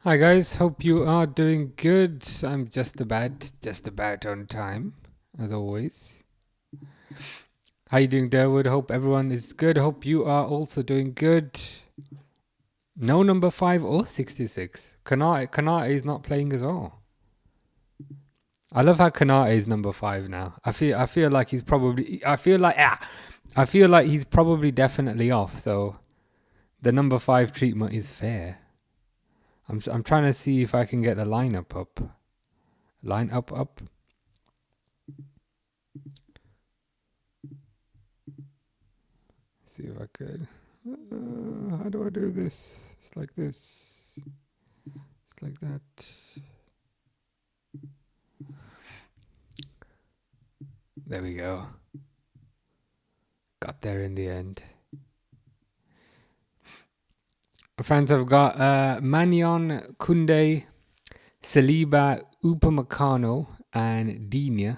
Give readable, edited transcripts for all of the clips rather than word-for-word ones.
Hi guys, hope you are doing good. I'm just about on time, as always. How you doing, Derwood? Hope everyone is good. Hope you are also doing good. No number 5 or 66. Kanate is not playing as well. I love how Kanate is number 5 now. I feel like he's probably he's probably definitely off, so the number 5 treatment is fair. I'm trying to see if I can get the lineup up. Line up. See if I could. How do I do this? It's like this. It's like that. There we go. Got there in the end. Friends, I've got Mannion, Kunde, Saliba, Upamecano, and Digne.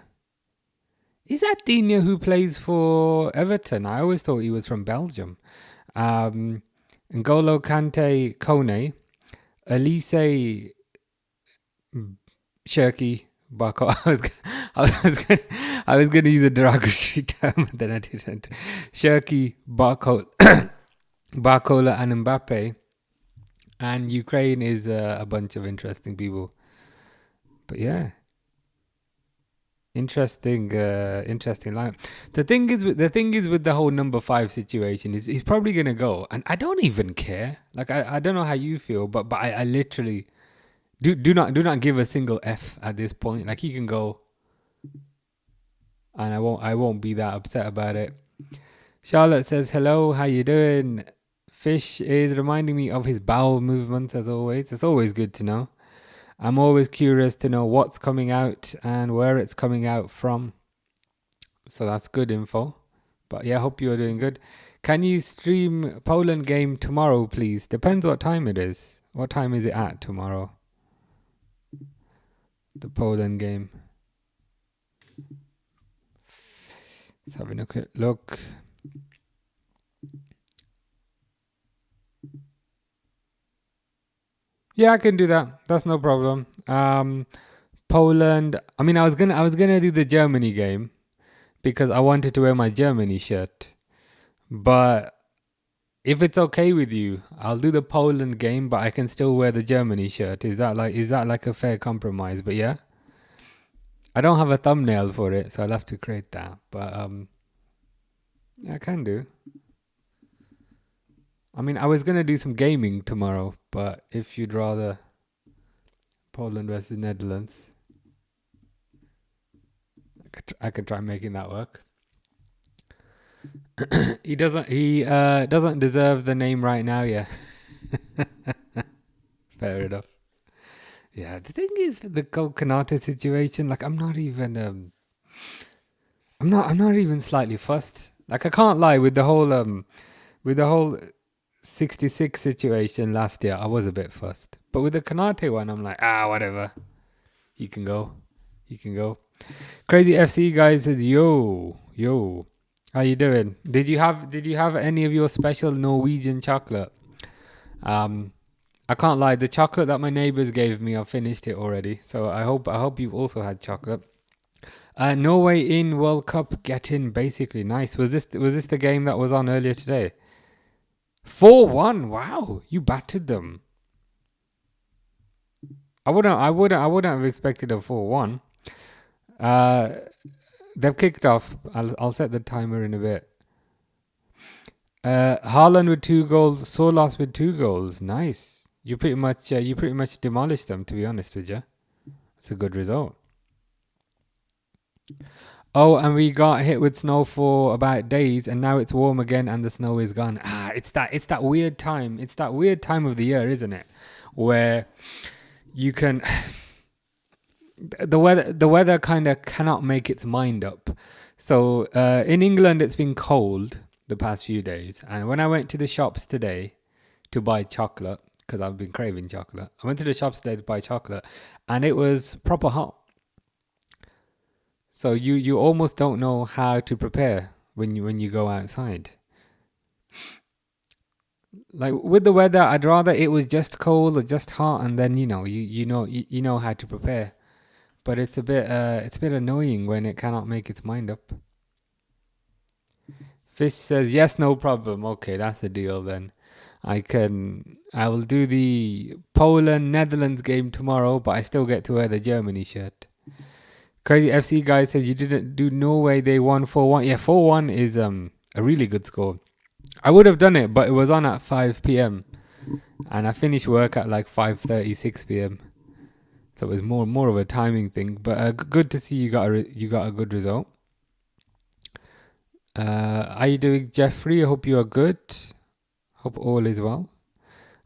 Is that Digne who plays for Everton? I always thought he was from Belgium. N'Golo Kante, Kone, Elise, Shirky, Barco. I was gonna use a derogatory term, but then I didn't. Shirky, Barcola, and Mbappe. And Ukraine is a bunch of interesting people. But yeah, interesting lineup. The thing is with the whole number 5 situation is he's probably gonna go, and I don't even care. Like I don't know how you feel, but I literally do not give a single F at this point. Like he can go, and I won't be that upset about it. Charlotte says hello. How you doing? Fish is reminding me of his bowel movements as always. It's always good to know. I'm always curious to know what's coming out and where it's coming out from. So that's good info. But yeah, hope you're doing good. Can you stream Poland game tomorrow, please? Depends what time it is. What time is it at tomorrow? The Poland game. Let's have a quick look. Yeah, I can do that. That's no problem. Poland. I mean, I was gonna do the Germany game because I wanted to wear my Germany shirt. But if it's okay with you, I'll do the Poland game, but I can still wear the Germany shirt. Is that like a fair compromise? But yeah, I don't have a thumbnail for it, so I'll have to create that. But yeah, I can do. I mean, I was gonna do some gaming tomorrow, but if you'd rather Poland versus Netherlands, I could try making that work. He doesn't deserve the name right now, yeah. Fair enough. Yeah, the thing is the Kanata situation, like I'm not even slightly fussed. Like I can't lie with the whole 66 situation last year, I was a bit fussed. But with the Kanate one, I'm like, whatever. He can go. Crazy FC guy says, yo. How you doing? Did you have any of your special Norwegian chocolate? I can't lie, the chocolate that my neighbors gave me, I finished it already. So I hope you've also had chocolate. Norway in World Cup getting basically nice. Was this the game that was on earlier today? 4-1. Wow, you battered them. I wouldn't have expected a 4-1. They've kicked off. I'll set the timer in a bit. Haaland with 2 goals, Solas with 2 goals. Nice. You pretty much demolished them, to be honest with you. It's a good result. Oh, and we got hit with snow for about days, and now it's warm again, and the snow is gone. It's that weird time. It's that weird time of the year, isn't it? Where you can the weather kind of cannot make its mind up. So in England, it's been cold the past few days, and when I went to the shops today to buy chocolate, because I've been craving chocolate, I went to the shops today to buy chocolate, and it was proper hot. So you almost don't know how to prepare when you go outside. Like with the weather, I'd rather it was just cold or just hot, and then you know how to prepare. But it's a bit annoying when it cannot make its mind up. Fish says yes, no problem. Okay, that's a deal then. I will do the Poland Netherlands game tomorrow, but I still get to wear the Germany shirt. Crazy FC guy says you didn't do Norway. They won 4-1. Yeah, 4-1 is a really good score. I would have done it, but it was on at 5 p.m. and I finished work at like 5:36 p.m. So it was more of a timing thing. But good to see you got a good result. How you doing, Jeffrey? I hope you are good. Hope all is well.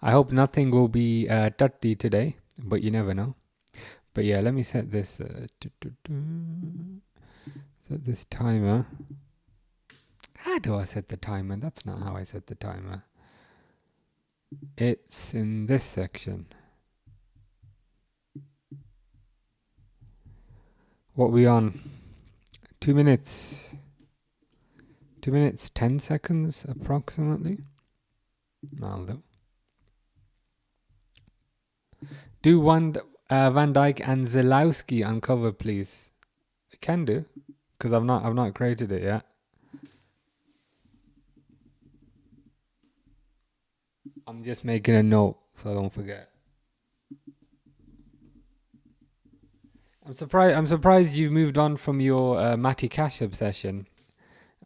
I hope nothing will be dirty today, but you never know. But yeah, let me set this set this timer. How do I set the timer? That's not how I set the timer. It's in this section. What we on? 2 minutes. 2 minutes 10 seconds approximately. I'll do. Do Van Dijk and Zalewski on cover, please. I can do, because I've not created it yet. I'm just making a note so I don't forget. I'm surprised you've moved on from your Matty Cash obsession.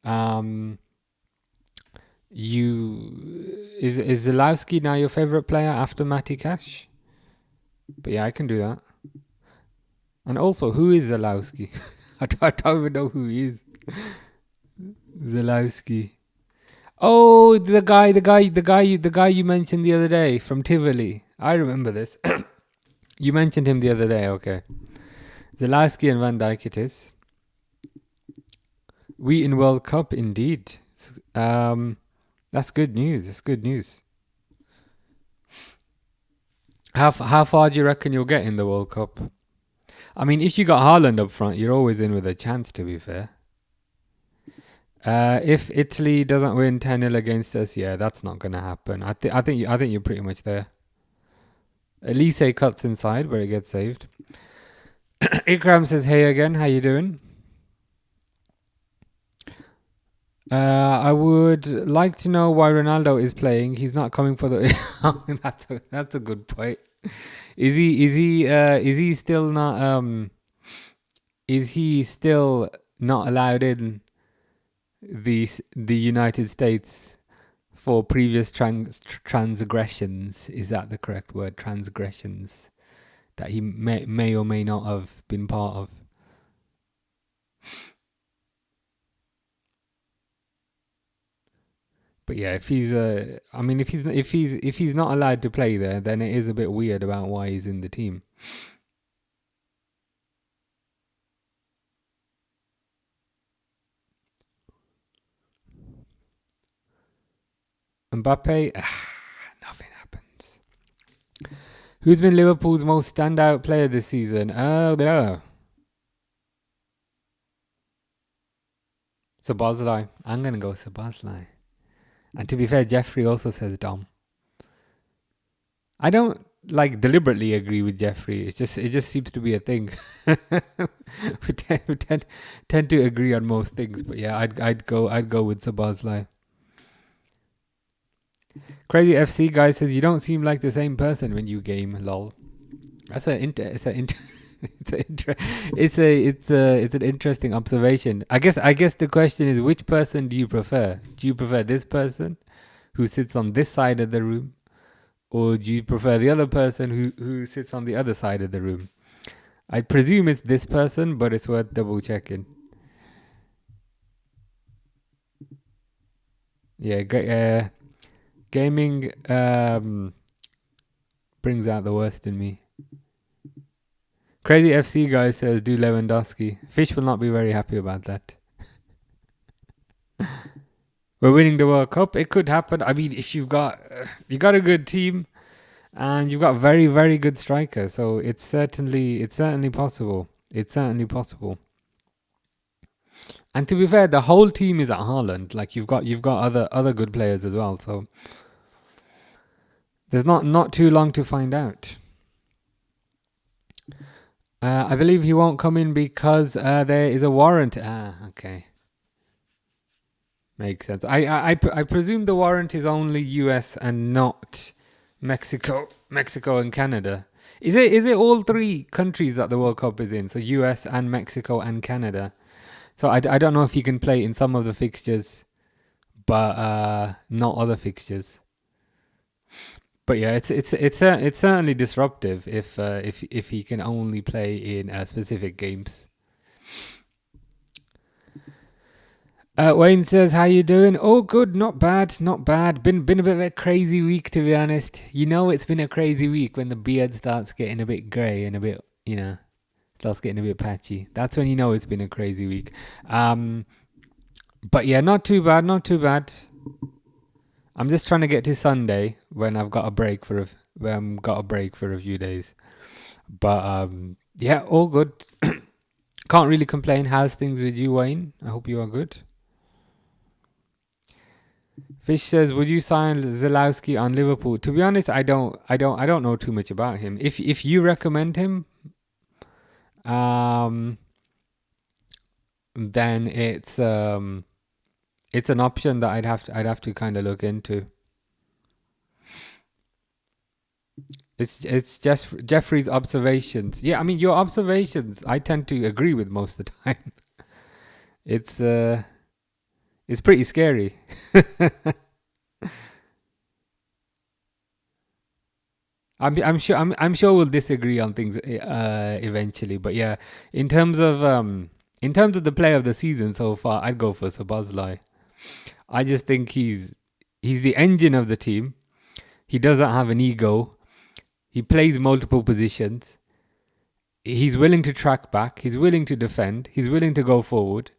Is Zalewski now your favorite player after Matty Cash? But yeah, I can do that. And also, who is Zalewski? I don't even know who he is. Zalewski. Oh, the guy you mentioned the other day from Tivoli. I remember this. You mentioned him the other day. Okay. Zalewski and Van Dijk it is. We in World Cup indeed. That's good news. That's good news. How far do you reckon you'll get in the World Cup? I mean, if you got Haaland up front, you're always in with a chance, to be fair. If Italy doesn't win 10-0 against us, yeah, that's not going to happen. I think you're pretty much there. Elise cuts inside where it gets saved. Ikram says, hey again, how you doing? I would like to know why Ronaldo is playing. He's not coming for the. That's a good point. Is he still not Is he still not allowed in the United States for previous transgressions? Is that the correct word? Transgressions that he may or may not have been part of. But yeah, if he's if he's not allowed to play there, then it is a bit weird about why he's in the team. Mbappe, nothing happens. Who's been Liverpool's most standout player this season? Oh, there. Szoboszlai. I'm gonna go Szoboszlai. And to be fair, Jeffrey also says Dom. I don't deliberately agree with Jeffrey. It just seems to be a thing. we tend to agree on most things, but yeah, I'd go with Szoboszlai. Crazy FC guy says you don't seem like the same person when you game. Lol. That's an interesting observation. I guess the question is, which person do you prefer? Do you prefer this person who sits on this side of the room, or do you prefer the other person who sits on the other side of the room? I presume it's this person, but it's worth double checking. Yeah, great. Gaming brings out the worst in me. Crazy FC guy says do Lewandowski. Fish will not be very happy about that. We're winning the World Cup. It could happen. I mean, if you got a good team and you've got very, very good strikers, so it's certainly possible. It's certainly possible. And to be fair, the whole team is at Haaland. Like you've got other good players as well. So There's not too long to find out. I believe he won't come in because there is a warrant. Okay. Makes sense. I presume the warrant is only US and not Mexico and Canada. Is it all three countries that the World Cup is in? So US and Mexico and Canada. So I don't know if you can play in some of the fixtures, but not other fixtures. But yeah, it's certainly disruptive if he can only play in specific games. Wayne says, "How you doing?" Oh, good, not bad, not bad. Been a bit of a crazy week, to be honest. You know, it's been a crazy week when the beard starts getting a bit grey and a bit, starts getting a bit patchy. That's when you know it's been a crazy week. But yeah, not too bad, not too bad. I'm just trying to get to Sunday when I've got a break for a few days. But yeah, all good. Can't really complain. How's things with you, Wayne? I hope you are good. Fish says, "Would you sign Zalewski on Liverpool?" To be honest, I don't know too much about him. If you recommend him, then it's an option that I'd have to kind of look into. It's just Jeffrey's observations. Yeah, I mean your observations I tend to agree with most of the time. It's pretty scary. I'm sure we'll disagree on things eventually, but yeah, in terms of the play of the season so far, I'd go for Szoboszlai. I just think he's the engine of the team. He doesn't have an ego. He plays multiple positions. He's willing to track back. He's willing to defend. He's willing to go forward.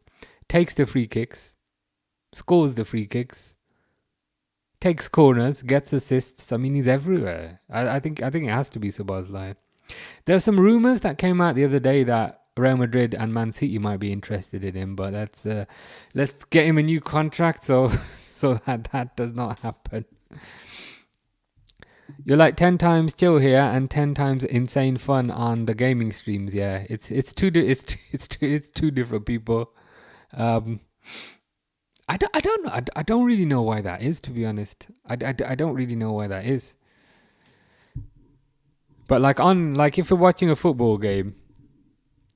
Takes the free kicks. Scores the free kicks. Takes corners, gets assists. I mean, he's everywhere. I think it has to be Szoboszlai. There are some rumors that came out the other day that Real Madrid and Man City might be interested in him, but let's get him a new contract so that does not happen. You're like 10 times chill here and 10 times insane fun on the gaming streams. Yeah, it's two different people. I don't know. I don't really know why that is, to be honest. I don't really know why that is. But if we're watching a football game,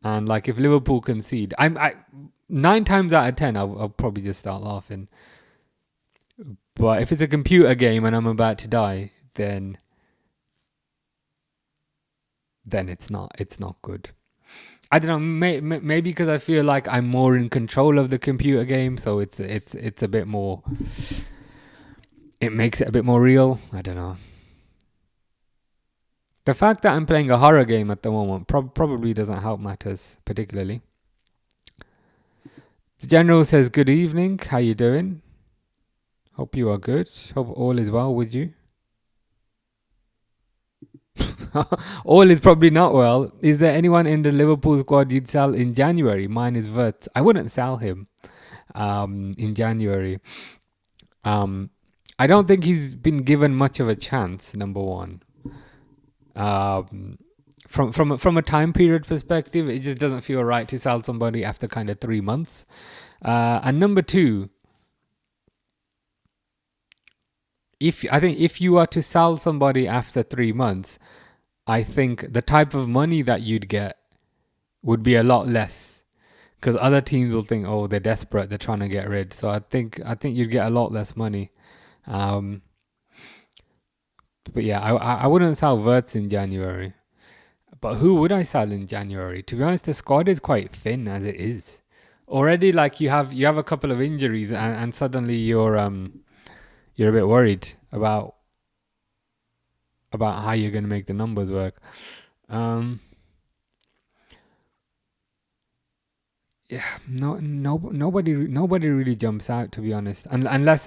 and like if Liverpool concede, I 9 times out of 10 I'll probably just start laughing. But if it's a computer game and I'm about to die, then it's not good. I don't know, maybe because I feel like I'm more in control of the computer game, so it's a bit more. It makes it a bit more real. I don't know. The fact that I'm playing a horror game at the moment probably doesn't help matters particularly. The General says, "Good evening. How you doing? Hope you are good. Hope all is well with you." All is probably not well. Is there anyone in the Liverpool squad you'd sell in January? Mine is Wirtz. I wouldn't sell him in January. I don't think he's been given much of a chance, number one. From a time period perspective, it just doesn't feel right to sell somebody after kind of 3 months. And number two, if you are to sell somebody after 3 months, I think the type of money that you'd get would be a lot less, because other teams will think, oh, they're desperate, they're trying to get rid. So I think you'd get a lot less money. But yeah, I wouldn't sell Wirtz in January. But who would I sell in January? To be honest, the squad is quite thin as it is. Already, like you have a couple of injuries, and suddenly you're a bit worried about how you're going to make the numbers work. Yeah, nobody really jumps out, to be honest, unless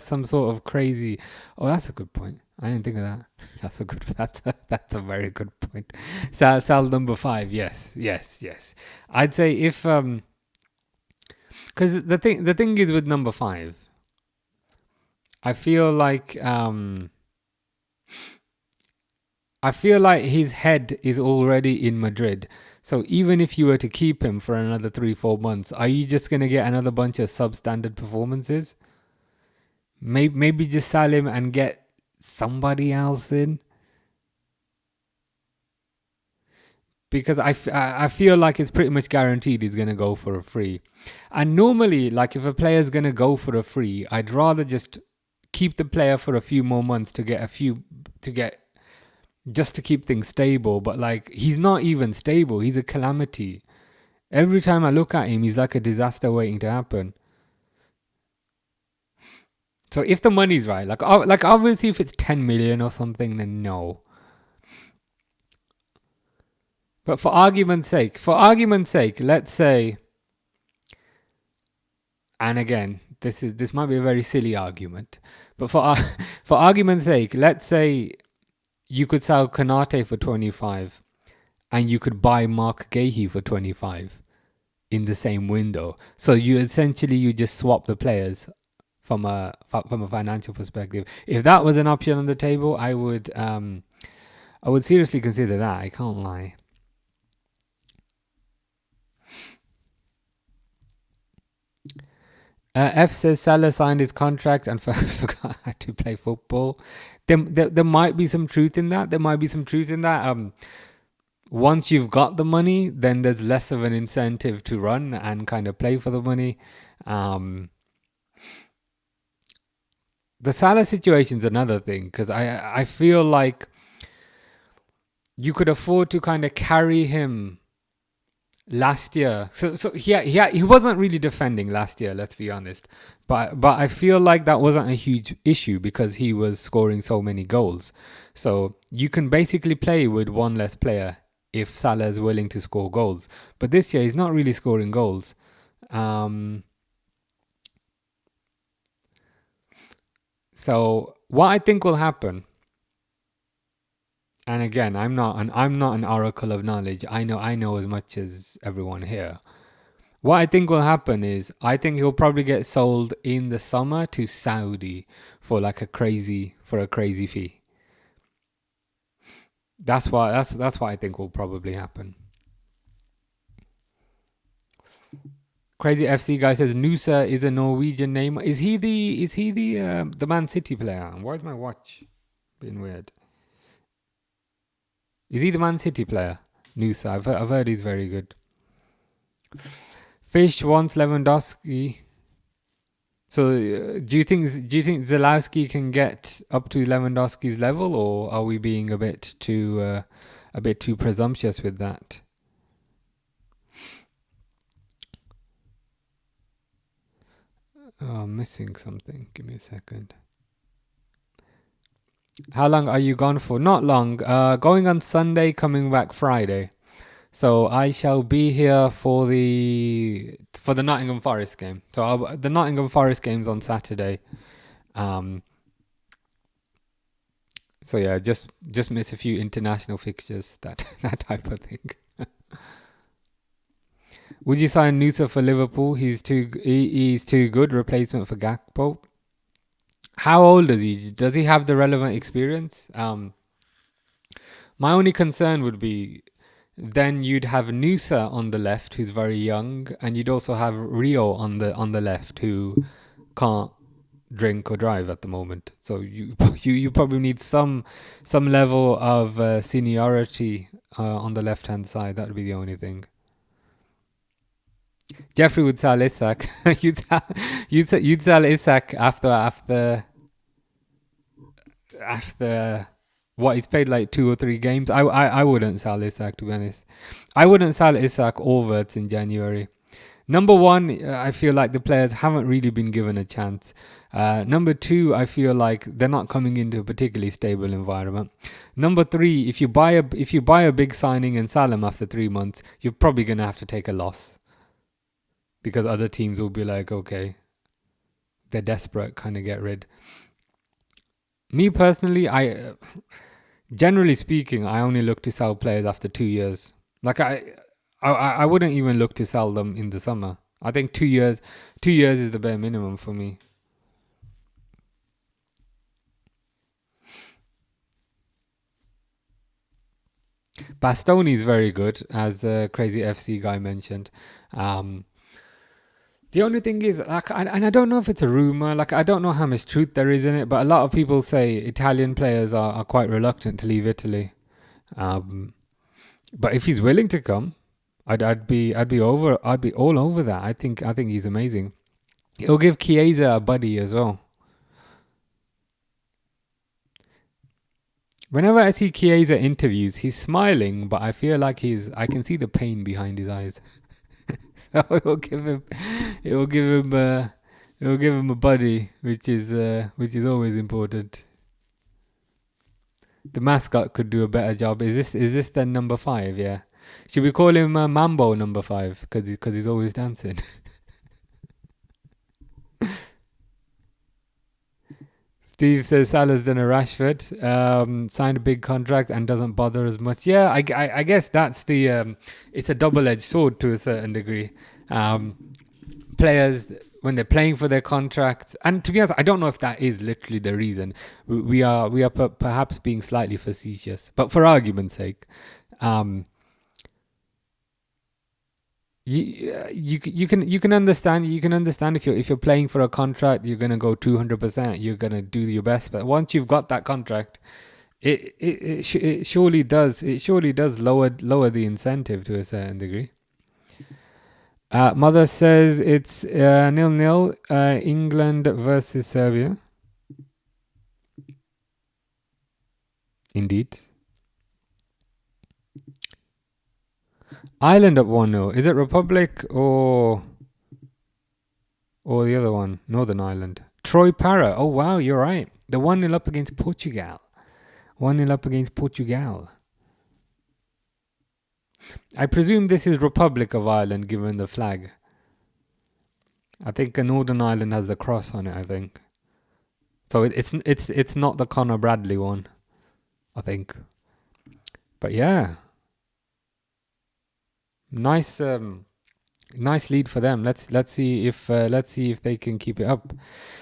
some sort of crazy. Oh, that's a good point. I didn't think of that. That's a very good point. Sell number 5. Yes. I'd say if because the thing is with number 5, I feel like I feel like his head is already in Madrid. So even if you were to keep him for another 3-4 months, are you just going to get another bunch of substandard performances? Maybe just sell him and get somebody else in. Because I feel like it's pretty much guaranteed he's going to go for a free. And normally, like if a player's going to go for a free, I'd rather just keep the player for a few more months to get just to keep things stable. But like he's not even stable. He's a calamity. Every time I look at him, he's like a disaster waiting to happen. So if the money's right, like obviously if it's 10 million or something, then no. But for argument's sake, let's say, and again, this might be a very silly argument, but for argument's sake, let's say you could sell Konate for 25 and you could buy Mark Gahey for 25 in the same window. So you just swap the players from a financial perspective. If that was an option on the table, I would seriously consider that. I can't lie. F says Salah signed his contract and forgot how to play football. There might be some truth in that. Once you've got the money, then there's less of an incentive to run and kind of play for the money. The Salah situation's another thing, because I feel like you could afford to kind of carry him last year. So he wasn't really defending last year, let's be honest. But I feel like that wasn't a huge issue because he was scoring so many goals. So you can basically play with one less player if Salah is willing to score goals. But this year he's not really scoring goals. So what I think will happen, and again, I'm not an oracle of knowledge. I know as much as everyone here. What I think will happen is I think he'll probably get sold in the summer to Saudi for like a crazy fee. That's what I think will probably happen. Crazy FC guy says Nusa is a Norwegian name. Is he the Man City player? Where's my watch? Being weird. Is he the Man City player? Nusa. I've heard he's very good. Fish wants Lewandowski. So do you think Zalewski can get up to Lewandowski's level, or are we being a bit too presumptuous with that? Oh, I'm missing something. Give me a second. How long are you gone for? Not long. Going on Sunday, coming back Friday. So I shall be here for the Nottingham Forest game. So the Nottingham Forest game's on Saturday. So yeah, just miss a few international fixtures, that type of thing. Would you sign Nusa for Liverpool? He's too good replacement for Gakpo. How old is he? Does he have the relevant experience? My only concern would be then you'd have Nusa on the left, who's very young, and you'd also have Rio on the left, who can't drink or drive at the moment. So you probably need some level of seniority on the left hand side. That would be the only thing. Jeffrey would sell Isak. you'd sell Isak after what, he's played like 2 or 3 games. I wouldn't sell Isak, to be honest. I wouldn't sell Isak or Wirtz in January. Number one, I feel like the players haven't really been given a chance. Number two, I feel like they're not coming into a particularly stable environment. Number three, if you buy a big signing and sell him after 3 months, you're probably gonna have to take a loss, because other teams will be like, okay, they're desperate, kind of get rid. Me personally, generally speaking, I only look to sell players after 2 years. Like I wouldn't even look to sell them in the summer. I think 2 years is the bare minimum for me. Bastoni's very good, as Crazy FC guy mentioned. The only thing is, like, and I don't know if it's a rumor, like, I don't know how much truth there is in it, but a lot of people say Italian players are quite reluctant to leave Italy. But if he's willing to come, I'd be all over that. I think he's amazing. He'll give Chiesa a buddy as well. Whenever I see Chiesa interviews, he's smiling, but I feel like I can see the pain behind his eyes. So it will give him a buddy, which is always important. The mascot could do a better job. Is this then number 5? Yeah. Should we call him Mambo number 5 because he's always dancing? Steve says Salah's done a Rashford, signed a big contract and doesn't bother as much. Yeah, I guess that's the it's a double-edged sword to a certain degree. Players, when they're playing for their contracts, and to be honest, I don't know if that is literally the reason. We are perhaps being slightly facetious, but for argument's sake, you can understand if you're playing for a contract, you're gonna go 200%, you're gonna do your best, but once you've got that contract, it surely does lower the incentive to a certain degree. Mother says it's 0-0 England versus Serbia. Indeed. Ireland up 1-0. Is it Republic or the other one? Northern Ireland. Troy Parra. Oh, wow, you're right. The 1-0 up against Portugal. 1-0 up against Portugal. I presume this is Republic of Ireland given the flag. I think Northern Ireland has the cross on it, I think. So it's not the Conor Bradley one, I think. But yeah. Nice lead for them. Let's see if they can keep it up.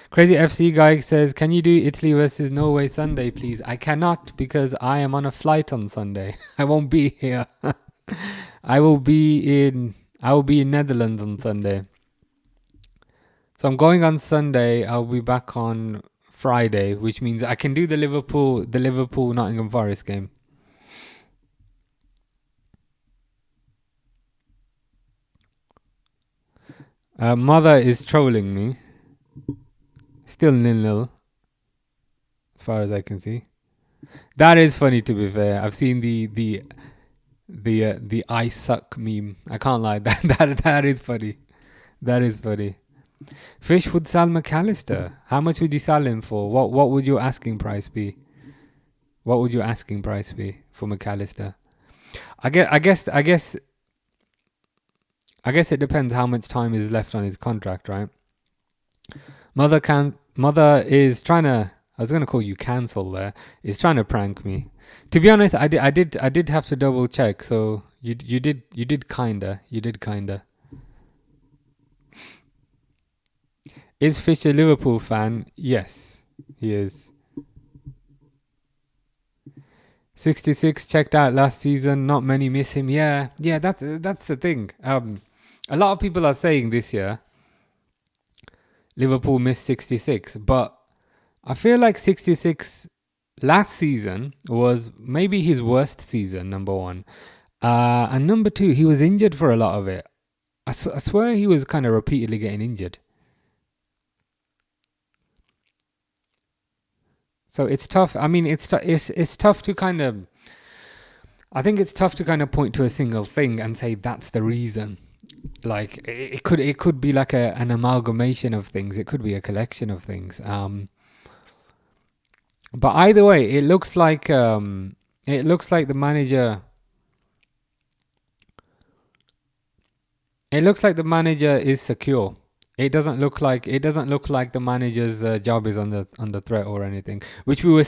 Crazy FC guy says, "Can you do Italy versus Norway Sunday, please?" I cannot because I am on a flight on Sunday. I won't be here. I will be in Netherlands on Sunday. So I'm going on Sunday. I'll be back on Friday, which means I can do the Liverpool Nottingham Forest game. Mother is trolling me. Still 0-0, as far as I can see. That is funny, to be fair. I've seen the I suck meme. I can't lie. That is funny. That is funny. Fish would sell McAllister. How much would you sell him for? What would your asking price be? What would your asking price be for McAllister? I guess it depends how much time is left on his contract, right? Mother is trying to. I was gonna call you cancel there. Is trying to prank me. To be honest, I did have to double check. So you did kinda. Is Fish a Liverpool fan? Yes, he is. 66 checked out last season. Not many miss him. Yeah. That's the thing. A lot of people are saying this year Liverpool missed 66, but I feel like 66 last season was maybe his worst season, number one. And number two, he was injured for a lot of it. I swear he was kind of repeatedly getting injured. So it's tough. I mean, it's tough to kind of... I think it's tough to kind of point to a single thing and say that's the reason. Like, it could be like an amalgamation of things. It could be a collection of things. But either way, it looks like the manager. It looks like the manager is secure. It doesn't look like the manager's job is under threat or anything. Which we were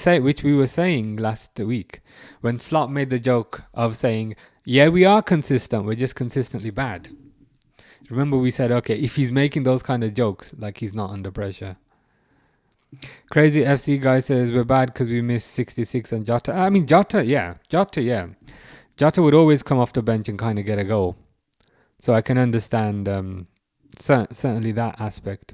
saying last week when Slot made the joke of saying, "Yeah, we are consistent. We're just consistently bad." Remember, we said, okay, if he's making those kind of jokes, like, he's not under pressure. Crazy FC guy says we're bad because we missed 66 and Jota. I mean, Jota, yeah. Jota would always come off the bench and kind of get a goal. So I can understand certainly that aspect.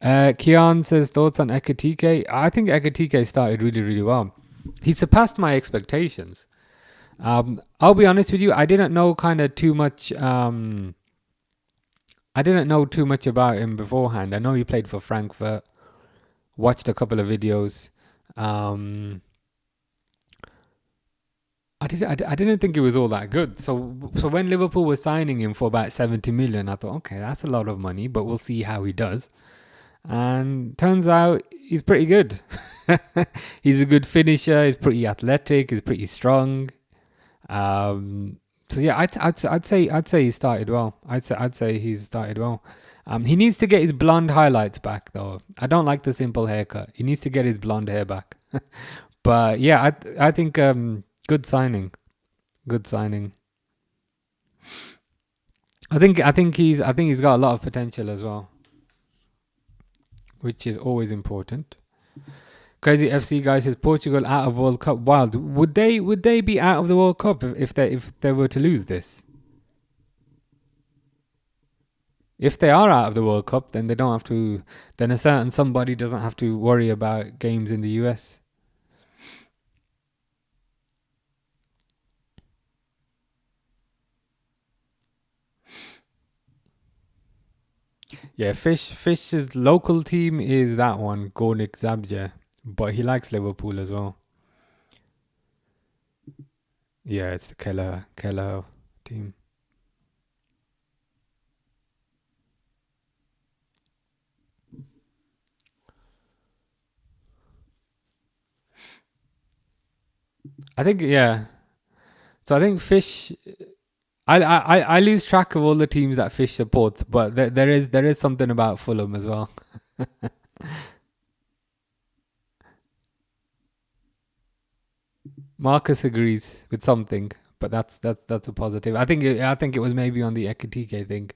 Kian says, thoughts on Ekitike? I think Ekitike started really, really well. He surpassed my expectations. I'll be honest with you, I didn't know kind of too much. I didn't know too much about him beforehand. I know he played for Frankfurt. Watched a couple of videos. I didn't think it was all that good. So when Liverpool was signing him for about 70 million, I thought, okay, that's a lot of money, but we'll see how he does. And turns out he's pretty good. He's a good finisher. He's pretty athletic. He's pretty strong. So yeah, I'd say he started well. I'd say he's started well. He needs to get his blonde highlights back though. I don't like the simple haircut. He needs to get his blonde hair back. But yeah, I think good signing. Good signing. I think he's got a lot of potential as well, which is always important. Crazy FC guy says Portugal out of World Cup. Wild. Would they be out of the World Cup if they were to lose this? If they are out of the World Cup, then they don't have to. Then a certain somebody doesn't have to worry about games in the US. Yeah, Fish's local team is that one, Gornik Zabje, but he likes Liverpool as well. Yeah, it's the Keller team. I think So I think Fish. I lose track of all the teams that Fish supports, but there is something about Fulham as well. Marcus agrees with something, but that's a positive. I think it was maybe on the Ekitike thing.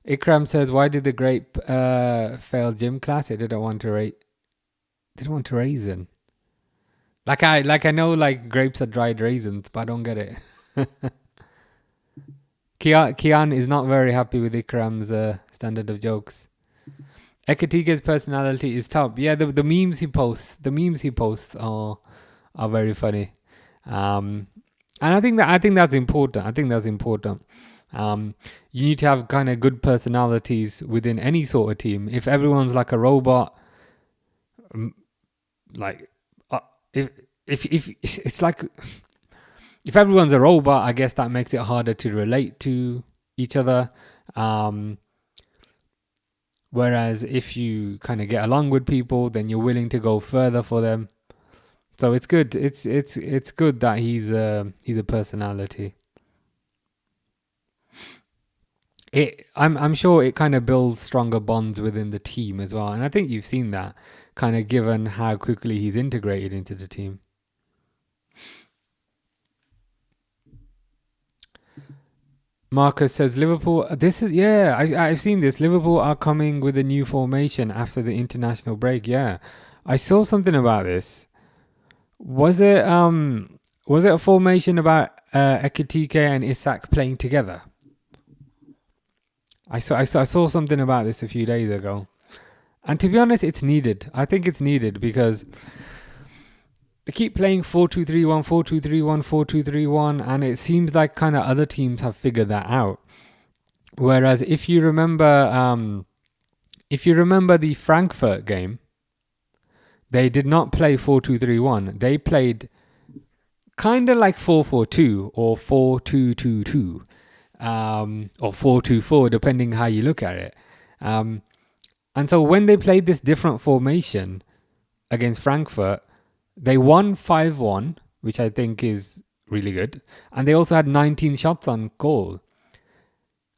Ikram says, "Why did the grape fail gym class? It didn't want to raisin. Like I know like grapes are dried raisins, but I don't get it." Kian is not very happy with Ikram's standard of jokes. Ekatike's personality is top. Yeah, the memes he posts are very funny. And I think that's important. You need to have kind of good personalities within any sort of team. If everyone's like a robot, like if it's like if everyone's a robot, I guess that makes it harder to relate to each other. Whereas if you kind of get along with people, then you're willing to go further for them. So it's good. It's good that he's a personality. I'm sure it kind of builds stronger bonds within the team as well, and I think you've seen that kind of given how quickly he's integrated into the team. Marcus says Liverpool. I've seen this. Liverpool are coming with a new formation after the international break. Yeah, I saw something about this. Was it a formation about Ekitike and Isak playing together? I saw something about this a few days ago, and to be honest, it's needed. I think it's needed because they keep playing 4-2-3-1, 4-2-3-1, 4-2-3-1, and it seems like kind of other teams have figured that out. Whereas if you remember the Frankfurt game, they did not play 4-2-3-1. They played kind of like 4-4-2 or 4-2-2-2. Or 4-2-4, depending how you look at it. And so when they played this different formation against Frankfurt, they won 5-1, which I think is really good. And they also had 19 shots on goal.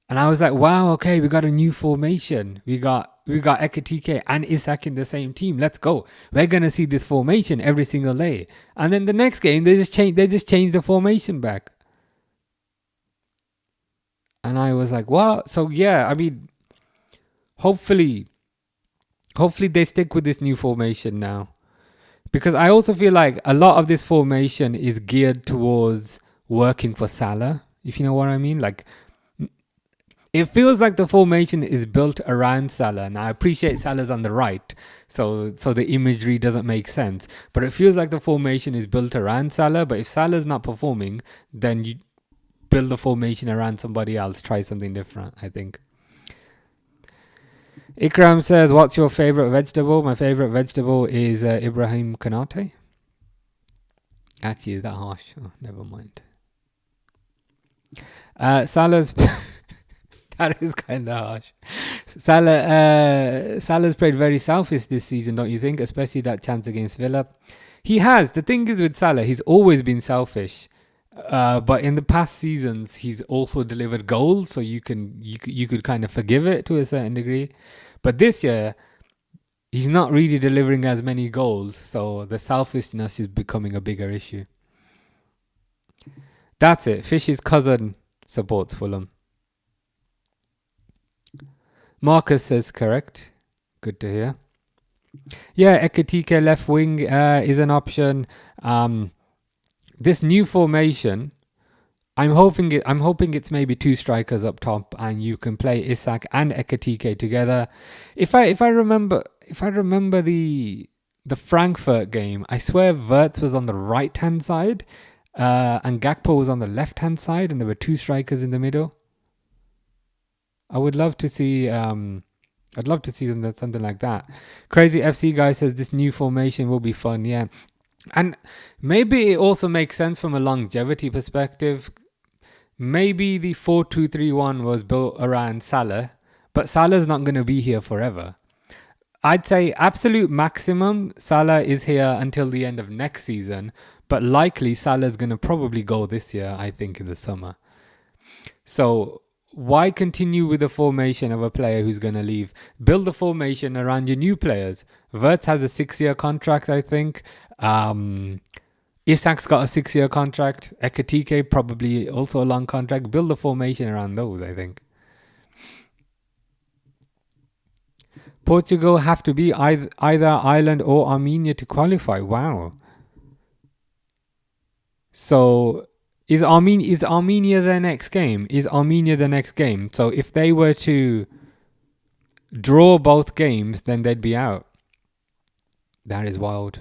And I was like, wow, okay, we got a new formation. We got Ekitike and Isak in the same team. Let's go. We're gonna see this formation every single day. And then the next game, they just changed the formation back. And I was like, what? So yeah, I mean, hopefully Hopefully they stick with this new formation now. Because I also feel like a lot of this formation is geared towards working for Salah, if you know what I mean. Like, it feels like the formation is built around Salah. Now, I appreciate Salah's on the right, so the imagery doesn't make sense. But it feels like the formation is built around Salah. But if Salah's not performing, then you build the formation around somebody else. Try something different, I think. Ikram says, what's your favorite vegetable? My favorite vegetable is Ibrahim Kanate. Actually, is that harsh? Oh, never mind. Salah's... That is kind of harsh. Salah's played very selfish this season, don't you think? Especially that chance against Villa. He has. The thing is with Salah, he's always been selfish. But in the past seasons, he's also delivered goals, so you could kind of forgive it to a certain degree. But this year, he's not really delivering as many goals, so the selfishness is becoming a bigger issue. That's it. Fish's cousin supports Fulham. Marcus says correct. Good to hear. Yeah, Ekatike left wing is an option. This new formation, I'm hoping it's maybe two strikers up top, and you can play Isak and Ekatike together. If I remember the Frankfurt game, I swear Wirtz was on the right hand side, and Gakpo was on the left hand side, and there were two strikers in the middle. I would love to see. I'd love to see something like that. Crazy FC guy says this new formation will be fun. Yeah, and maybe it also makes sense from a longevity perspective. Maybe the 4-2-3-1 was built around Salah, but Salah's not going to be here forever. I'd say absolute maximum Salah is here until the end of next season, but likely Salah's going to probably go this year, I think, in the summer. So why continue with the formation of a player who's going to leave? Build the formation around your new players. Wirtz has a 6-year contract, I think. Isak's got a 6-year contract. Ekatike probably also a long contract. Build the formation around those, I think. Portugal have to be either Ireland or Armenia to qualify. Wow. So is Armenia their next game? So if they were to draw both games, then they'd be out. That is wild.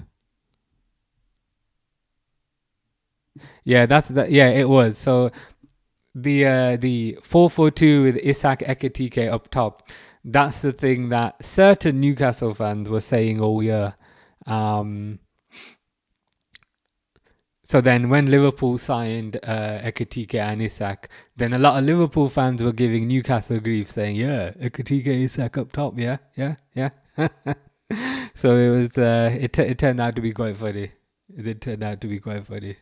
Yeah, yeah, it was. So the 4-4-2 with Isak Ekatike up top. That's the thing that certain Newcastle fans were saying all year. So then when Liverpool signed Ekatike and Isak, then a lot of Liverpool fans were giving Newcastle grief, saying, yeah, Ekatike, Isak up top, yeah. So it was. It turned out to be quite funny. It did turn out to be quite funny.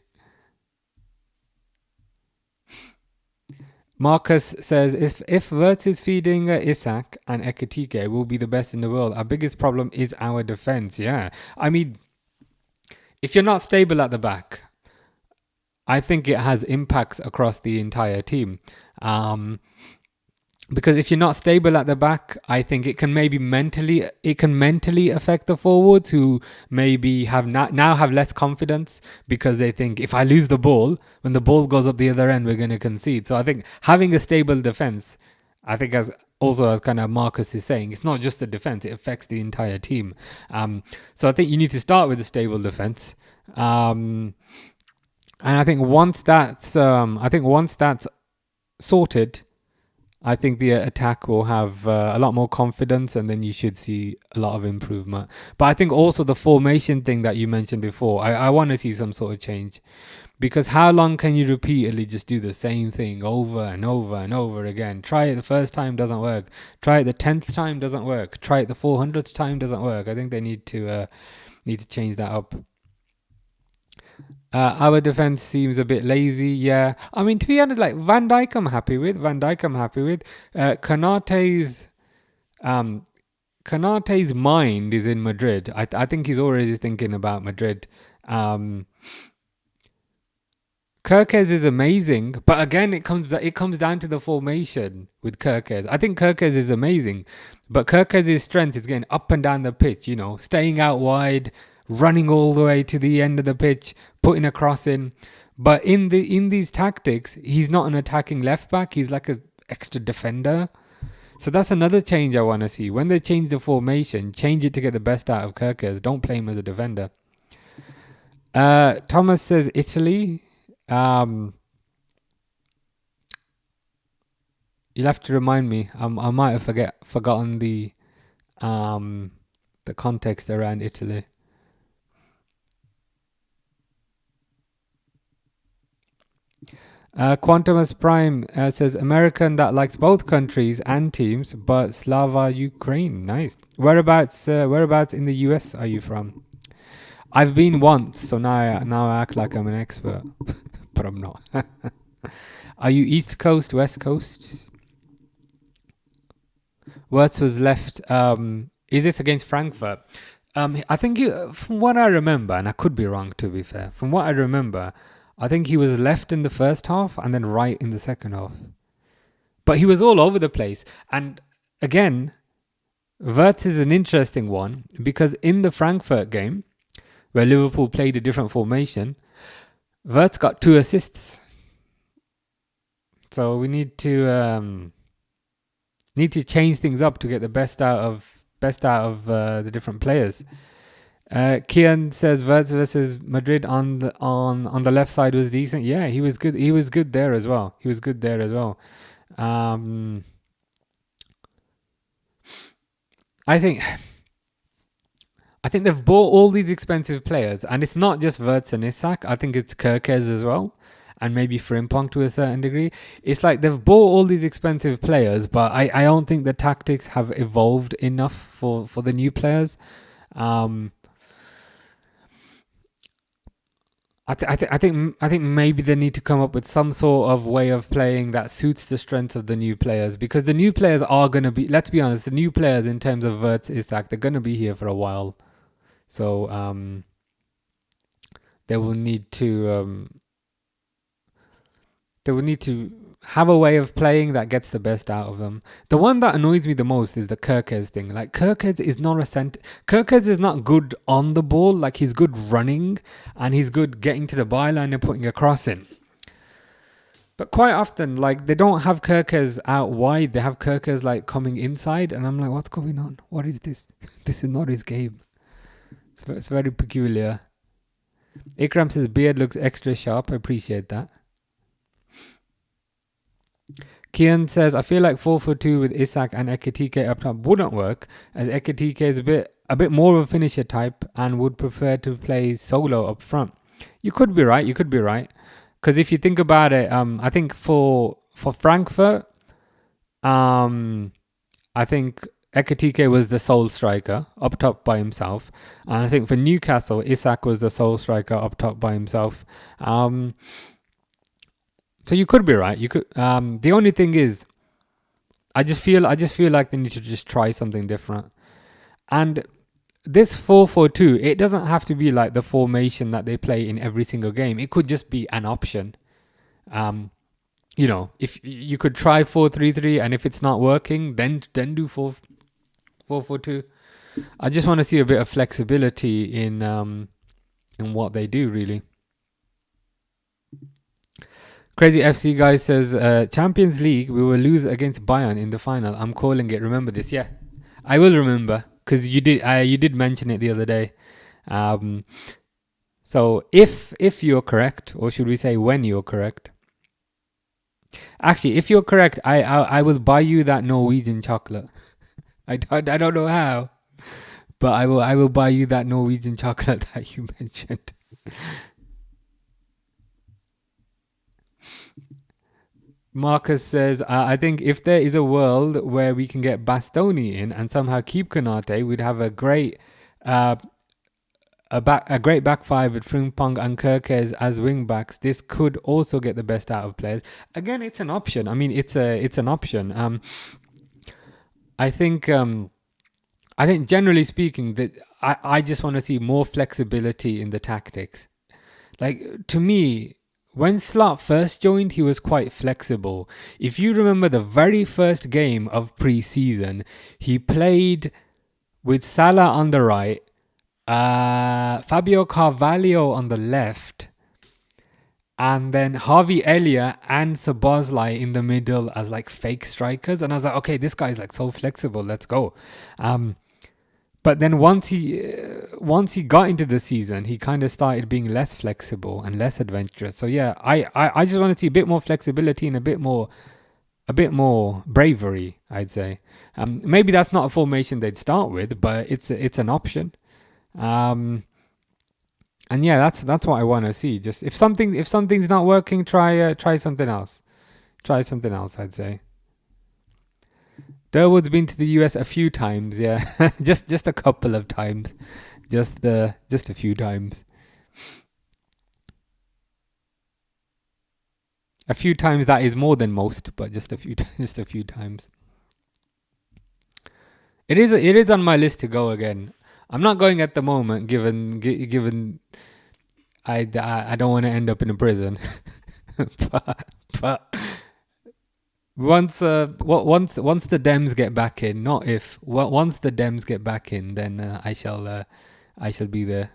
Marcus says, if Wirtz is feeding Isak and Ekatike will be the best in the world, our biggest problem is our defense. Yeah. I mean, if you're not stable at the back, I think it has impacts across the entire team. Because if you're not stable at the back, I think it can mentally affect the forwards who maybe now have less confidence because they think if I lose the ball, when the ball goes up the other end, we're going to concede. So I think having a stable defense, I think as kind of Marcus is saying, it's not just the defense, it affects the entire team. So I think you need to start with a stable defense. And I think once that's sorted, I think the attack will have a lot more confidence, and then you should see a lot of improvement. But I think also the formation thing that you mentioned before, I want to see some sort of change. Because how long can you repeatedly just do the same thing over and over and over again? Try it the first time, doesn't work. Try it the 10th time, doesn't work. Try it the 400th time, doesn't work. I think they need to change that up. Our defense seems a bit lazy. Yeah, I mean, to be honest, like Van Dijk, I'm happy with. Konate's mind is in Madrid. I think he's already thinking about Madrid. Kirkez is amazing, but again, it comes down to the formation with Kirkez. I think Kirkez is amazing, but Kirkez's strength is getting up and down the pitch. You know, staying out wide, running all the way to the end of the pitch, putting a cross in. But in these tactics, he's not an attacking left back. He's like an extra defender. So that's another change I want to see. When they change the formation, change it to get the best out of Kirkez. Don't play him as a defender. Thomas says Italy. You'll have to remind me. I might have forgotten the context around Italy. Quantumus Prime says American that likes both countries and teams, but Slava Ukraine. Nice. Whereabouts in the US are you from? I've been once, so now I act like I'm an expert, but I'm not. Are you East Coast, West Coast? Wirtz was left. Is this against Frankfurt? I think from what I remember, and I could be wrong to be fair, from what I remember, I think he was left in the first half and then right in the second half. But he was all over the place. And again, Wirtz is an interesting one because in the Frankfurt game, where Liverpool played a different formation, Wirtz got 2 assists. So we need to change things up to get the best out of the different players. Kian says Wirtz versus Madrid on the left side was decent. Yeah, he was good. He was good there as well. I think they've bought all these expensive players, and it's not just Wirtz and Isak. I think it's Kirkez as well, and maybe Frimpong to a certain degree. It's like they've bought all these expensive players, but I don't think the tactics have evolved enough for the new players. I think maybe they need to come up with some sort of way of playing that suits the strengths of the new players, because the new players are going to be, let's be honest, the new players in terms of Wirtz, Isak, they're going to be here for a while. So they will need to have a way of playing that gets the best out of them. The one that annoys me the most is the Kirkez thing. Like, Kirkez is not Kirkez is not good on the ball. Like, he's good running and he's good getting to the byline and putting a cross in. But quite often, like, they don't have Kirkez out wide. They have Kirkez like coming inside, and I'm like, what's going on? What is this? This is not his game. It's very peculiar. Ikram says beard looks extra sharp. I appreciate that. Kian says, I feel like 4-4-2 with Isak and Ekitike up top wouldn't work, as Ekitike is a bit more of a finisher type and would prefer to play solo up front. You could be right. Because if you think about it, I think for Frankfurt, I think Ekitike was the sole striker up top by himself. And I think for Newcastle, Isak was the sole striker up top by himself. So you could be right. You could. The only thing is, I just feel like they need to just try something different. And this 4-4-2, it doesn't have to be like the formation that they play in every single game. It could just be an option. You know, if you could try 4-3-3, and if it's not working, then do 4-4-2. I just want to see a bit of flexibility in what they do, really. Crazy FC guy says, Champions League, we will lose against Bayern in the final. I'm calling it. Remember this? Yeah, I will remember, because you did mention it the other day. So if you're correct, or should we say when you're correct? Actually, if you're correct, I will buy you that Norwegian chocolate. I don't know how, but I will buy you that Norwegian chocolate that you mentioned. Marcus says, I think if there is a world where we can get Bastoni in and somehow keep Konate, we'd have a great back five with Frimpong and Kirkez as wing backs. This could also get the best out of players. Again, it's an option. I mean, it's an option. I think generally speaking that I just want to see more flexibility in the tactics. Like, to me, when Slot first joined, he was quite flexible. If you remember the very first game of pre-season, he played with Salah on the right, Fabio Carvalho on the left, and then Harvey Elliott and Szoboszlai in the middle as like fake strikers. And I was like, okay, this guy's like so flexible. Let's go. But then once he got into the season, he kind of started being less flexible and less adventurous. So yeah, I just want to see a bit more flexibility and a bit more bravery, I'd say. Maybe that's not a formation they'd start with, but it's an option. And yeah, that's what I want to see. Just if something's not working, try something else. Try something else, I'd say. Durwood's been to the US a few times, yeah. just a couple of times. Just a few times. A few times, that is more than most, but just a few times. It is on my list to go again. I'm not going at the moment, given I don't want to end up in a prison. but once the Dems get back in, not if. Once the Dems get back in, then I shall be there.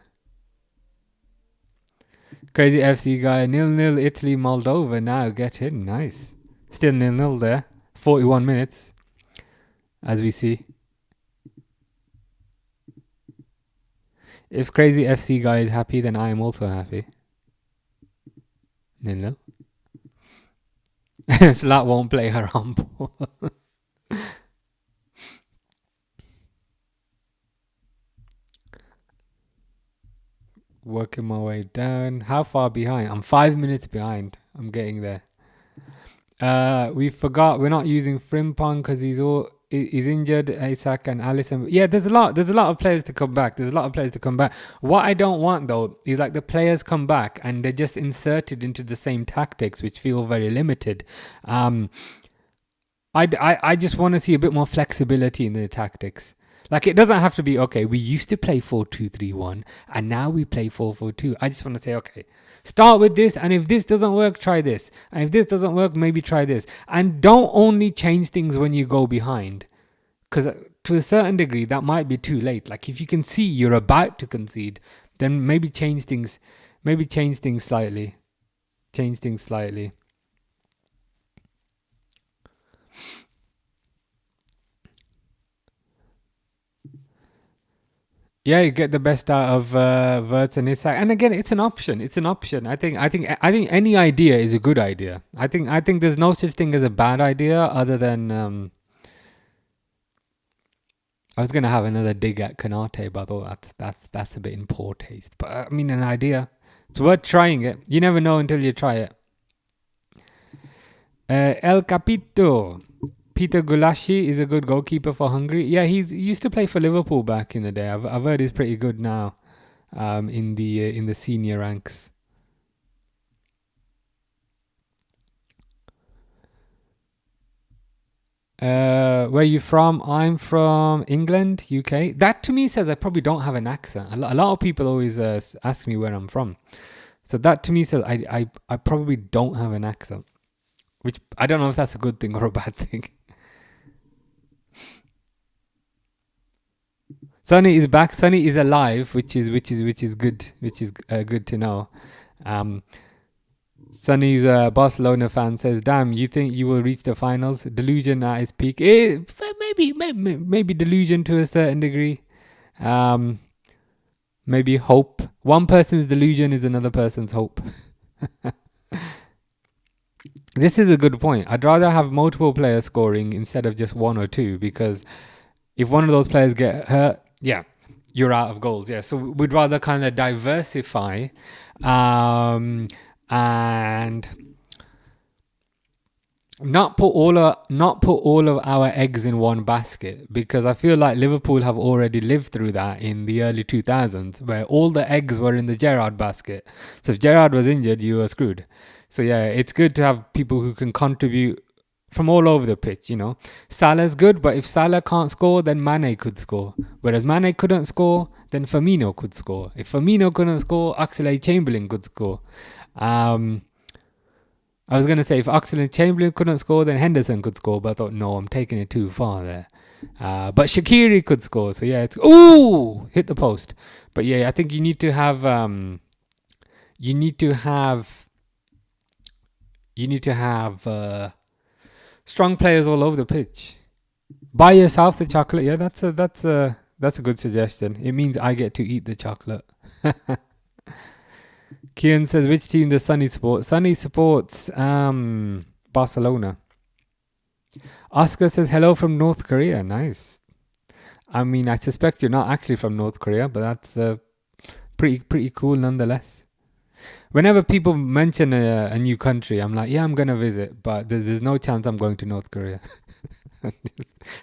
Crazy FC guy, 0-0 Italy Moldova now, get in, nice. Still 0-0 there, 41 minutes, as we see. If Crazy FC guy is happy, then I am also happy. 0-0. Slat won't play her handball. Working my way down. How far behind? I'm 5 minutes behind. I'm getting there. We forgot we're not using Frimpong because he's injured. Isak and Alisson. Yeah, there's a lot of players to come back. What I don't want though is like the players come back and they're just inserted into the same tactics, which feel very limited. I just want to see a bit more flexibility in the tactics. Like, it doesn't have to be, okay, we used to play 4-2-3-1 and now we play 4-4-2. I just want to say, okay, start with this, and if this doesn't work, try this. And if this doesn't work, maybe try this. And don't only change things when you go behind, because to a certain degree, that might be too late. Like, if you can see you're about to concede, then maybe change things slightly. Yeah, you get the best out of Wirtz and Isak, and again, it's an option. I think any idea is a good idea. I think there's no such thing as a bad idea, other than I was gonna have another dig at Konate, but I thought that's a bit in poor taste. But I mean, an idea. It's worth trying it. You never know until you try it. El Capito. Peter Gulashi is a good goalkeeper for Hungary. Yeah, he used to play for Liverpool back in the day. I've heard he's pretty good now, in the senior ranks. Where are you from? I'm from England, UK. That to me says I probably don't have an accent. A lot of people always ask me where I'm from. So that to me says I probably don't have an accent. Which I don't know if that's a good thing or a bad thing. Sonny is back. Sonny is alive, which is good. Which is good to know. Sonny's a Barcelona fan, says, "Damn, you think you will reach the finals? Delusion at its peak. Maybe delusion to a certain degree. Maybe hope. One person's delusion is another person's hope." This is a good point. I'd rather have multiple players scoring instead of just one or two, because if one of those players get hurt, yeah, you're out of goals. Yeah, so we'd rather kind of diversify, and not put all of our eggs in one basket, because I feel like Liverpool have already lived through that in the early 2000s, where all the eggs were in the Gerrard basket. So if Gerrard was injured, you were screwed. So yeah, it's good to have people who can contribute from all over the pitch, you know. Salah's good, but if Salah can't score, then Mane could score. Whereas Mane couldn't score, then Firmino could score. If Firmino couldn't score, Oxlade-Chamberlain could score. I was going to say if Ucl and Chamberlain couldn't score, then Henderson could score. But I thought, no, I'm taking it too far there. But Shaqiri could score. So yeah, it's hit the post. But yeah, I think you need to have strong players all over the pitch. Buy yourself the chocolate. Yeah, that's a good suggestion. It means I get to eat the chocolate. Kian says, which team does Sunny support? Sunny supports Barcelona. Oscar says, hello from North Korea. Nice. I mean, I suspect you're not actually from North Korea, but that's pretty cool nonetheless. Whenever people mention a new country, I'm like, yeah, I'm going to visit, but there's no chance I'm going to North Korea.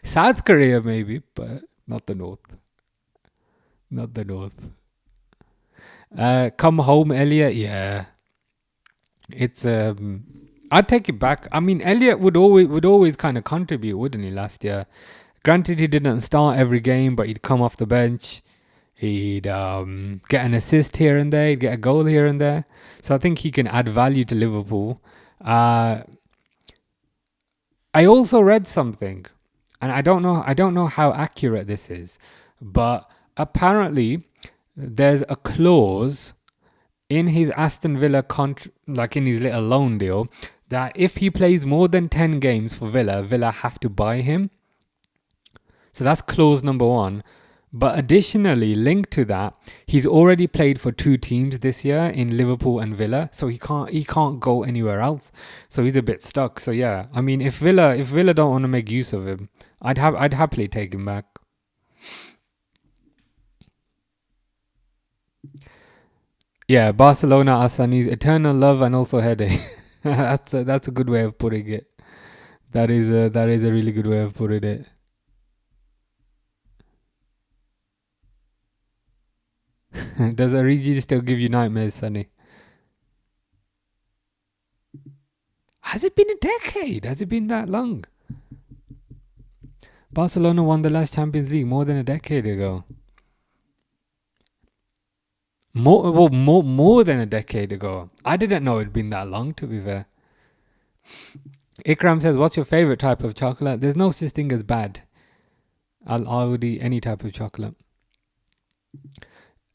South Korea maybe, but not the North. Not the North. Come home, Elliot. Yeah, it's I'd take it back. I mean, Elliot would always kind of contribute, wouldn't he? Last year, granted he didn't start every game, but he'd come off the bench. He'd get an assist here and there. He'd get a goal here and there. So I think he can add value to Liverpool. I also read something, and I don't know how accurate this is, but apparently there's a clause in his Aston Villa like in his little loan deal, that if he plays more than 10 games for Villa, Villa have to buy him. So that's clause number 1. But additionally, linked to that, he's already played for 2 teams this year in Liverpool and Villa, so he can't go anywhere else. So he's a bit stuck. So yeah, I mean, if Villa don't want to make use of him, I'd happily take him back. Yeah, Barcelona are Sunny's eternal love and also headache. That's a good way of putting it. That is a really good way of putting it. Does Origi still give you nightmares, Sunny? Has it been a decade? Has it been that long? Barcelona won the last Champions League more than a decade ago. More than a decade ago. I didn't know it'd been that long, to be fair. Ikram says, what's your favorite type of chocolate? There's no such thing as bad. I'll eat any type of chocolate.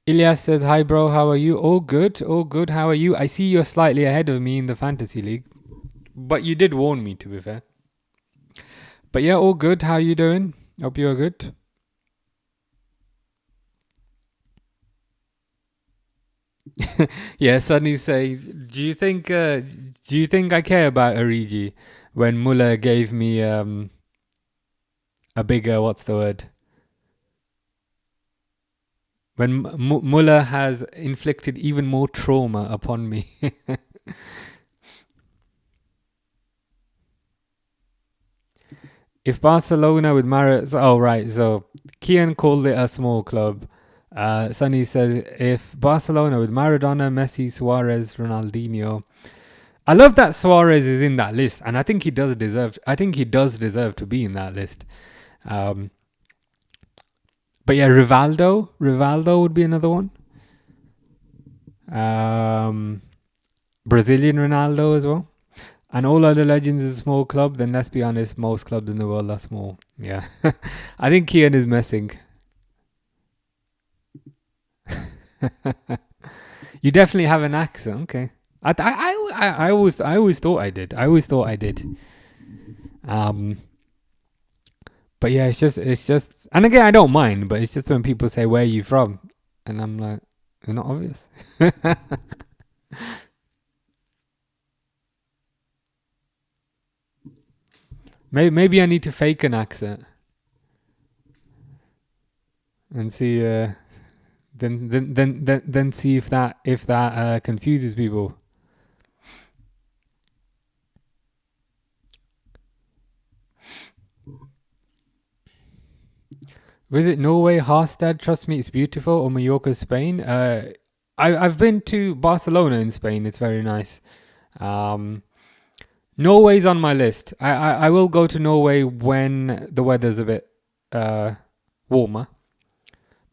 Ilyas says, hi bro, how are you? All good, how are you? I see you're slightly ahead of me in the fantasy league, but you did warn me, to be fair. But yeah, all good, how are you doing? Hope you're good. Yeah, Sunny say, do you think I care about Origi when Muller gave me a bigger, what's the word? When Muller has inflicted even more trauma upon me. If Barcelona with so Kian called it a small club. Sunny says, if Barcelona with Maradona, Messi, Suarez, Ronaldinho. I love that Suarez is in that list, and I think he does deserve to be in that list. But yeah, Rivaldo would be another one. Brazilian Ronaldo as well. And all other legends is a small club, then let's be honest, most clubs in the world are small. Yeah. I think Kian is messing. You definitely have an accent. Okay. I always thought I did. But yeah, it's just, and again, I don't mind, but it's just when people say, where are you from? And I'm like, it's not obvious. Maybe I need to fake an accent and see, then see if that confuses people. Visit Norway, Harstad, trust me, it's beautiful, or Mallorca, Spain. I've been to Barcelona in Spain, it's very nice. Norway's on my list. I will go to Norway when the weather's a bit warmer.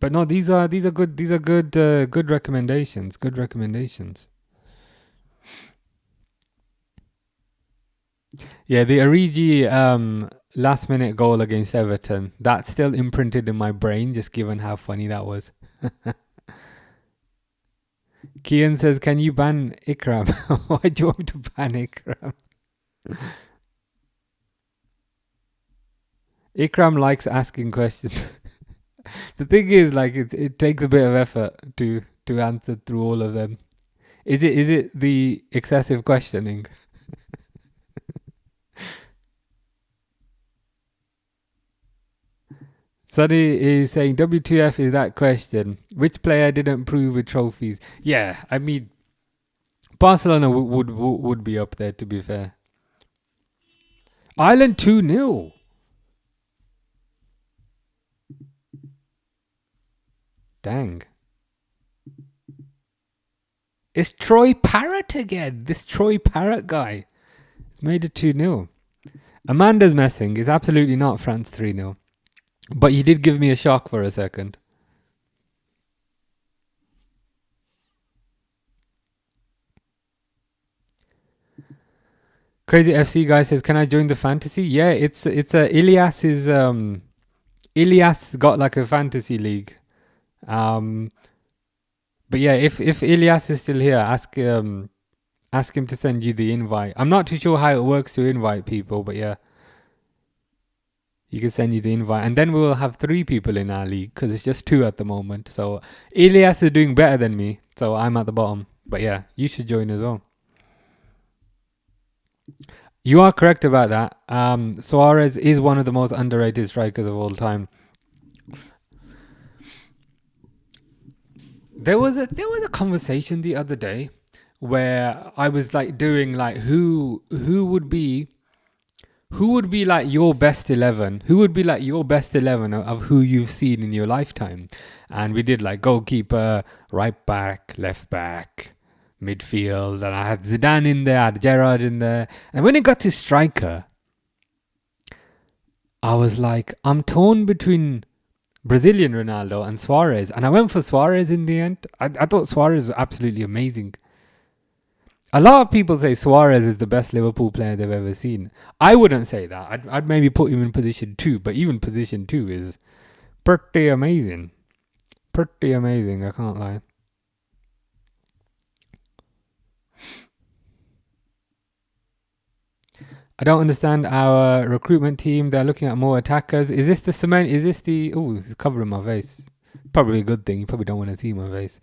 But no, these are good recommendations. Good recommendations. Yeah, the Origi last minute goal against Everton, that's still imprinted in my brain, just given how funny that was. Kian says, can you ban Ikram? Why do you want me to ban Ikram? Ikram likes asking questions. The thing is, like, it takes a bit of effort to answer through all of them. Is it the excessive questioning? Sunny is saying, WTF is that question? Which player didn't prove with trophies? Yeah, I mean, Barcelona would be up there, to be fair. Ireland 2-0. Dang. It's Troy Parrott again. This Troy Parrott guy. It's made it 2-0. Amanda's messing. It's absolutely not France 3-0. But you did give me a shock for a second. Crazy FC guy says, "Can I join the fantasy?" Yeah, it's Ilias got like a fantasy league. But yeah, if Ilias is still here, ask him to send you the invite. I'm not too sure how it works to invite people, but yeah, he can send you the invite, and then we will have 3 people in our league because it's just 2 at the moment. So Ilias is doing better than me, so I'm at the bottom. But yeah, you should join as well. You are correct about that. Suarez is one of the most underrated strikers of all time. There was a conversation the other day where I was like doing like who would be like your best 11? Who would be like your best 11 of who you've seen in your lifetime? And we did like goalkeeper, right back, left back, midfield, and I had Zidane in there, I had Gerrard in there. And when it got to striker, I was like, I'm torn between Brazilian Ronaldo and Suarez, and I went for Suarez in the end. I thought Suarez was absolutely amazing. A lot of people say Suarez is the best Liverpool player they've ever seen. I wouldn't say that. I'd maybe put him in position 2, but even position 2 is pretty amazing. Pretty amazing, I can't lie. I don't understand our recruitment team. They're looking at more attackers. Is this the cement? Is this the... Oh, it's covering my face. Probably a good thing. You probably don't want to see my face.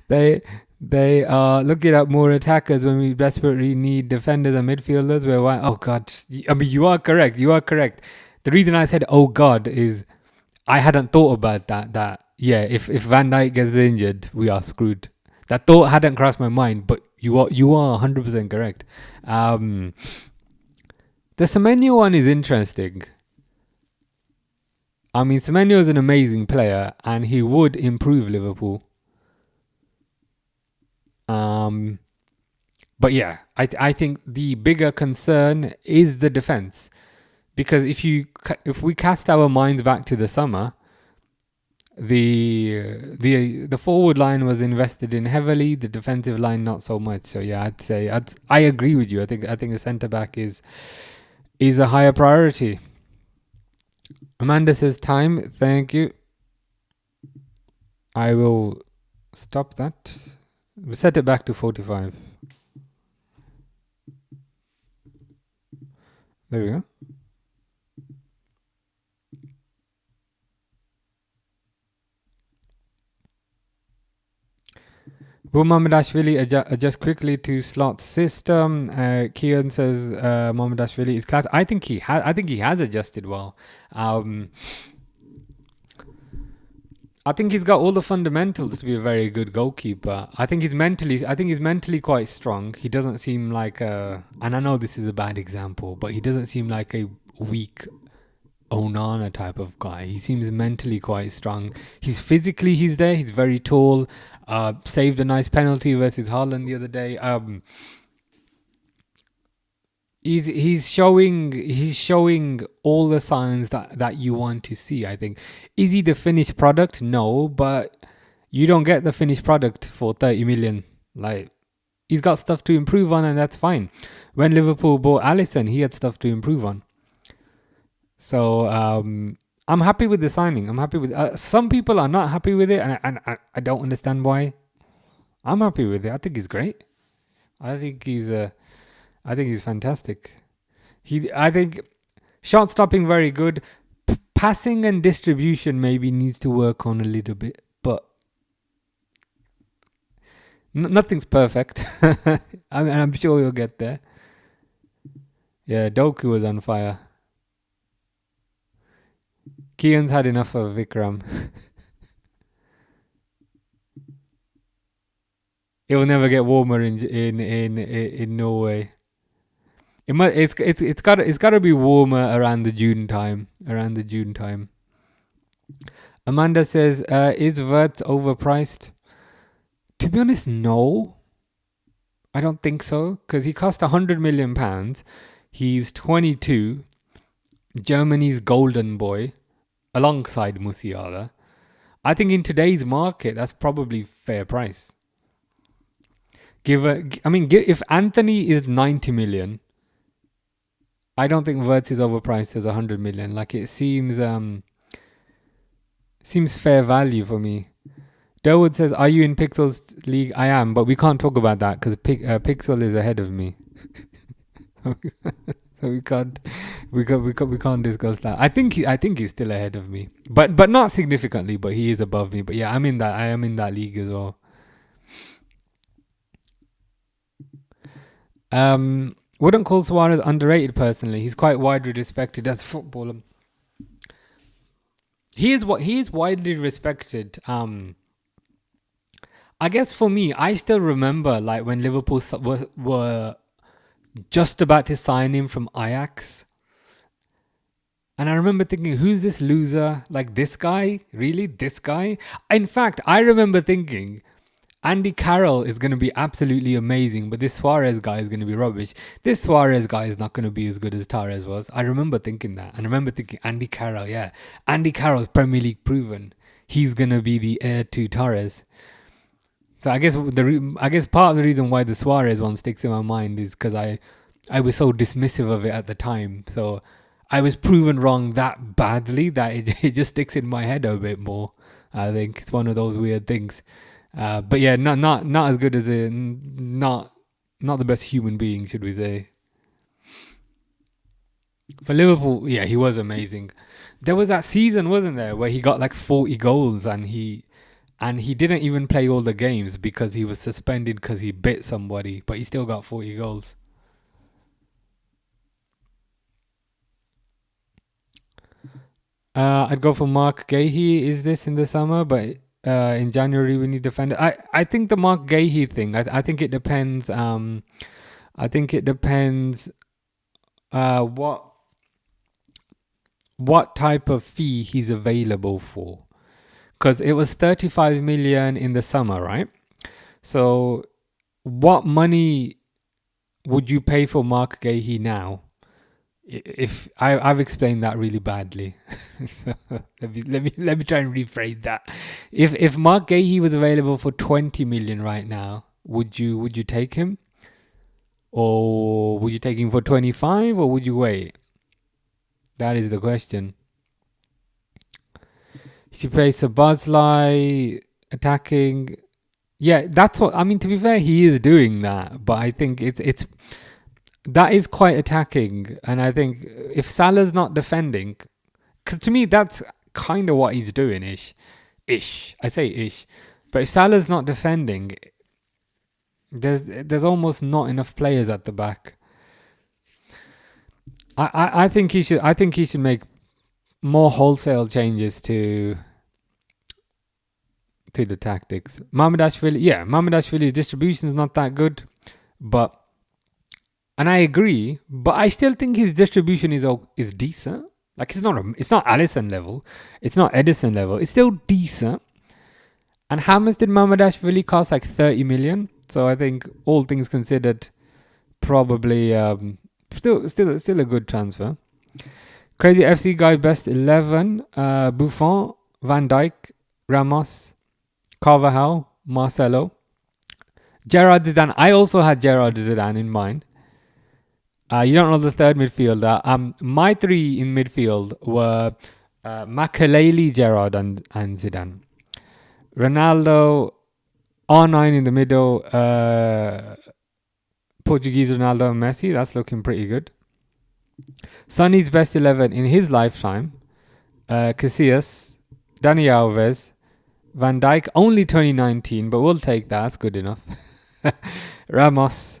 They are looking at more attackers when we desperately need defenders and midfielders. Oh God! I mean, you are correct. You are correct. The reason I said "oh God" is I hadn't thought about that. Yeah, if Van Dijk gets injured, we are screwed. That thought hadn't crossed my mind, but you are 100% correct. The Semenyo one is interesting. I mean, Semenyo is an amazing player, and he would improve Liverpool. But yeah, I think the bigger concern is the defense, because if we cast our minds back to the summer, the forward line was invested in heavily, the defensive line not so much. So yeah, I agree with you. I think a centre back is a higher priority. Amanda says time. Thank you. I will stop that. We set it back to 45. There we go. Will Mamardashvili adjust quickly to slot system? Kian says Mamardashvili is class. I think he has adjusted well. I think he's got all the fundamentals to be a very good goalkeeper. I think he's mentally quite strong. He doesn't seem like and I know this is a bad example, but he doesn't seem like a weak Onana type of guy. He seems mentally quite strong. He's there. He's very tall. Saved a nice penalty versus Haaland the other day. He's showing all the signs that you want to see, I think. Is he the finished product? No, but you don't get the finished product for 30 million. Like, he's got stuff to improve on, and that's fine. When Liverpool bought Alisson, he had stuff to improve on. So I'm happy with the signing. I'm happy with. Some people are not happy with it, and I don't understand why. I'm happy with it. I think he's great. I think he's fantastic. I think shot stopping very good. Passing and distribution maybe needs to work on a little bit, but nothing's perfect. I'm sure you'll get there. Yeah, Doku was on fire. Kean's had enough of Vikram. It will never get warmer in Norway. It's got to be warmer around the June time. Amanda says, is Wirtz overpriced? To be honest, no. I don't think so, because he cost £100 million. He's 22, Germany's golden boy, alongside Musiala. I think in today's market, that's probably fair price. If Anthony is 90 million, I don't think Wirtz is overpriced as 100 million. Like, it seems fair value for me. Derwood says, are you in Pixel's league? I am, but we can't talk about that because Pixel is ahead of me. So we can't discuss that. I think he's still ahead of me, but not significantly. But he is above me. But yeah, I am in that league as well. Wouldn't call Suarez underrated personally. He's quite widely respected as a footballer. He is widely respected. I guess for me, I still remember like when Liverpool were just about to sign him from Ajax. And I remember thinking, who's this loser? Like, this guy? Really? This guy? In fact, I remember thinking, Andy Carroll is going to be absolutely amazing, but this Suarez guy is going to be rubbish. This Suarez guy is not going to be as good as Torres was. I remember thinking that. And I remember thinking, Andy Carroll, yeah. Andy Carroll is Premier League proven. He's going to be the heir to Torres. So I guess part of the reason why the Suarez one sticks in my mind is because I was so dismissive of it at the time. So I was proven wrong that badly that it just sticks in my head a bit more. I think it's one of those weird things. But yeah, not as good as not the best human being, should we say? For Liverpool, yeah, he was amazing. There was that season, wasn't there, where he got like 40 goals and he didn't even play all the games because he was suspended because he bit somebody, but he still got 40 goals. I'd go for Mark Gahey. Is this in the summer? But in January we need defender. I think the Mark Gahey thing. I think it depends. What type of fee he's available for. Because it was 35 million in the summer, right? So what money would you pay for Mark Gahey now? If I've explained that really badly. So let me try and rephrase that. If Mark Gahey was available for 20 million right now, would you take him? Or would you take him for 25, or would you wait? That is the question. She plays Szoboszlai attacking. Yeah, that's what I mean. To be fair, he is doing that, but I think it's that is quite attacking. And I think if Salah's not defending, because to me that's kind of what he's doing ish. I say ish, but if Salah's not defending, there's almost not enough players at the back. I think he should make more wholesale changes to the tactics. Mamardashvili's distribution is not that good, and I agree, but I still think his distribution is decent. Like, it's not Alisson level, it's not Edison level, it's still decent. And how much did Mamardashvili cost? Like 30 million. So I think all things considered, probably still a good transfer. Crazy FC guy best 11: Buffon, Van Dijk, Ramos, Carvajal, Marcelo, Gerard Zidane. I also had Gerard Zidane in mind. You don't know the third midfielder. My three in midfield were Makelele, Gerard, and Zidane. Ronaldo, R9 in the middle, Portuguese Ronaldo and Messi. That's looking pretty good. Sonny's best 11 in his lifetime: Casillas, Dani Alves, Van Dijk, only 2019, but we'll take that. That's good enough. Ramos,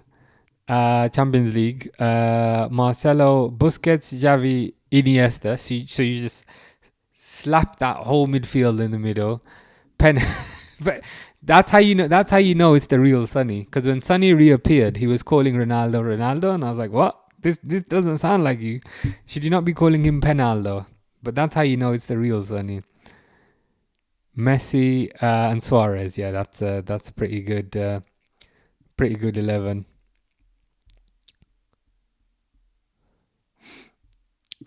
Champions League, Marcelo, Busquets, Xavi, Iniesta. So you just slap that whole midfield in the middle. But that's how you know. That's how you know it's the real Sonny. Because when Sonny reappeared, he was calling Ronaldo, and I was like, what? This doesn't sound like you. Should you not be calling him Penaldo? But that's how you know it's the real Sonny. Messi and Suarez. Yeah, that's a pretty good 11.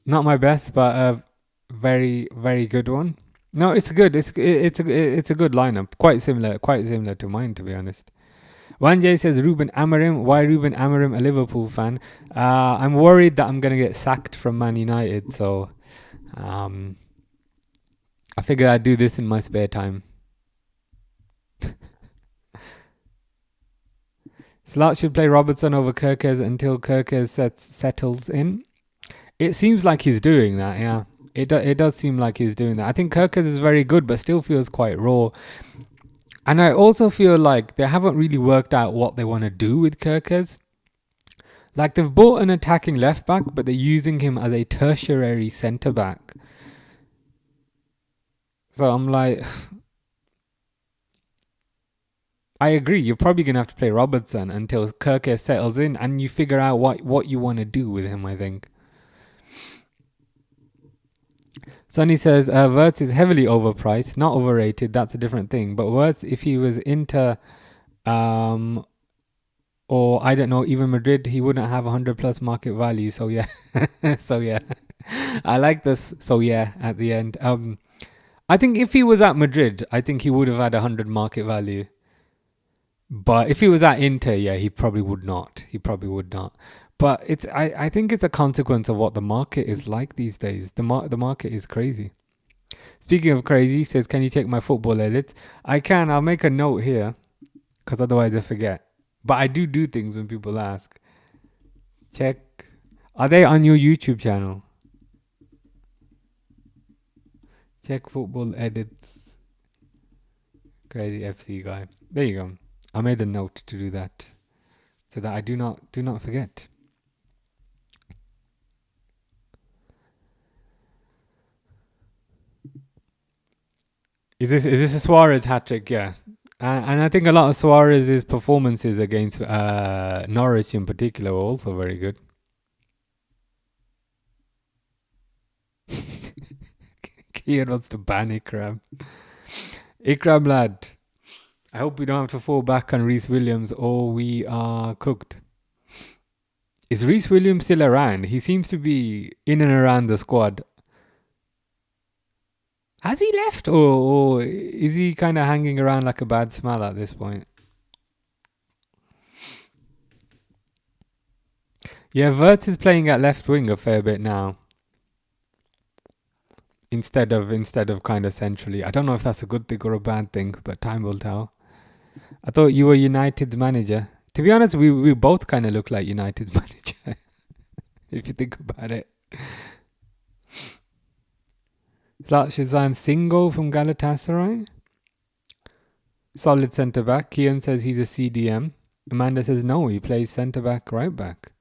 Not my best, but a very, very good one. No, it's good. It's a good lineup. Quite similar to mine, to be honest. Wanjay says Ruben Amorim. Why Ruben Amorim, a Liverpool fan? I'm worried that I'm gonna get sacked from Man United, so I figured I'd do this in my spare time. Slot should play Robertson over Kirkes until Kirkes settles in. It seems like he's doing that, yeah. It does seem like he's doing that. I think Kirkes is very good, but still feels quite raw. And I also feel like they haven't really worked out what they want to do with Kirkes. Like, they've bought an attacking left back, but they're using him as a tertiary centre back. So I'm like, I agree. You're probably going to have to play Robertson until Kirkes settles in and you figure out what you want to do with him, I think. Sonny says, Wirtz is heavily overpriced, not overrated. That's a different thing. But Wirtz, if he was Inter, or I don't know, even Madrid, he wouldn't have 100 plus market value. So yeah, so yeah, I like this. So yeah, at the end, I think if he was at Madrid, I think he would have had 100 market value. But if he was at Inter, yeah, he probably would not. But I think it's a consequence of what the market is like these days. The market is crazy. Speaking of crazy, says, can you take my football edit? I can. I'll make a note here, because otherwise I forget. But I do things when people ask. Check. Are they on your YouTube channel? Check football edits. Crazy FC guy. There you go. I made a note to do that, so that I do not forget. Is this a Suarez hat trick? Yeah, and I think a lot of Suarez's performances against Norwich in particular were also very good. Kian wants to ban Ikram. Ikram lad, I hope we don't have to fall back on Reece Williams or we are cooked. Is Reece Williams still around? He seems to be in and around the squad. Has he left, or is he kind of hanging around like a bad smell at this point? Yeah, Wirtz is playing at left wing a fair bit now, instead of kind of centrally. I don't know if that's a good thing or a bad thing, but time will tell. I thought you were United's manager. To be honest, we both kind of look like United's manager, if you think about it. Shazan Singo from Galatasaray. Solid centre back. Kian says he's a CDM. Amanda says no, he plays centre back, right back.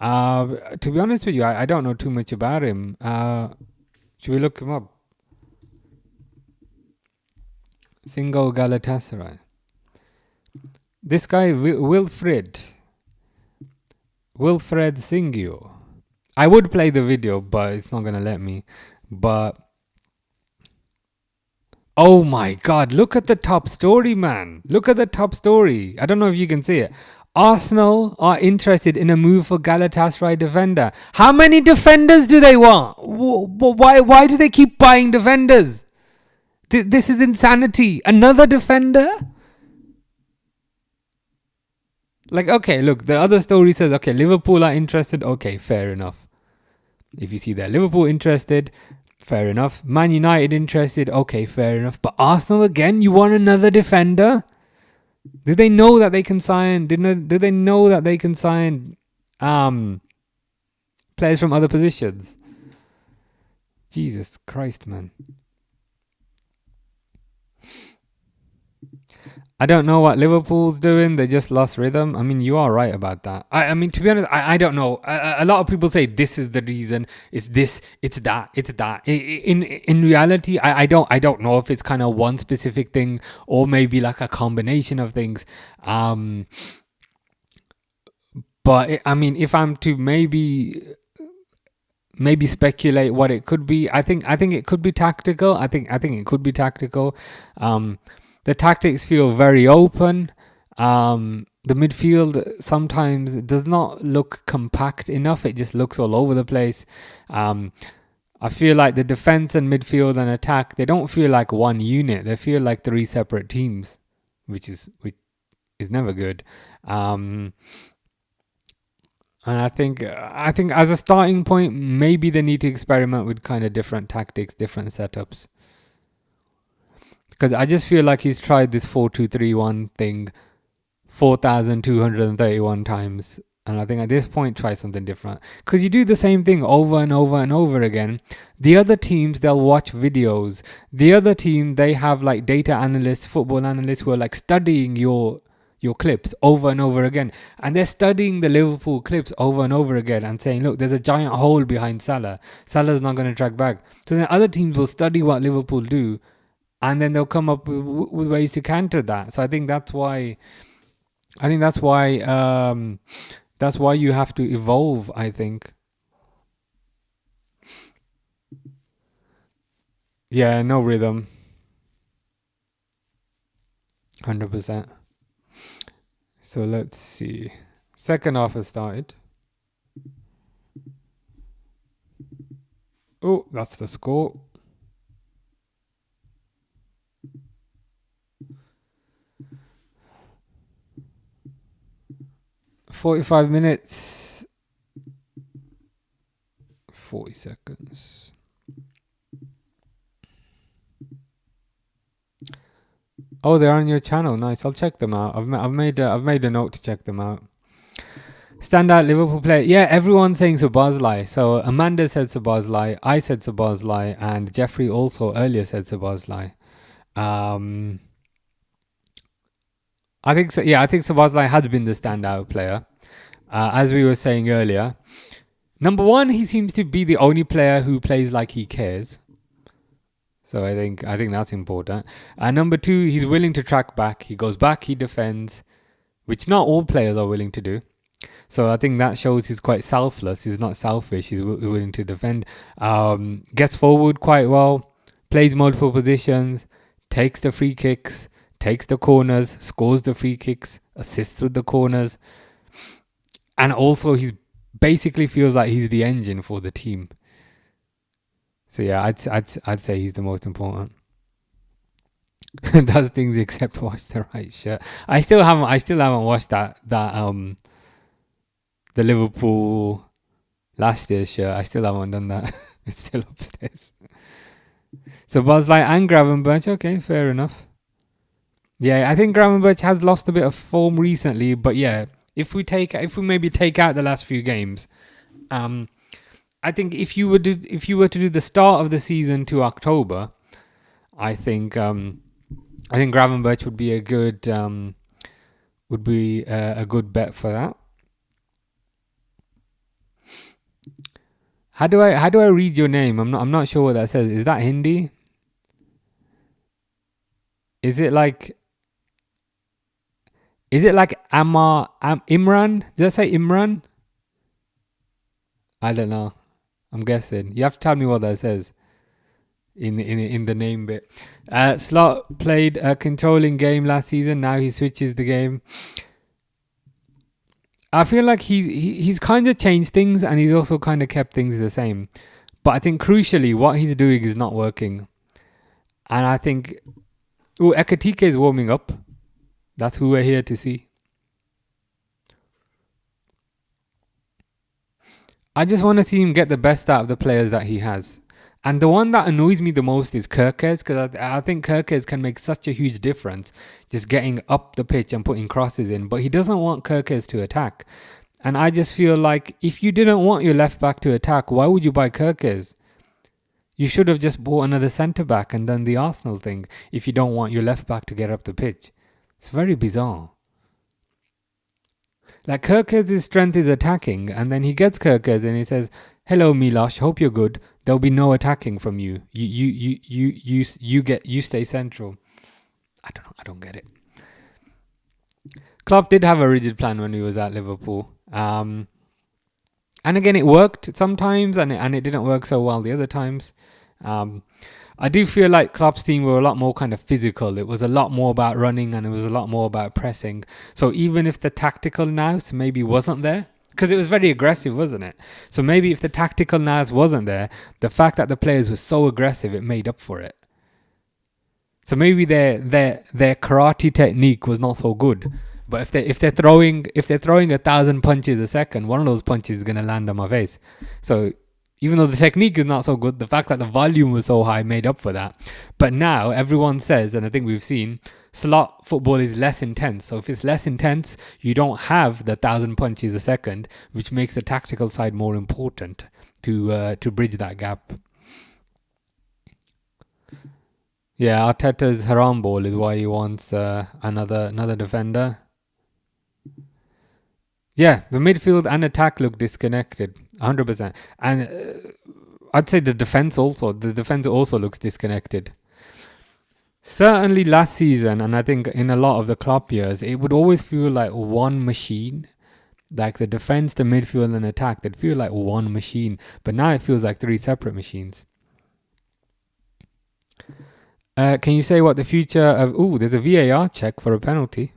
To be honest with you, I don't know too much about him. Should we look him up? Singo Galatasaray. This guy, Wilfred Singio. I would play the video, but it's not going to let me. But oh my God, look at the top story, man. Look at the top story. I don't know if you can see it. Arsenal are interested in a move for Galatasaray defender. How many defenders do they want? Why do they keep buying defenders? This is insanity. Another defender? Like, okay, look, the other story says, okay, Liverpool are interested. Okay, fair enough. If you see that, Liverpool interested, fair enough. Man United interested, okay, fair enough. But Arsenal again, you want another defender? Do they know that they can sign? Do they know that they can sign players from other positions? Jesus Christ, man. I don't know what Liverpool's doing. They just lost rhythm. I mean, you are right about that. I mean, to be honest, I don't know. A lot of people say this is the reason. It's this. It's that. It's that. In reality, I don't know if it's kind of one specific thing or maybe like a combination of things. But I mean, if I'm to maybe speculate what it could be, I think it could be tactical. I think it could be tactical. The tactics feel very open. The midfield sometimes does not look compact enough. It just looks all over the place. I feel like the defense and midfield and attack, they don't feel like one unit. They feel like three separate teams, which is never good. And I think as a starting point, maybe they need to experiment with kind of different tactics, different setups. Because I just feel like he's tried this 4-2-3-1 thing 4,231 times. And I think at this point, try something different. Because you do the same thing over and over and over again. The other teams, they'll watch videos. The other team, they have like data analysts, football analysts who are like studying your clips over and over again. And they're studying the Liverpool clips over and over again and saying, look, there's a giant hole behind Salah. Salah's not going to track back. So then other teams will study what Liverpool do. And then they'll come up with ways to counter that. So I think that's why you have to evolve, I think. Yeah, no rhythm. 100%. So let's see. Second half has started. Oh, that's the score. "45 minutes, 40 seconds." Oh, they're on your channel. Nice. I'll check them out. I've made a note to check them out. Standout Liverpool player. Yeah, everyone's saying Szoboszlai. So Amanda said Szoboszlai. I said Szoboszlai, and Jeffrey also earlier said Szoboszlai. I think so. Yeah, I think Szoboszlai has been the standout player. As we were saying earlier, number one, he seems to be the only player who plays like he cares. So I think that's important. And number two, he's willing to track back. He goes back, he defends, which not all players are willing to do. So I think that shows he's quite selfless. He's not selfish. He's willing to defend. Gets forward quite well. Plays multiple positions. Takes the free kicks. Takes the corners. Scores the free kicks. Assists with the corners. And also, he's basically feels like he's the engine for the team. So yeah, I'd say he's the most important. Does things except watch the right shirt. I still haven't watched that the Liverpool last year's shirt. I still haven't done that. It's still upstairs. So Szoboszlai and Gravenberch, okay, fair enough. Yeah, I think Gravenberch has lost a bit of form recently, but yeah, if we maybe take out the last few games, I think if you were to do the start of the season to October, I think Gravenberch would be a good bet for that. How do I read your name? I'm not sure what that says. Is that Hindi? Is it like Imran? Does that say Imran? I don't know. I'm guessing. You have to tell me what that says in the name bit. Slot played a controlling game last season. Now he switches the game. I feel like he's kind of changed things, and he's also kind of kept things the same. But I think crucially, what he's doing is not working. And I think, Ekatike is warming up. That's who we're here to see. I just want to see him get the best out of the players that he has. And the one that annoys me the most is Kirkes, because I think Kirkes can make such a huge difference just getting up the pitch and putting crosses in. But he doesn't want Kirkes to attack. And I just feel like if you didn't want your left back to attack, why would you buy Kirkes? You should have just bought another centre back and done the Arsenal thing if you don't want your left back to get up the pitch. It's very bizarre. Like Kirkes' strength is attacking, and then he gets Kirkes and he says, "Hello, Miloš. Hope you're good. There'll be no attacking from you. You stay central." I don't know. I don't get it. Klopp did have a rigid plan when he was at Liverpool. And again, it worked sometimes, and it didn't work so well the other times. I do feel like Klopp's team were a lot more kind of physical. It was a lot more about running, and it was a lot more about pressing. So even if the tactical nous maybe wasn't there, because it was very aggressive, wasn't it? So maybe if the tactical nous wasn't there, the fact that the players were so aggressive, it made up for it. So maybe their karate technique was not so good. But if they're throwing 1,000 punches a second, one of those punches is gonna land on my face. So even though the technique is not so good, the fact that the volume was so high made up for that. But now everyone says, and I think we've seen, slot football is less intense. So if it's less intense, you don't have the 1,000 punches a second, which makes the tactical side more important to bridge that gap. Yeah, Arteta's haram ball is why he wants another defender. Yeah, the midfield and attack look disconnected, 100%. And I'd say the defense also looks disconnected. Certainly last season, and I think in a lot of the Klopp years, it would always feel like one machine. Like the defense, the midfield, and attack, they'd feel like one machine. But now it feels like three separate machines. Can you say what the future of... Ooh, there's a VAR check for a penalty.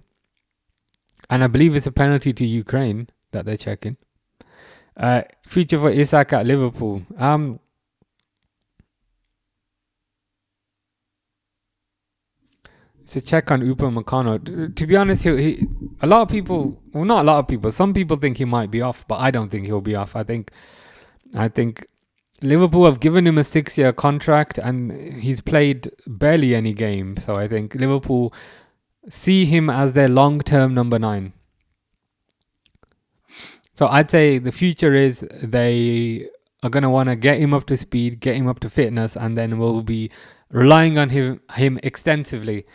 And I believe it's a penalty to Ukraine that they're checking. Future for Isak at Liverpool. It's a check on Upamecano. To be honest, he a lot of people, well, not a lot of people, some people think he might be off, but I don't think he'll be off. I think Liverpool have given him a 6-year contract and he's played barely any game. So I think Liverpool see him as their long-term number 9. So I'd say the future is they are going to want to get him up to speed, get him up to fitness, and then we'll be relying on him extensively.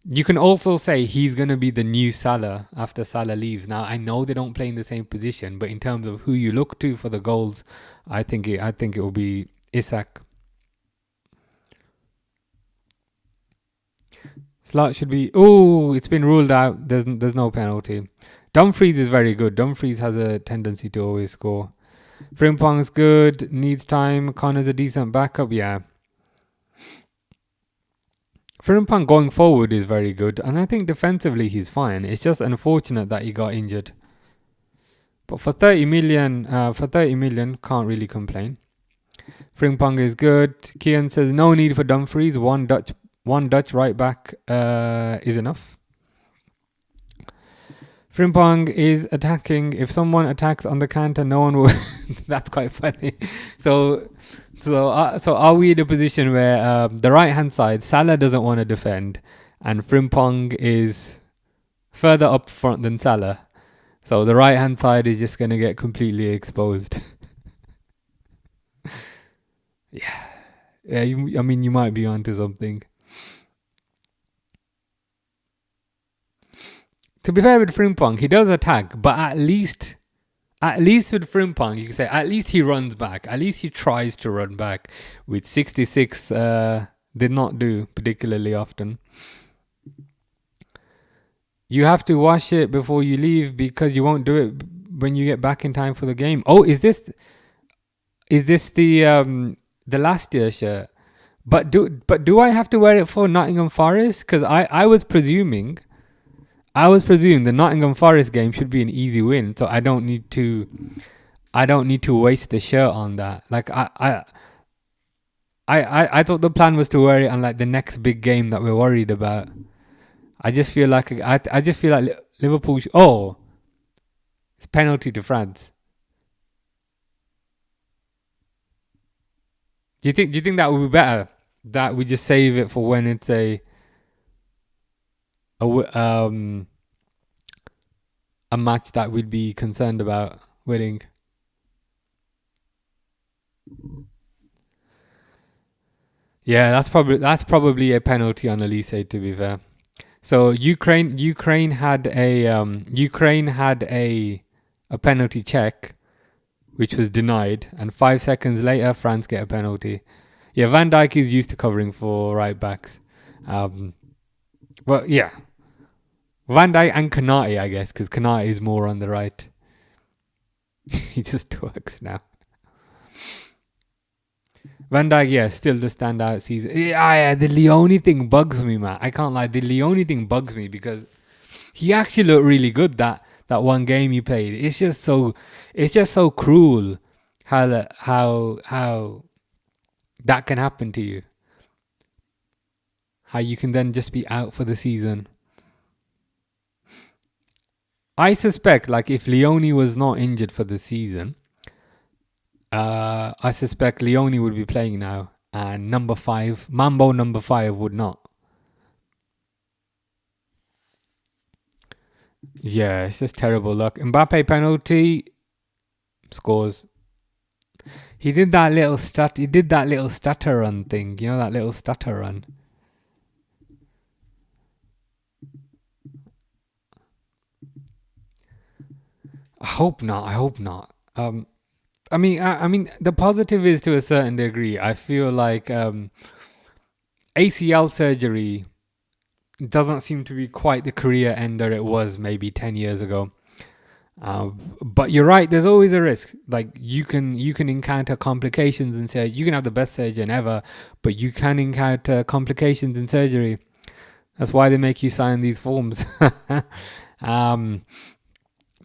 You can also say he's going to be the new Salah after Salah leaves. Now, I know they don't play in the same position, but in terms of who you look to for the goals, I think it will be Isak. Slot should be... Oh, it's been ruled out. There's no penalty. Dumfries is very good. Dumfries has a tendency to always score. Frimpong's good. Needs time. Connor's a decent backup. Yeah. Frimpong going forward is very good. And I think defensively he's fine. It's just unfortunate that he got injured. But for 30 million, can't really complain. Frimpong is good. Kian says no need for Dumfries. One Dutch right back is enough. Frimpong is attacking. If someone attacks on the counter, no one will. That's quite funny. So are we in a position where the right hand side, Salah doesn't want to defend, and Frimpong is further up front than Salah? So the right hand side is just going to get completely exposed. Yeah. I mean, you might be onto something. To be fair with Frimpong, he does attack, but at least with Frimpong, you can say at least he runs back. At least he tries to run back. With 66, did not do particularly often. You have to wash it before you leave because you won't do it when you get back in time for the game. Oh, is this the last year shirt? But do I have to wear it for Nottingham Forest? Because I was presuming the Nottingham Forest game should be an easy win, so I don't need to waste the shirt on that. Like I thought the plan was to wear it on like the next big game that we're worried about. I just feel like Liverpool. Oh, it's penalty to France. Do you think that would be better? That we just save it for when it's a match that we'd be concerned about winning. Yeah, that's probably a penalty on Elise, to be fair. So Ukraine had a penalty check which was denied, and 5 seconds later France get a penalty. Yeah, Van Dijk is used to covering for right backs. But yeah, Van Dijk and Kanate, I guess, because Kanate is more on the right. He just twerks now. Van Dijk, yeah, still the standout season. Yeah, the Leone thing bugs me, man. I can't lie. The Leone thing bugs me because he actually looked really good that one game he played. It's just so cruel how that can happen to you. How you can then just be out for the season. I suspect, like, if Leone was not injured for the season, I suspect Leone would be playing now, and Mambo number 5 would not. Yeah, it's just terrible luck. Mbappe penalty, scores. He did that little stutter run thing, you know, that little stutter run. I hope not. I mean, the positive is, to a certain degree, I feel like ACL surgery doesn't seem to be quite the career ender it was maybe 10 years ago. But you're right, there's always a risk. Like, you can encounter complications in surgery. You can have the best surgeon ever, but you can encounter complications in surgery. That's why they make you sign these forms.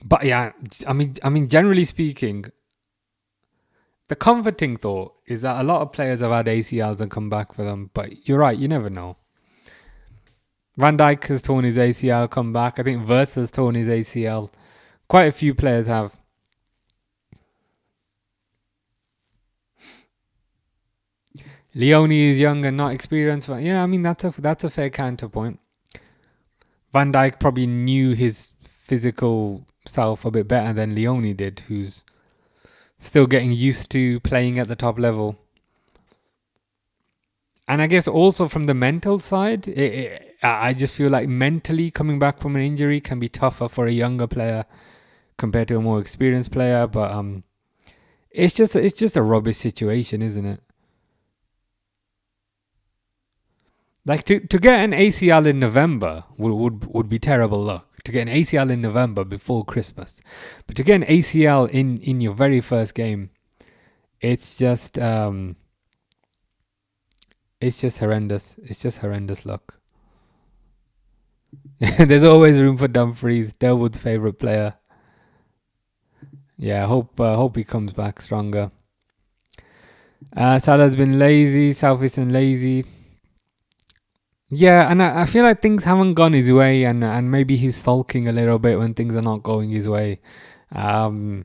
But yeah, I mean, generally speaking, the comforting thought is that a lot of players have had ACLs and come back for them. But you're right, you never know. Van Dijk has torn his ACL, come back. I think Wirtz has torn his ACL. Quite a few players have. Leone is young and not experienced. But yeah, I mean, that's a fair counterpoint. Van Dijk probably knew his physical self a bit better than Leone did, who's still getting used to playing at the top level. And I guess also from the mental side, I just feel like mentally coming back from an injury can be tougher for a younger player compared to a more experienced player. But it's just a rubbish situation, isn't it? Like, to get an ACL in November would be terrible luck. To get an ACL in November before Christmas, but to get an ACL in your very first game, it's just horrendous. It's just horrendous luck. There's always room for Dumfries, Delwood's favourite player. Yeah, hope he comes back stronger. Salah's been lazy, selfish and lazy. Yeah, and I feel like things haven't gone his way, and maybe he's sulking a little bit when things are not going his way. I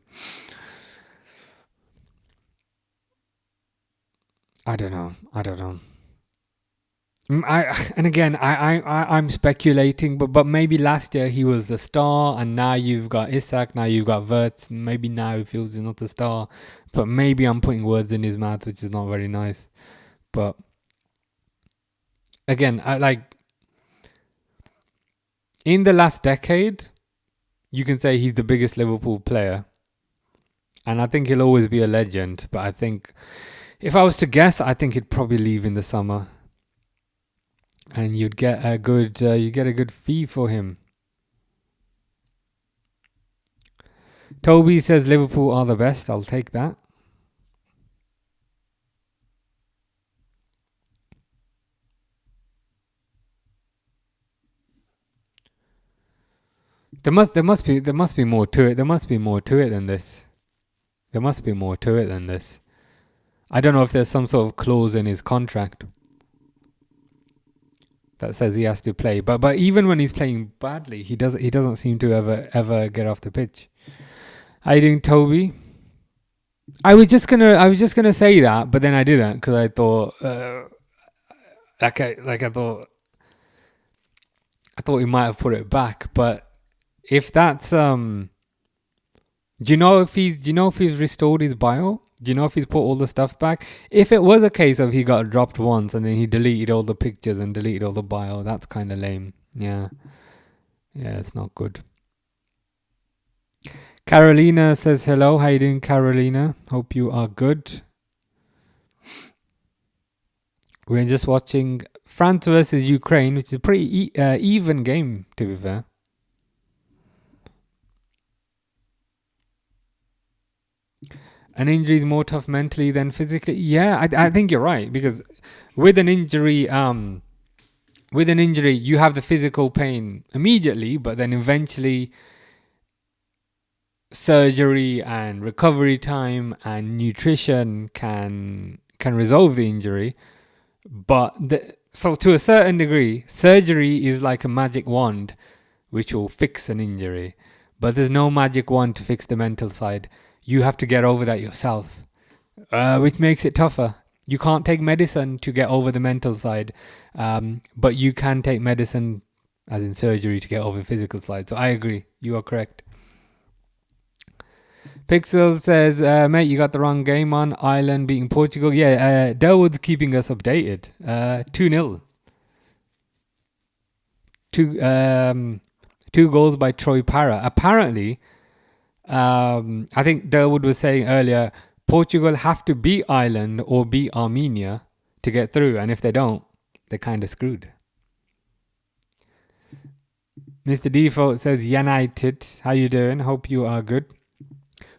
don't know. I'm speculating, but maybe last year he was the star, and now you've got Isak, now you've got Wirtz. Maybe now he feels he's not the star, but maybe I'm putting words in his mouth, which is not very nice. But again, in the last decade, you can say he's the biggest Liverpool player, and I think he'll always be a legend. But I think, if I was to guess, I think he'd probably leave in the summer, and you'd get a good fee for him. Toby says Liverpool are the best. I'll take that. There must be more to it. There must be more to it than this. I don't know if there's some sort of clause in his contract that says he has to play. But even when he's playing badly, he doesn't seem to ever get off the pitch. How you doing, Toby? I was just gonna say that, but then I didn't because I thought, I thought he might have put it back. But if that's do you know if he's restored his bio? Do you know if he's put all the stuff back? If it was a case of he got dropped once and then he deleted all the pictures and deleted all the bio, that's kind of lame. Yeah, it's not good. Carolina says hello. How you doing, Carolina? Hope you are good. We're just watching France versus Ukraine, which is a pretty even game, to be fair. An injury is more tough mentally than physically. Yeah, I think you're right, because with an injury, you have the physical pain immediately, but then eventually surgery and recovery time and nutrition can resolve the injury. But so to a certain degree, surgery is like a magic wand which will fix an injury, but there's no magic wand to fix the mental side. You have to get over that yourself, which makes it tougher. You can't take medicine to get over the mental side, but you can take medicine, as in surgery, to get over the physical side. So I agree. You are correct. Pixel says, mate, you got the wrong game on. Ireland beating Portugal. Yeah, Delwood's keeping us updated. 2-0. Two goals by Troy Parra. Apparently, I think Delwood was saying earlier, Portugal have to beat Ireland or beat Armenia to get through. And if they don't, they're kind of screwed. Mr. Default says, United. How you doing? Hope you are good.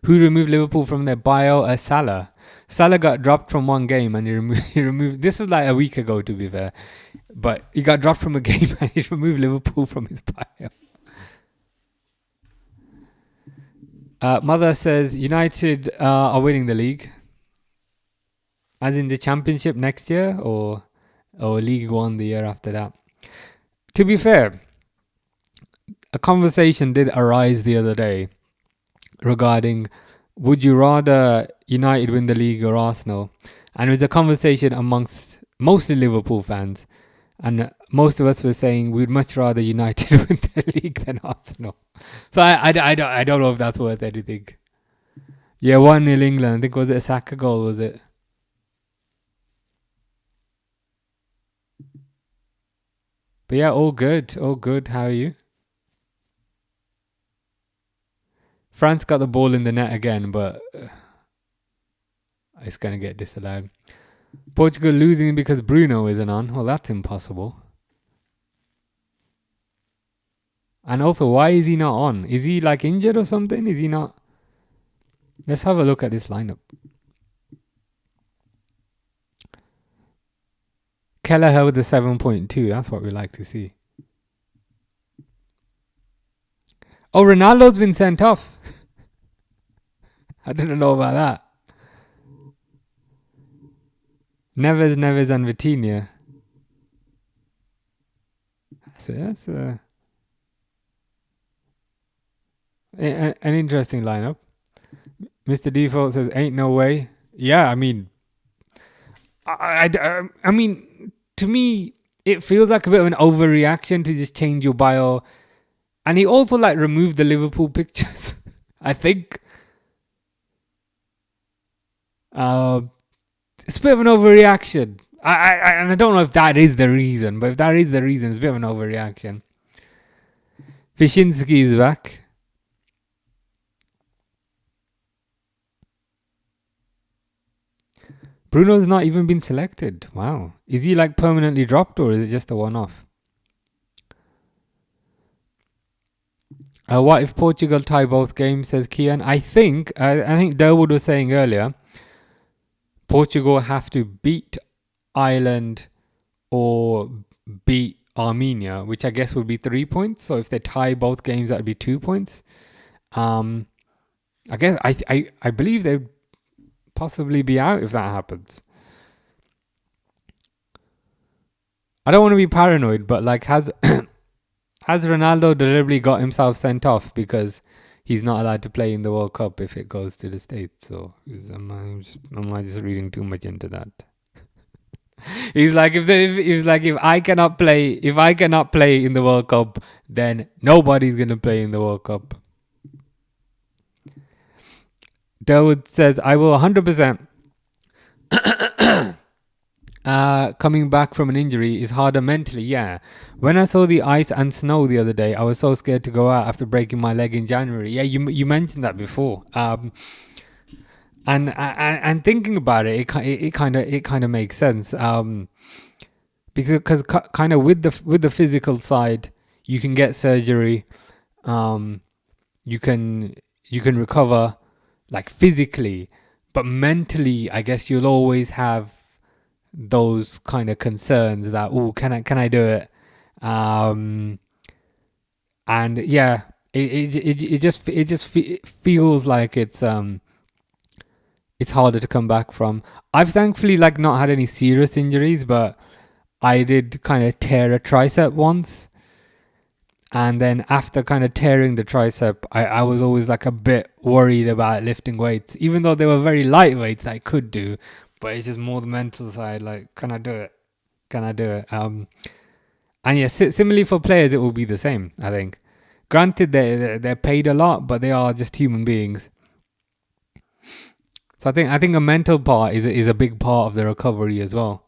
Who removed Liverpool from their bio? Salah. Salah got dropped from one game and he removed. This was like a week ago, to be fair. But he got dropped from a game and he removed Liverpool from his bio. Mother says United are winning the league. As in the championship next year or League One the year after that. To be fair, a conversation did arise the other day regarding would you rather United win the league or Arsenal? And it was a conversation amongst mostly Liverpool fans. And most of us were saying we'd much rather United win the league than Arsenal. So I don't know if that's worth anything. Yeah, 1-0 England. I think, was it a Saka goal, was it? But yeah, all good. All good. How are you? France got the ball in the net again, but it's going to get disallowed. Portugal losing because Bruno isn't on. Well, that's impossible. And also, why is he not on? Is he like injured or something? Is he not? Let's have a look at this lineup. Kelleher with the 7.2. That's what we like to see. Oh, Ronaldo's been sent off. I didn't know about that. Neves, and Vitinha. That's an interesting lineup. Mr. Default says, ain't no way. Yeah, I mean, I mean, to me, it feels like a bit of an overreaction to just change your bio. And he also like removed the Liverpool pictures, I think. It's a bit of an overreaction. And I don't know if that is the reason, but if that is the reason, it's a bit of an overreaction. Wyszynski is back. Bruno's not even been selected. Wow. Is he like permanently dropped or is it just a one-off? What if Portugal tie both games, says Kian? I think Derwood was saying earlier, Portugal have to beat Ireland or beat Armenia, which I guess would be 3 points. So if they tie both games, that would be 2 points. I guess I believe they'd possibly be out if that happens. I don't want to be paranoid, but like has Ronaldo deliberately got himself sent off because he's not allowed to play in the World Cup if it goes to the States. So am I just reading too much into that? He's like, if I cannot play in the World Cup, then nobody's gonna play in the World Cup. Dawood says, I will 100%. Coming back from an injury is harder mentally. Yeah. When I saw the ice and snow the other day, I was so scared to go out after breaking my leg in January. Yeah, you mentioned that before. And thinking about it, it kind of makes sense. Because kind of with the physical side, you can get surgery. You can recover, like physically, but mentally, I guess you'll always have those kind of concerns that, oh, can I do it? And yeah, it just feels like it's harder to come back from. I've thankfully like not had any serious injuries, but I did kind of tear a tricep once. And then after kind of tearing the tricep, I was always like a bit worried about lifting weights, even though they were very light weights I could do. But it's just more the mental side, like, can I do it? And yeah, similarly for players, it will be the same, I think. Granted, they're paid a lot, but they are just human beings. So I think a mental part is a big part of the recovery as well.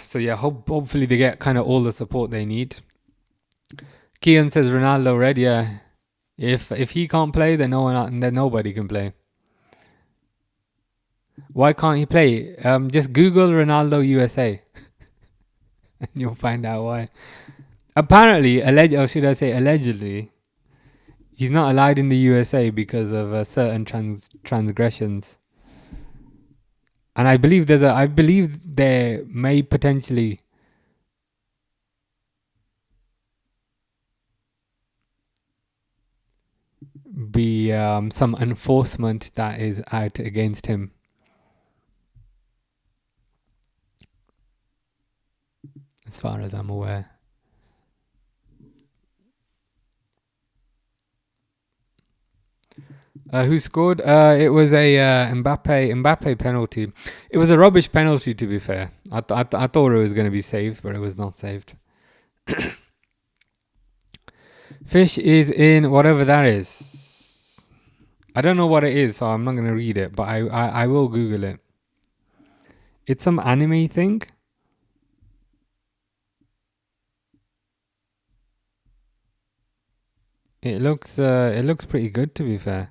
So yeah, hopefully they get kind of all the support they need. Kian says Ronaldo red. Yeah, if he can't play, then nobody can play. Why can't he play? Just Google Ronaldo USA, and you'll find out why. Apparently, allegedly, he's not allowed in the USA because of certain transgressions. And I believe there may potentially be some enforcement that is out against him. As far as I'm aware. Who scored? It was a Mbappe penalty. It was a rubbish penalty, to be fair. I thought it was going to be saved, but it was not saved. Fish is in whatever that is. I don't know what it is, so I'm not going to read it, but I will Google it. It's some anime thing. It looks pretty good, to be fair.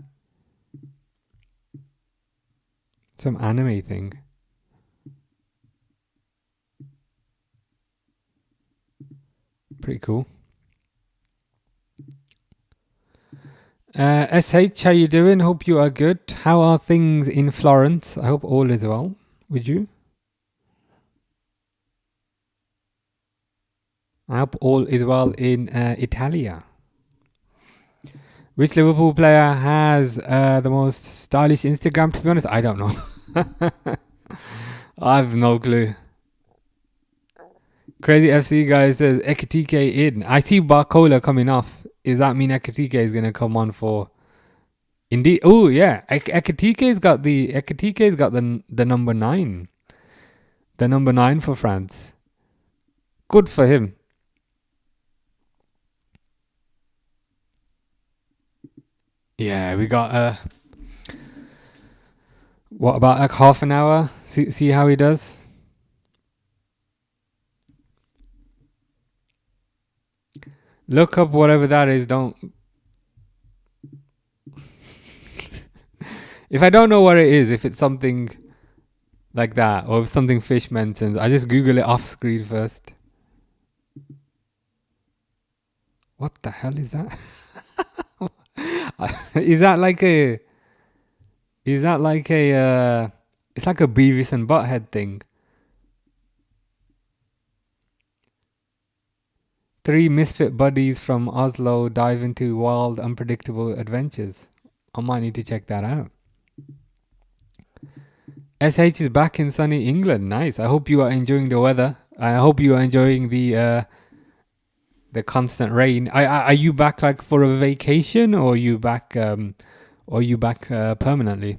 Some anime thing. Pretty cool. SH, how you doing? Hope you are good. How are things in Florence? I hope all is well. Would you? I hope all is well in Italia. Which Liverpool player has the most stylish Instagram? To be honest, I don't know. I have no clue. Crazy FC guy says Ekitike in. I see Barcola coming off. Does that mean Ekitike is gonna come on for? Indeed. Oh yeah, Ekitike's got the number 9. The number 9 for France. Good for him. Yeah, we got what about like half an hour? See how he does. Look up whatever that is. Don't. If I don't know what it is, if it's something like that, or if something Fish mentions, I just Google it off screen first. What the hell is that? Is that like a? It's like a Beavis and Butthead thing. 3 misfit buddies from Oslo dive into wild, unpredictable adventures. I might need to check that out. SH is back in sunny England. Nice. I hope you are enjoying the weather. I hope you are enjoying the the constant rain. Are you back like for a vacation, or are you back permanently?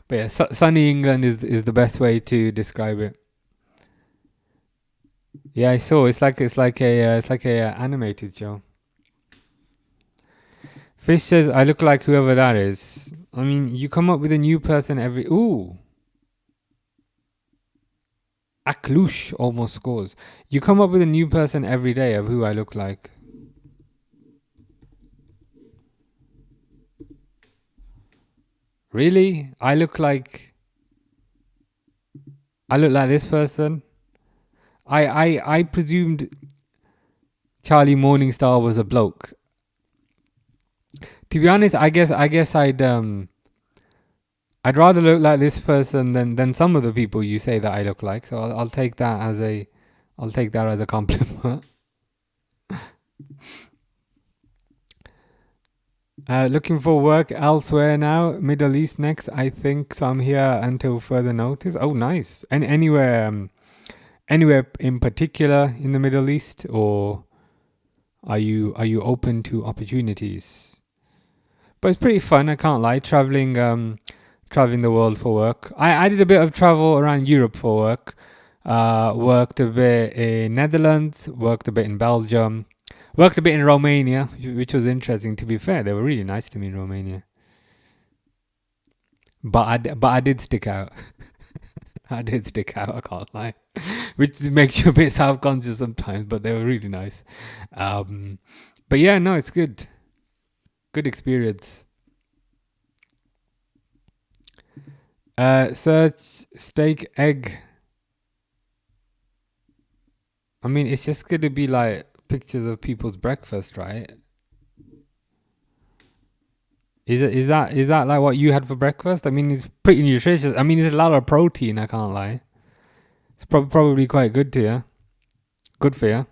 But yeah, sunny England is the best way to describe it. Yeah, I saw. It's like a animated show. Fish says, "I look like whoever that is." I mean, you come up with a new person every. Ooh, Aklush almost scores. You come up with a new person every day of who I look like. Really? I look like this person. I presumed Charlie Morningstar was a bloke. To be honest, I guess I'd rather look like this person than some of the people you say that I look like. So I'll take that as a compliment. Looking for work elsewhere now. Middle East next, I think. So I'm here until further notice. Oh, nice. And anywhere in particular in the Middle East, or are you open to opportunities? But it's pretty fun. I can't lie. Traveling the world for work. I did a bit of travel around Europe for work. Worked a bit in Netherlands. Worked a bit in Belgium. Worked a bit in Romania, which was interesting. To be fair, they were really nice to me in Romania. But I did stick out. I did stick out. I can't lie, which makes you a bit self-conscious sometimes. But they were really nice. But yeah, no, it's good. Good experience. Search steak egg. I mean, it's just gonna be like pictures of people's breakfast, right? Is that like what you had for breakfast? I mean, it's pretty nutritious. I mean, it's a lot of protein. I can't lie. It's probably quite good to you. Good for you.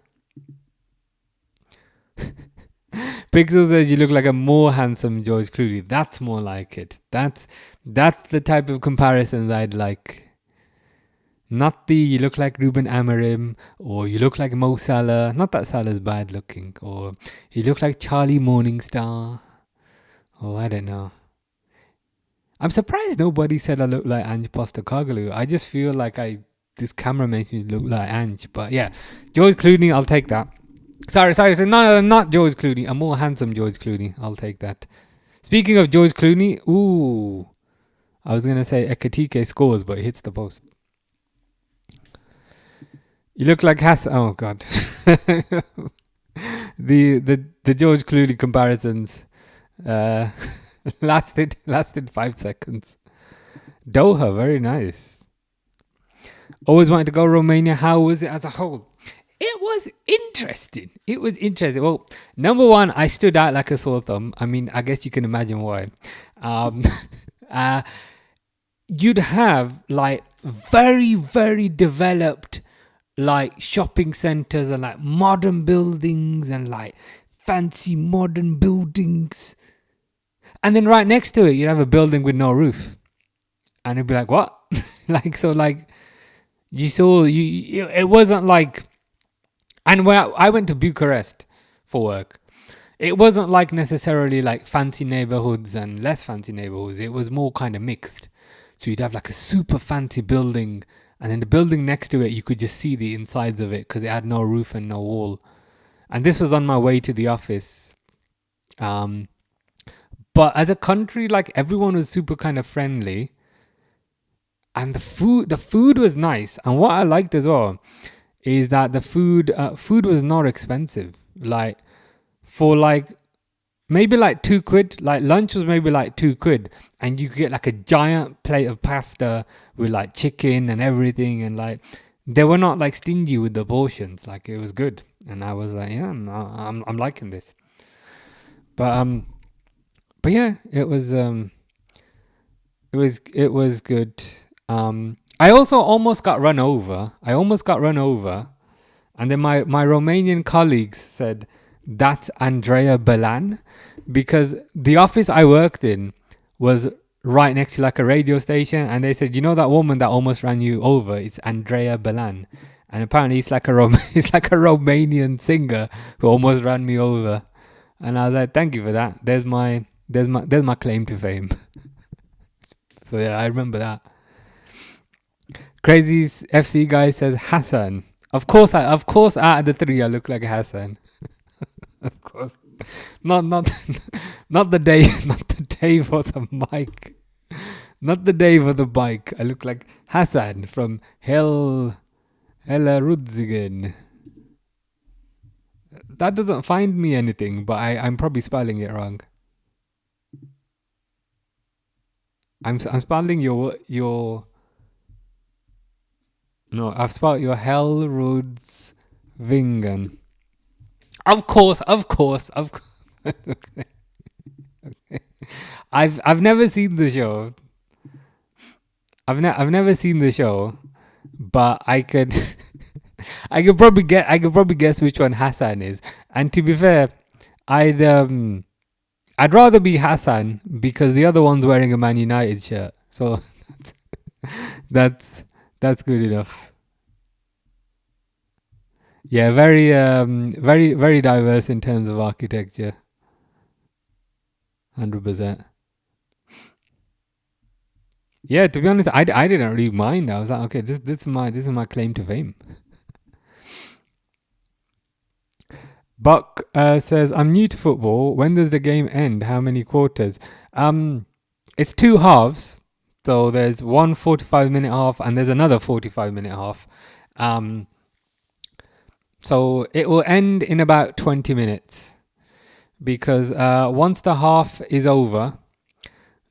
Pixel says you look like a more handsome George Clooney. That's more like it. That's the type of comparisons I'd like. Not the you look like Ruben Amorim, or you look like Mo Salah. Not that Salah's bad looking, or you look like Charlie Morningstar. Oh, I don't know. I'm surprised nobody said I look like Ange Postecoglou. I just feel like this camera makes me look like Ange. But yeah, George Clooney, I'll take that. Sorry. No, not George Clooney. A more handsome George Clooney. I'll take that. Speaking of George Clooney, ooh, I was gonna say Ekatike scores, but he hits the post. You look like Hassan. Oh God, the George Clooney comparisons lasted 5 seconds. Doha, very nice. Always wanted to go Romania. How was it as a whole? It was interesting. Well, number one, I stood out like a sore thumb. I mean, I guess you can imagine why. You'd have like very, very developed like shopping centers and like modern buildings and like fancy modern buildings. And then right next to it, you'd have a building with no roof. And it'd be like, what? You saw, it wasn't like, and when I went to Bucharest for work, it wasn't like necessarily like fancy neighborhoods and less fancy neighborhoods. It was more kind of mixed. So you'd have like a super fancy building, and then the building next to it, you could just see the insides of it because it had no roof and no wall. And this was on my way to the office. But as a country, like everyone was super kind of friendly. And the food was nice. And what I liked as well is that the food was not expensive. Like for like maybe like £2. Like lunch was maybe like £2, and you could get like a giant plate of pasta with like chicken and everything, and like they were not like stingy with the portions. Like it was good, and I was like, yeah, I'm liking this. But yeah, it was good. I also almost got run over. And then my Romanian colleagues said, that's Andrea Belan, because the office I worked in was right next to like a radio station, and they said, you know that woman that almost ran you over? It's Andrea Belan, and apparently it's like a it's like a Romanian singer who almost ran me over. And I was like, thank you for that. There's my claim to fame. So yeah, I remember that. Crazy FC guy says Hassan. Of course, out of the three, I look like Hassan. Of course, not not the day, not the day for the mic, not the day for the bike. I look like Hassan from Hella Rudzigen. That doesn't find me anything, but I'm probably spelling it wrong. I'm spelling your. No, I've spelled your Hellrudsvingen. Of course. Okay. I've never seen the show. I've never seen the show, but I could I could probably guess which one Hassan is. And to be fair, I'd rather be Hassan because the other one's wearing a Man United shirt. So that's good enough. Yeah, very diverse in terms of architecture. 100%. Yeah, to be honest, I didn't really mind. I was like, okay, this is my claim to fame. Buck says, I'm new to football. When does the game end? How many quarters? It's 2 halves. So there's one 45-minute half and there's another 45-minute half. So it will end in about 20 minutes. Because once the half is over,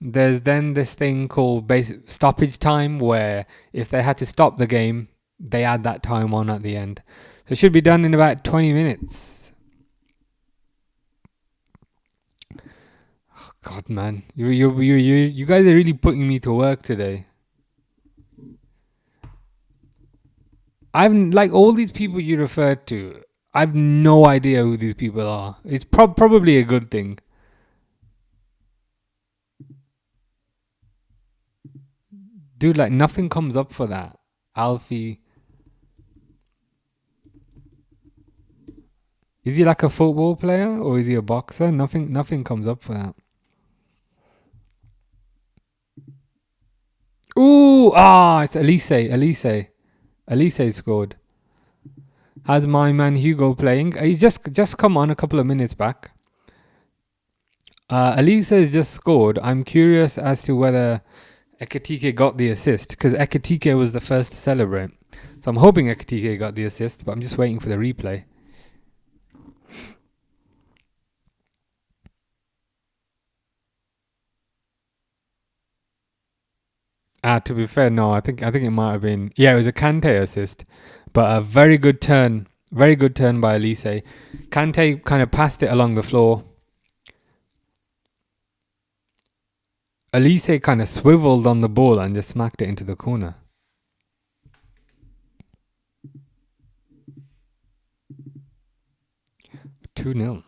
there's then this thing called basic stoppage time, where if they had to stop the game, they add that time on at the end. So it should be done in about 20 minutes. Oh, God, man, you guys are really putting me to work today. I'm like all these people you referred to. I've no idea who these people are. It's probably a good thing. Dude, like nothing comes up for that. Alfie. Is he like a football player or is he a boxer? Nothing comes up for that. Ooh, it's Elise. Elise scored. How's my man Hugo playing? He just come on a couple of minutes back. Elise has just scored. I'm curious as to whether Ekatike got the assist, because Ekatike was the first to celebrate. So I'm hoping Ekatike got the assist, but I'm just waiting for the replay. To be fair, no, I think it might have been. Yeah, it was a Kante assist, but a very good turn by Elise. Kante kind of passed it along the floor. Elise kind of swiveled on the ball and just smacked it into the corner. (2-0).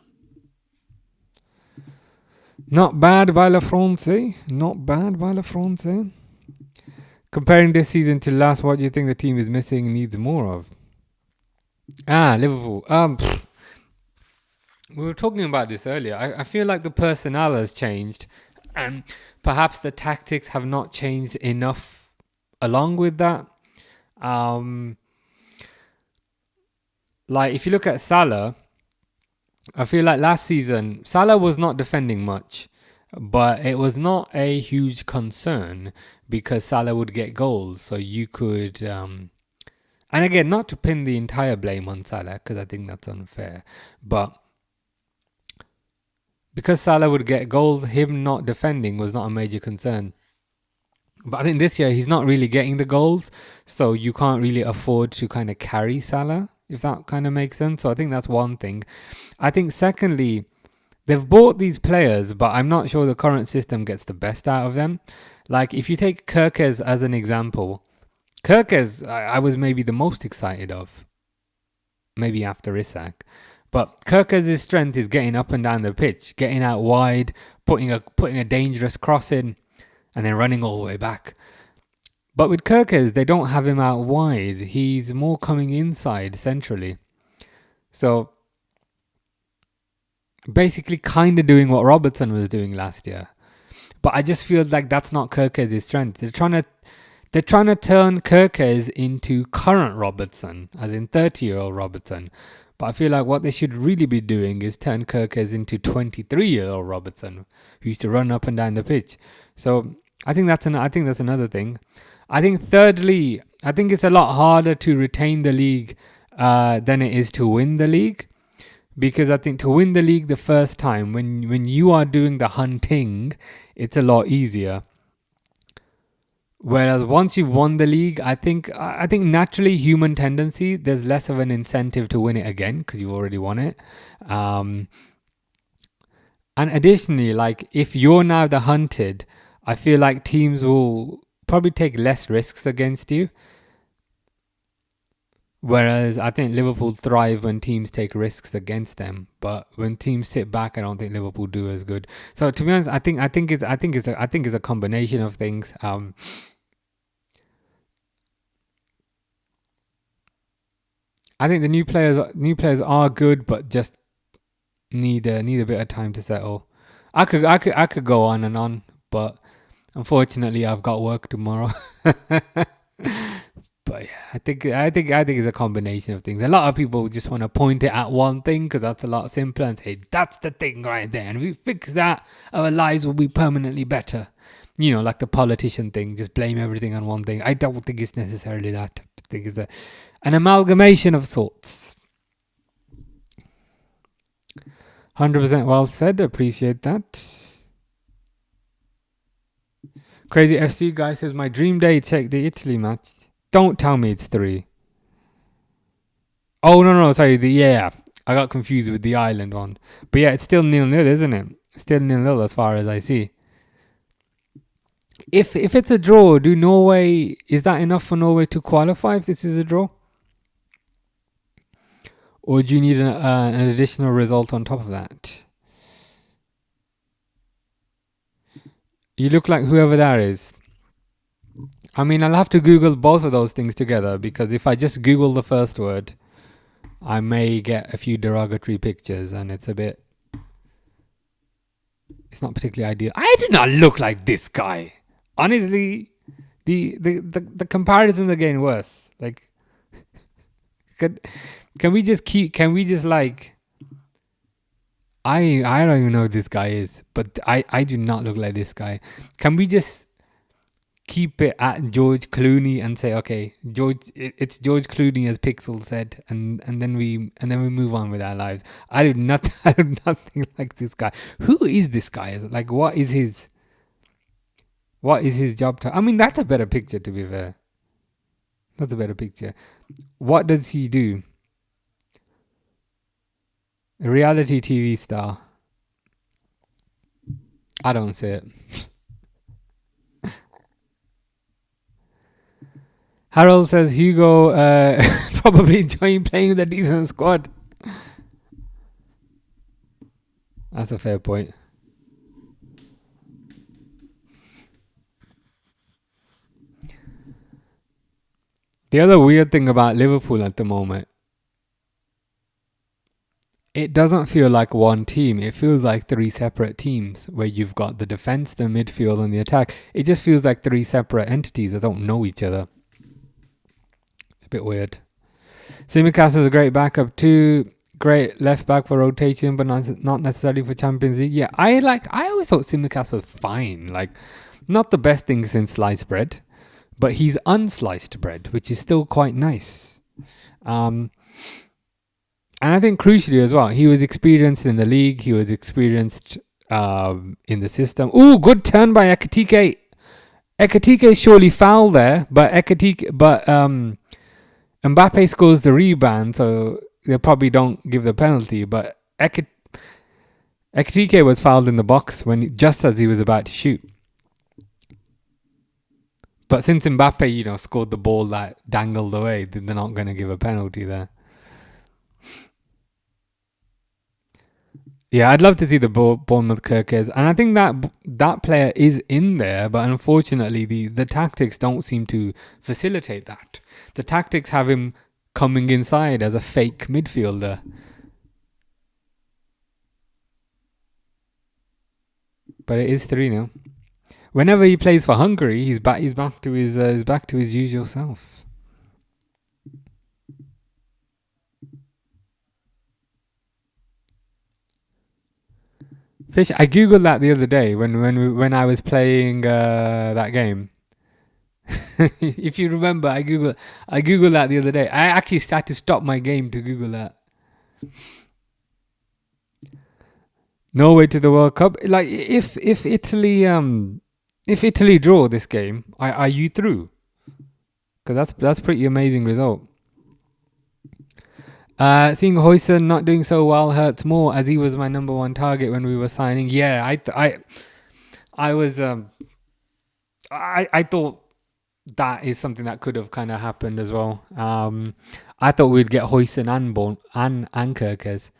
Not bad by La France. Comparing this season to last, what do you think the team is missing and needs more of? Liverpool. We were talking about this earlier. I feel like the personnel has changed, and perhaps the tactics have not changed enough along with that. Like if you look at Salah, I feel like last season Salah was not defending much, but it was not a huge concern because Salah would get goals. So you could, and again, not to pin the entire blame on Salah because I think that's unfair, but because Salah would get goals, him not defending was not a major concern. But I think this year he's not really getting the goals, so you can't really afford to kind of carry Salah, if that kind of makes sense. So I think that's one thing. I think secondly, they've bought these players, but I'm not sure the current system gets the best out of them. Like if you take Kerkez as an example, Kerkez I was maybe the most excited of, maybe after Isak. But Kerkez's strength is getting up and down the pitch, getting out wide, putting a dangerous cross in. and then running all the way back. But with Kerkez, they don't have him out wide. He's more coming inside centrally. So basically kind of doing what Robertson was doing last year. But I just feel like that's not Kerkez's strength. They're trying to turn Kerkez into current Robertson, as in 30-year-old Robertson. But I feel like what they should really be doing is turn Kerkez into 23-year-old Robertson, who used to run up and down the pitch. So I think that's another thing. I think thirdly, I think it's a lot harder to retain the league than it is to win the league. Because I think to win the league the first time, when you are doing the hunting, it's a lot easier. Whereas once you've won the league, I think naturally human tendency, there's less of an incentive to win it again because you've already won it. And additionally, like if you're now the hunted, I feel like teams will probably take less risks against you. Whereas I think Liverpool thrive when teams take risks against them, but when teams sit back, I don't think Liverpool do as good. So to be honest, I think it's a combination of things. I think the new players are good, but just need a bit of time to settle. I could go on and on, but unfortunately, I've got work tomorrow. But yeah, I think it's a combination of things. A lot of people just want to point it at one thing because that's a lot simpler and say that's the thing right there, and if we fix that, our lives will be permanently better. You know, like the politician thing, just blame everything on one thing. I don't think it's necessarily that. I think it's an amalgamation of sorts. 100% well said. Appreciate that. Crazy FC guy says my dream day check the Italy match. Don't tell me it's 3. Oh, no, sorry. I got confused with the Ireland one. But yeah, it's still 0-0, isn't it? Still 0-0 as far as I see. If it's a draw, is that enough for Norway to qualify if this is a draw? Or do you need an additional result on top of that? You look like whoever that is. I mean, I'll have to Google both of those things together because if I just Google the first word, I may get a few derogatory pictures and it's not particularly ideal. I do not look like this guy. Honestly, the comparisons are getting worse. Like, can we just like, I don't even know who this guy is, but I do not look like this guy. Can we just keep it at George Clooney and say, okay, it's George Clooney as Pixel said, and then we move on with our lives. I do nothing like this guy. Who is this guy? Like, what is his job title? I mean, that's a better picture, to be fair. That's a better picture. What does he do? A reality TV star. I don't see it. Harold says Hugo probably enjoying playing with a decent squad. That's a fair point. The other weird thing about Liverpool at the moment, it doesn't feel like one team. It feels like 3 separate teams where you've got the defense, the midfield, and the attack. It just feels like 3 separate entities that don't know each other. It's a bit weird. Simicast is a great backup too. Great left back for rotation, but not necessarily for Champions League. Yeah, I always thought Simicast was fine. Like, not the best thing since sliced bread, but he's unsliced bread, which is still quite nice. And I think crucially as well, he was experienced in the league. He was experienced in the system. Ooh, good turn by Ekitike. Ekitike surely fouled there, but Mbappe scores the rebound, so they probably don't give the penalty. But Ekitike was fouled in the box just as he was about to shoot. But since Mbappe, scored the ball that dangled away, they're not going to give a penalty there. Yeah, I'd love to see the Bournemouth Kirkers, and I think that player is in there, but unfortunately, the tactics don't seem to facilitate that. The tactics have him coming inside as a fake midfielder, but it is 3-0. Whenever he plays for Hungary, he's back. He's back to his usual self. Fish. I googled that the other day when I was playing that game. If you remember, I googled that the other day. I actually had to stop my game to Google that. Norway to the World Cup. Like if Italy draw this game, are you through? Because that's pretty amazing result. Seeing Hoyson not doing so well hurts more, as he was my number one target when we were signing. Yeah, I was I thought that is something that could have kind of happened as well. I thought we'd get Hoyson and Kirkes.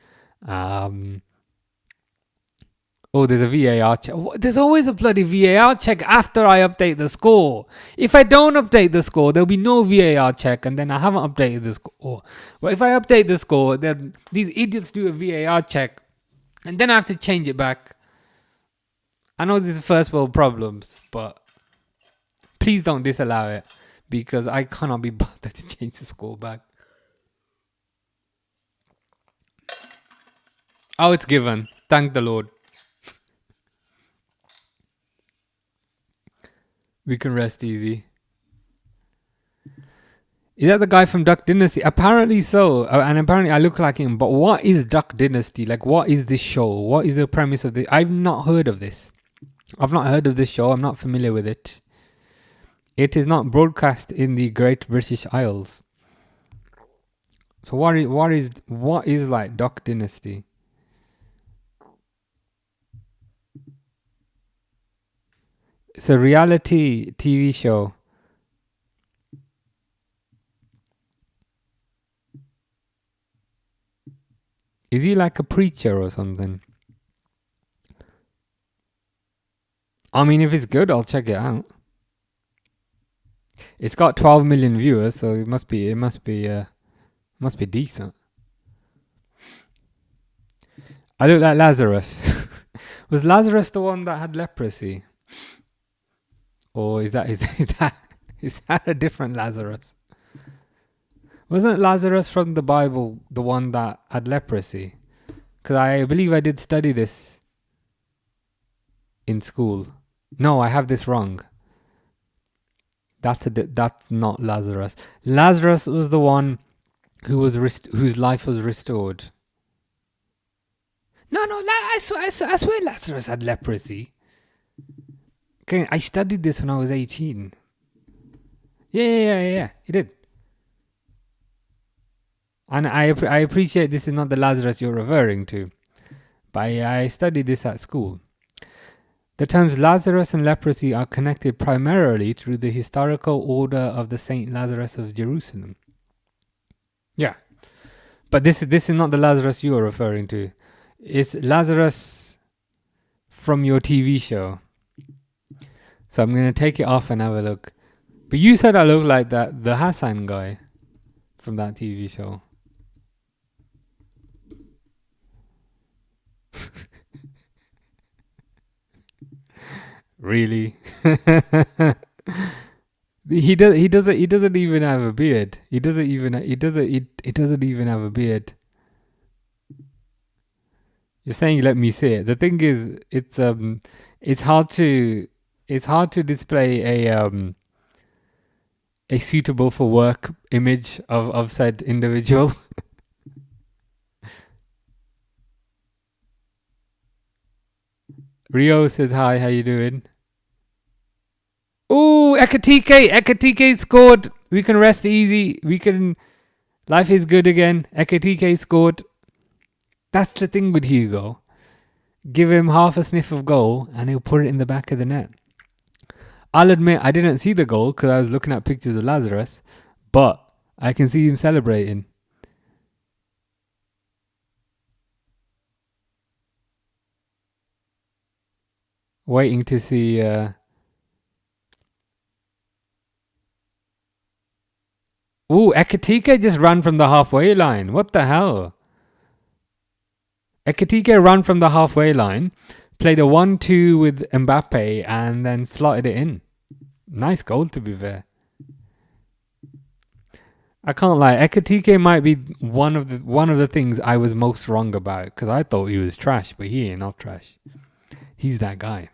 Oh, there's a VAR check. There's always a bloody VAR check after I update the score. If I don't update the score, there'll be no VAR check, and then I haven't updated the score. But if I update the score, then these idiots do a VAR check, and then I have to change it back. I know this is first world problems, but please don't disallow it, because I cannot be bothered to change the score back. Oh, it's given. Thank the Lord. We can rest easy. Is that the guy from Duck Dynasty? Apparently so. And apparently I look like him. But what is Duck Dynasty? Like, what is this show? What is the premise of this? I've not heard of this. I've not heard of this show. I'm not familiar with it. It is not broadcast in the Great British Isles. So what is like Duck Dynasty? It's a reality TV show. Is he like a preacher or something? I mean, if it's good, I'll check it out. It's got 12 million viewers, so it must be decent. I look like Lazarus. Was Lazarus the one that had leprosy? Or is that a different Lazarus? Wasn't Lazarus from the Bible the one that had leprosy? Because I believe I did study this in school. No, I have this wrong. That's not Lazarus. Lazarus was the one whose life was restored. No, I swear Lazarus had leprosy. Okay, I studied this when I was 18. Yeah, he did. And I appreciate this is not the Lazarus you're referring to, but I studied this at school. The terms Lazarus and leprosy are connected primarily through the historical order of the Saint Lazarus of Jerusalem. Yeah, but this is not the Lazarus you are referring to. It's Lazarus from your TV show. So I'm going to take it off and have a look. But you said I look like the Hassan guy from that TV show. Really? He doesn't even have a beard. He doesn't even have a beard. You're saying let me see it. The thing is, it's hard to display a suitable for work image of said individual. Rio says hi, how you doing? Ooh, Ekatike scored. We can rest easy. Life is good again. Ekatike scored. That's the thing with Hugo. Give him half a sniff of goal and he'll put it in the back of the net. I'll admit I didn't see the goal because I was looking at pictures of Lazarus, but I can see him celebrating. Waiting to see. Ooh, Ekatike just ran from the halfway line. What the hell? Ekatike ran from the halfway line, played a 1-2 with Mbappe, and then slotted it in. Nice goal, to be fair. I can't lie. Ekatike might be one of the things I was most wrong about, because I thought he was trash, but he ain't not trash. He's that guy.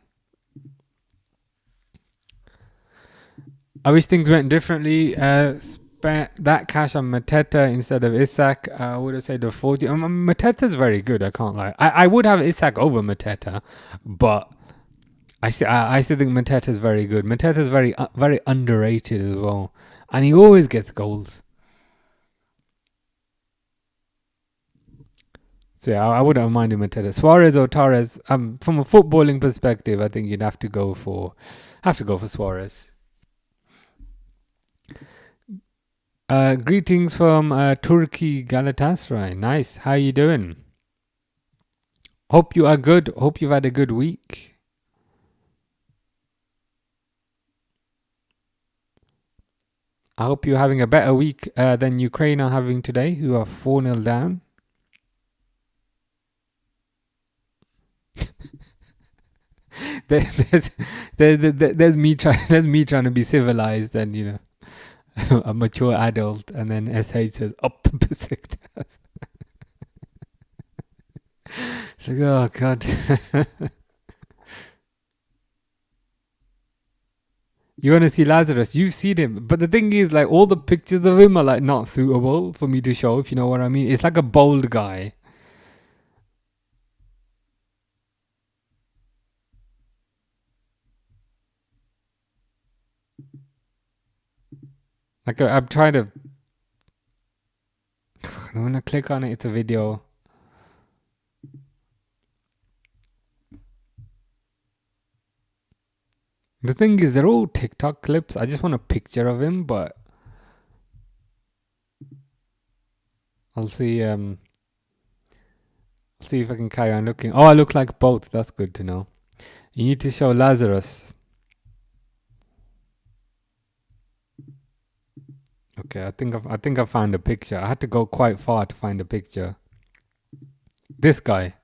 I wish things went differently. Spent that cash on Mateta instead of Isak. I would have said the 40. Mateta's very good. I can't lie. I would have Isak over Mateta, but I still think Mateta's very good. Mateta's very underrated as well, and he always gets goals. So yeah, I wouldn't have minded Mateta. Suarez or Torres. From a footballing perspective, I think you'd have to go for Suarez. Greetings from Turkey, Galatasaray. Nice. How you doing? Hope you are good. Hope you've had a good week. I hope you're having a better week than Ukraine are having today, who are 4-0 down. There's me trying to be civilized and, you know, a mature adult, and then SH says up the Besiktas. It's like, oh god. You want to see Lazarus? You've seen him, but the thing is, like, all the pictures of him are like not suitable for me to show, if you know what I mean. It's like a bold guy. Like, I'm trying to. When I click on it, it's a video. The thing is, they're all TikTok clips. I just want a picture of him, but I'll see. See if I can carry on looking. Oh, I look like both. That's good to know. You need to show Lazarus. Okay, I think I found a picture. I had to go quite far to find a picture. This guy.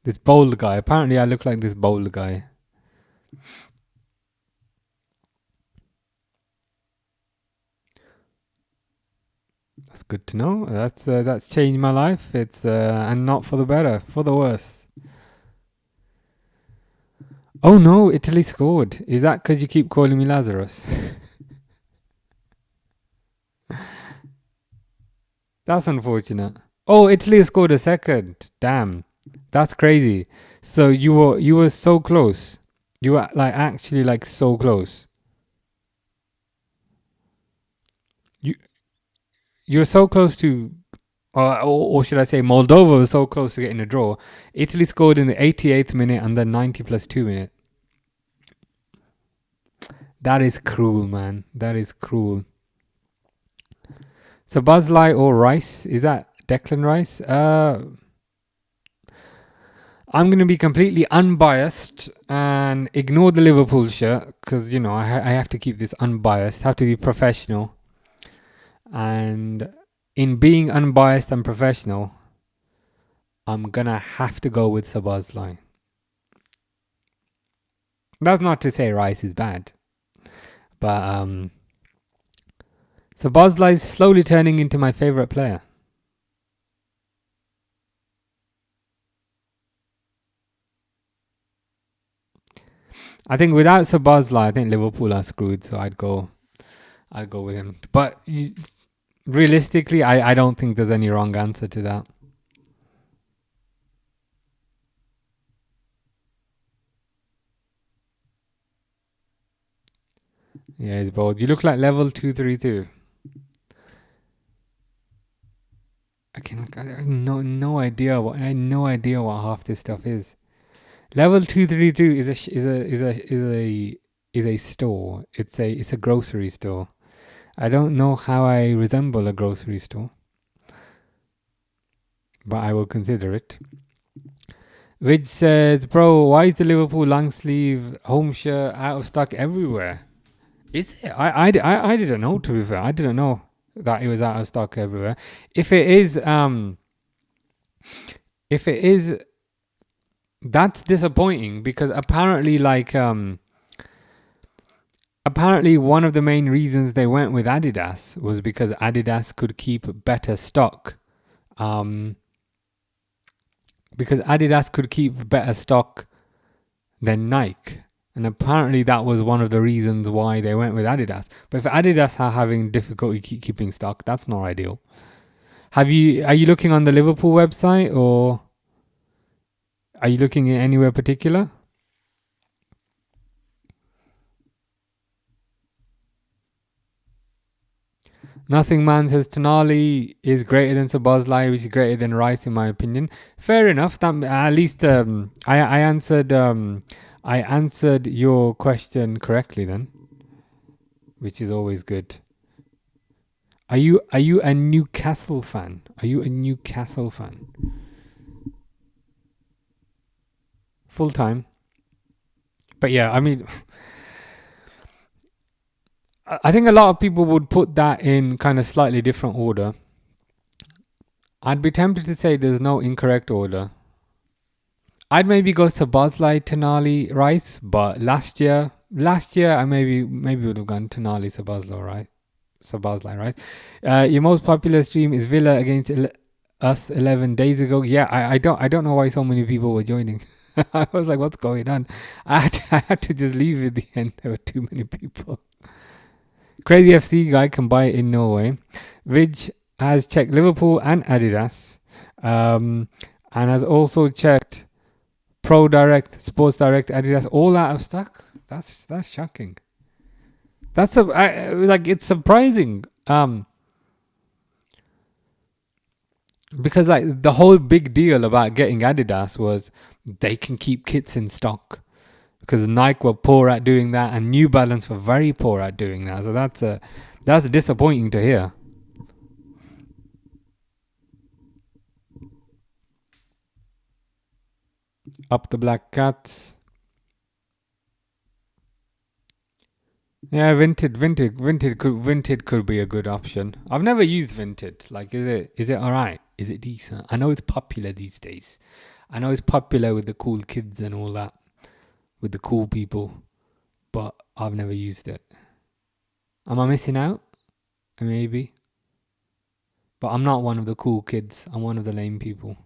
This bold guy. Apparently I look like this bold guy. That's good to know. That's changed my life. It's and not for the better, for the worse. Oh no, Italy scored. Is that because you keep calling me Lazarus? That's unfortunate. Oh, Italy scored a second. Damn, that's crazy. So you were so close. You were like actually like so close. You were so close to, or should I say, Moldova was so close to getting a draw. Italy scored in the 88th minute and then 90 plus 2 minute. That is cruel, man. That is cruel. So Bosley or Rice, is that Declan Rice? I'm going to be completely unbiased and ignore the Liverpool shirt because, you know, I have to keep this unbiased, have to be professional. And in being unbiased and professional, I'm going to have to go with Szoboszlai. That's not to say Rice is bad. But Szoboszlai is slowly turning into my favourite player. I think without Szoboszlai, I think Liverpool are screwed. So I'd go with him. But realistically, I don't think there's any wrong answer to that. Yeah, he's bold. You look like level 232. I have no idea what half this stuff is. Level 232 is a store. It's a grocery store. I don't know how I resemble a grocery store, but I will consider it. which says, bro, why is the Liverpool long sleeve home shirt out of stock everywhere? Is it? I didn't know, to be fair. I didn't know that it was out of stock everywhere. If it is, that's disappointing, because apparently apparently one of the main reasons they went with Adidas was because Adidas could keep better stock. Because Adidas could keep better stock than Nike. And apparently that was one of the reasons why they went with Adidas. But if Adidas are having difficulty keeping stock, that's not ideal. Are you looking on the Liverpool website, or are you looking at anywhere particular? Nothing Man says Tonali is greater than Sabazlai, which is greater than Rice, in my opinion. Fair enough. That at least I answered your question correctly then, which is always good. Are you a Newcastle fan? Are you a Newcastle fan? Full time. But yeah, I mean, I think a lot of people would put that in kind of slightly different order. I'd be tempted to say there's no incorrect order. I'd maybe go to Bosley, Tonali, Rice, but last year I maybe would have gone Tonali, Sabazlo, right? Sabazlai, right? Your most popular stream is Villa against us 11 days ago. Yeah, I don't know why so many people were joining. I was like, what's going on? I had to just leave at the end. There were too many people. Crazy FC guy can buy it in Norway. Vidge has checked Liverpool and Adidas, and has also checked Pro Direct, Sports Direct, Adidas, all out of stock. That's shocking. That's it's surprising. Because like the whole big deal about getting Adidas was they can keep kits in stock, because Nike were poor at doing that and New Balance were very poor at doing that. So that's disappointing to hear. Up the Black Cats. Yeah, Vinted could be a good option. I've never used Vinted. Like, is it alright? Is it decent? I know it's popular these days. I know it's popular with the cool kids and all that, with the cool people, but I've never used it. Am I missing out? Maybe. But I'm not one of the cool kids. I'm one of the lame people.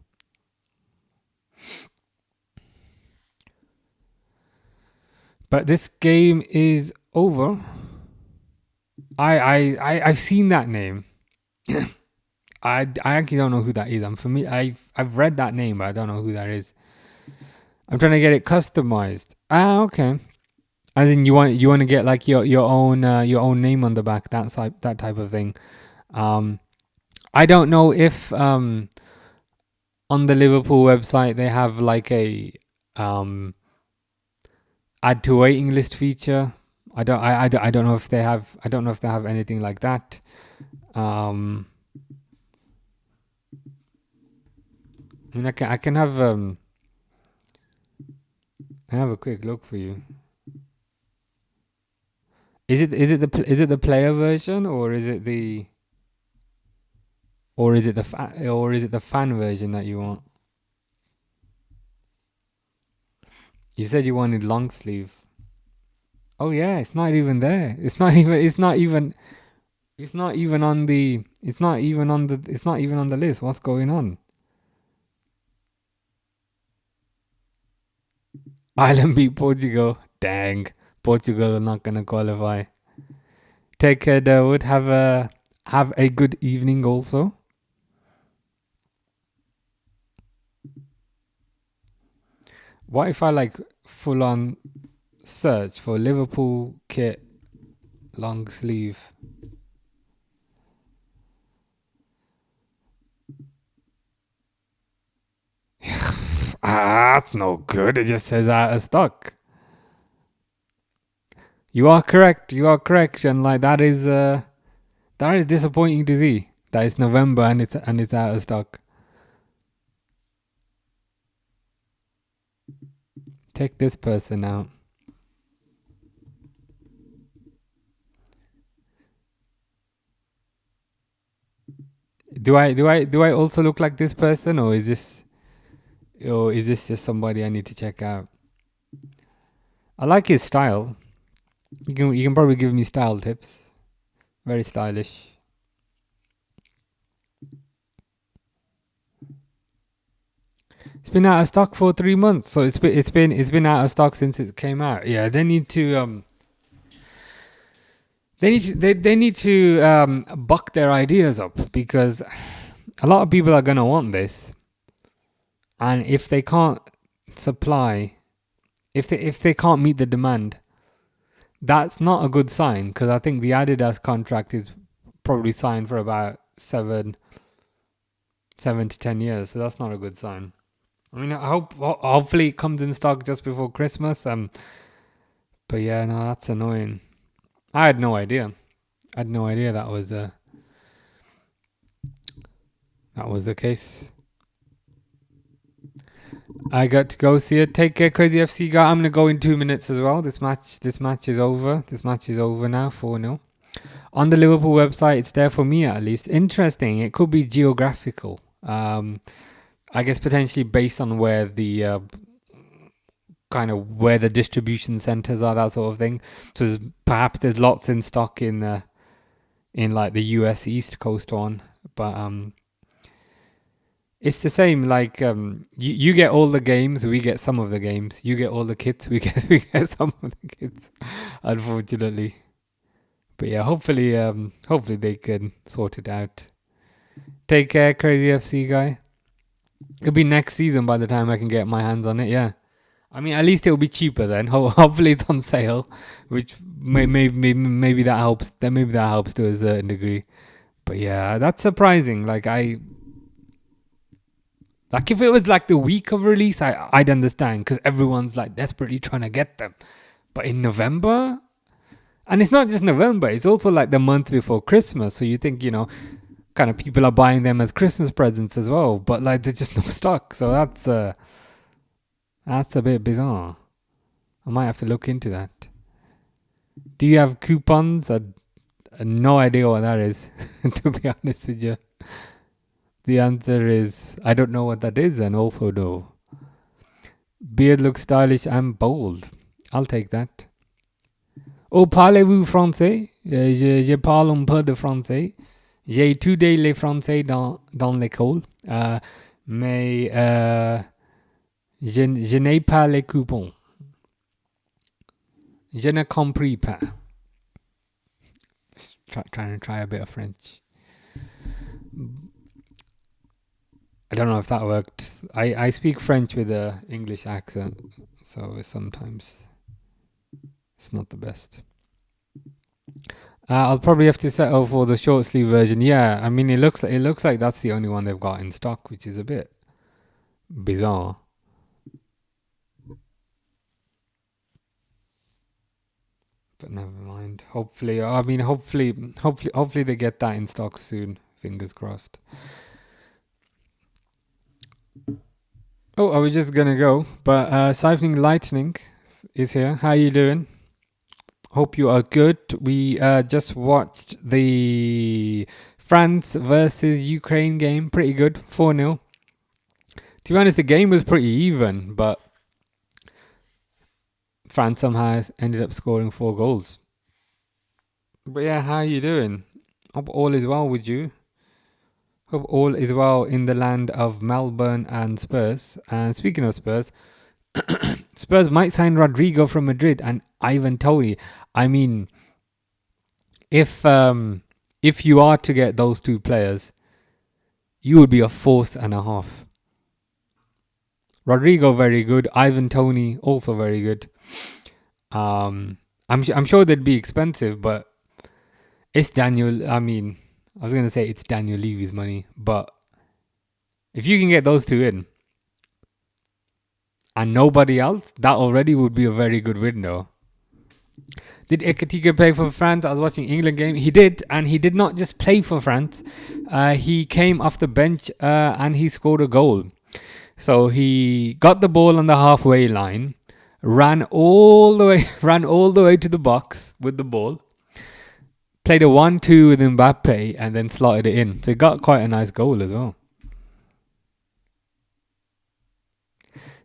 But this game is over. I've seen that name. I actually don't know who that is. I've read that name, but I don't know who that is. I'm trying to get it customized. Okay. As in you want to get like your own name on the back, that type of thing. I don't know if on the Liverpool website they have like a add to waiting list feature. I don't know if they have. I don't know if they have anything like that. I mean, I can have a quick look for you. Is it the player version, or is it the fan version that you want? You said you wanted long sleeve. Oh yeah, it's not even there. It's not even on the list. What's going on? Ireland beat Portugal. Dang. Portugal are not gonna qualify. Take care, Dawood. Have a good evening also. What if I like full on search for Liverpool kit long sleeve? That's no good. It just says out of stock. You are correct. And like that is disappointing to see. That it's November and it's out of stock. Take this person out. Do I also look like this person, or is this just somebody I need to check out? I like his style. You can probably give me style tips. Very stylish. It's been out of stock for 3 months, so it's been out of stock since it came out. Yeah, they need to they need to buck their ideas up, because a lot of people are gonna want this, and if they can't supply, if they can't meet the demand, that's not a good sign. Because I think the Adidas contract is probably signed for about 7 to 10 years, so that's not a good sign. I mean, hopefully it comes in stock just before Christmas. But yeah, no, that's annoying. I had no idea. That was the case. I got to go see it. Take care, Crazy FC guy. I'm gonna go in 2 minutes as well. This match is over. This match is over now. 4-0. On the Liverpool website, it's there for me at least. Interesting. It could be geographical. I guess potentially based on where the kind of where the distribution centers are, that sort of thing. So perhaps there's lots in stock in like the US East Coast one, but it's the same. Like you get all the games, we get some of the games. You get all the kits, we get some of the kits. Unfortunately, but yeah, hopefully they can sort it out. Take care, Crazy FC guy. It'll be next season by the time I can get my hands on it. Yeah, I mean, at least it'll be cheaper then. Hopefully it's on sale, which maybe that helps. Maybe that helps to a certain degree. But yeah, that's surprising. Like if it was like the week of release, I'd understand, because everyone's like desperately trying to get them. But in November, and it's not just November, it's also like the month before Christmas. So you think, kind of people are buying them as Christmas presents as well, but like there's just no stock. So that's a bit bizarre. I might have to look into that. Do you have coupons? I have no idea what that is, to be honest with you. The answer is I don't know what that is, and also no. Beard looks stylish and bold. I'll take that. Oh, parlez-vous français? Je parle un peu de français. J'ai étudié le français dans l'école, mais je n'ai pas les coupons. Je ne compris pas. Trying to try a bit of French. I don't know if that worked. I speak French with an English accent, so sometimes it's not the best. I'll probably have to settle for the short sleeve version. Yeah, I mean, it looks like that's the only one they've got in stock, which is a bit bizarre. But never mind. Hopefully they get that in stock soon. Fingers crossed. Oh, I was just gonna go, but Siphoning Lightning is here. How you doing? Hope you are good. We just watched the France versus Ukraine game. Pretty good. 4-0. To be honest, the game was pretty even, but France somehow ended up scoring 4 goals. But yeah, how are you doing? Hope all is well with you. Hope all is well in the land of Melbourne and Spurs. And speaking of Spurs, Spurs might sign Rodrigo from Madrid and Ivan Toney. I mean, if you are to get those two players, you would be a force and a half. Rodrigo very good. Ivan Toney also very good. I'm sure they'd be expensive, but it's Daniel. I mean, I was gonna say it's Daniel Levy's money, but if you can get those two in and nobody else, that already would be a very good window. Did Ekatike play for France? I was watching England game. He did, and he did not just play for France. He came off the bench and he scored a goal. So he got the ball on the halfway line, ran all the way, ran all the way to the box with the ball, played a 1-2 with Mbappe, and then slotted it in. So he got quite a nice goal as well.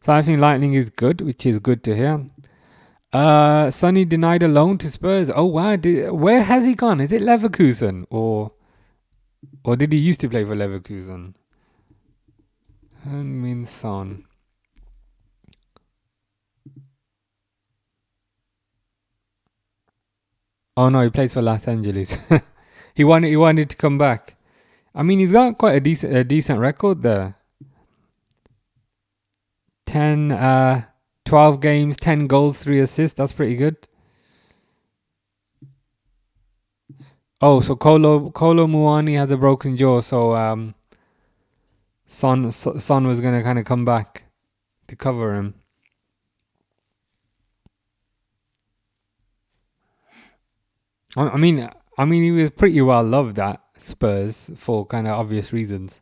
So I think Lightning is good, which is good to hear. Sonny denied a loan to Spurs. Oh wow, where has he gone? Is it Leverkusen or did he used to play for Leverkusen? Heung-min Son. Oh no, he plays for Los Angeles. He wanted to come back. I mean, he's got quite a decent record there. 12 games, 10 goals, 3 assists. That's pretty good. Oh, so Kolo Muani has a broken jaw, so Son was gonna kind of come back to cover him. I mean, he was pretty well loved at Spurs for kind of obvious reasons.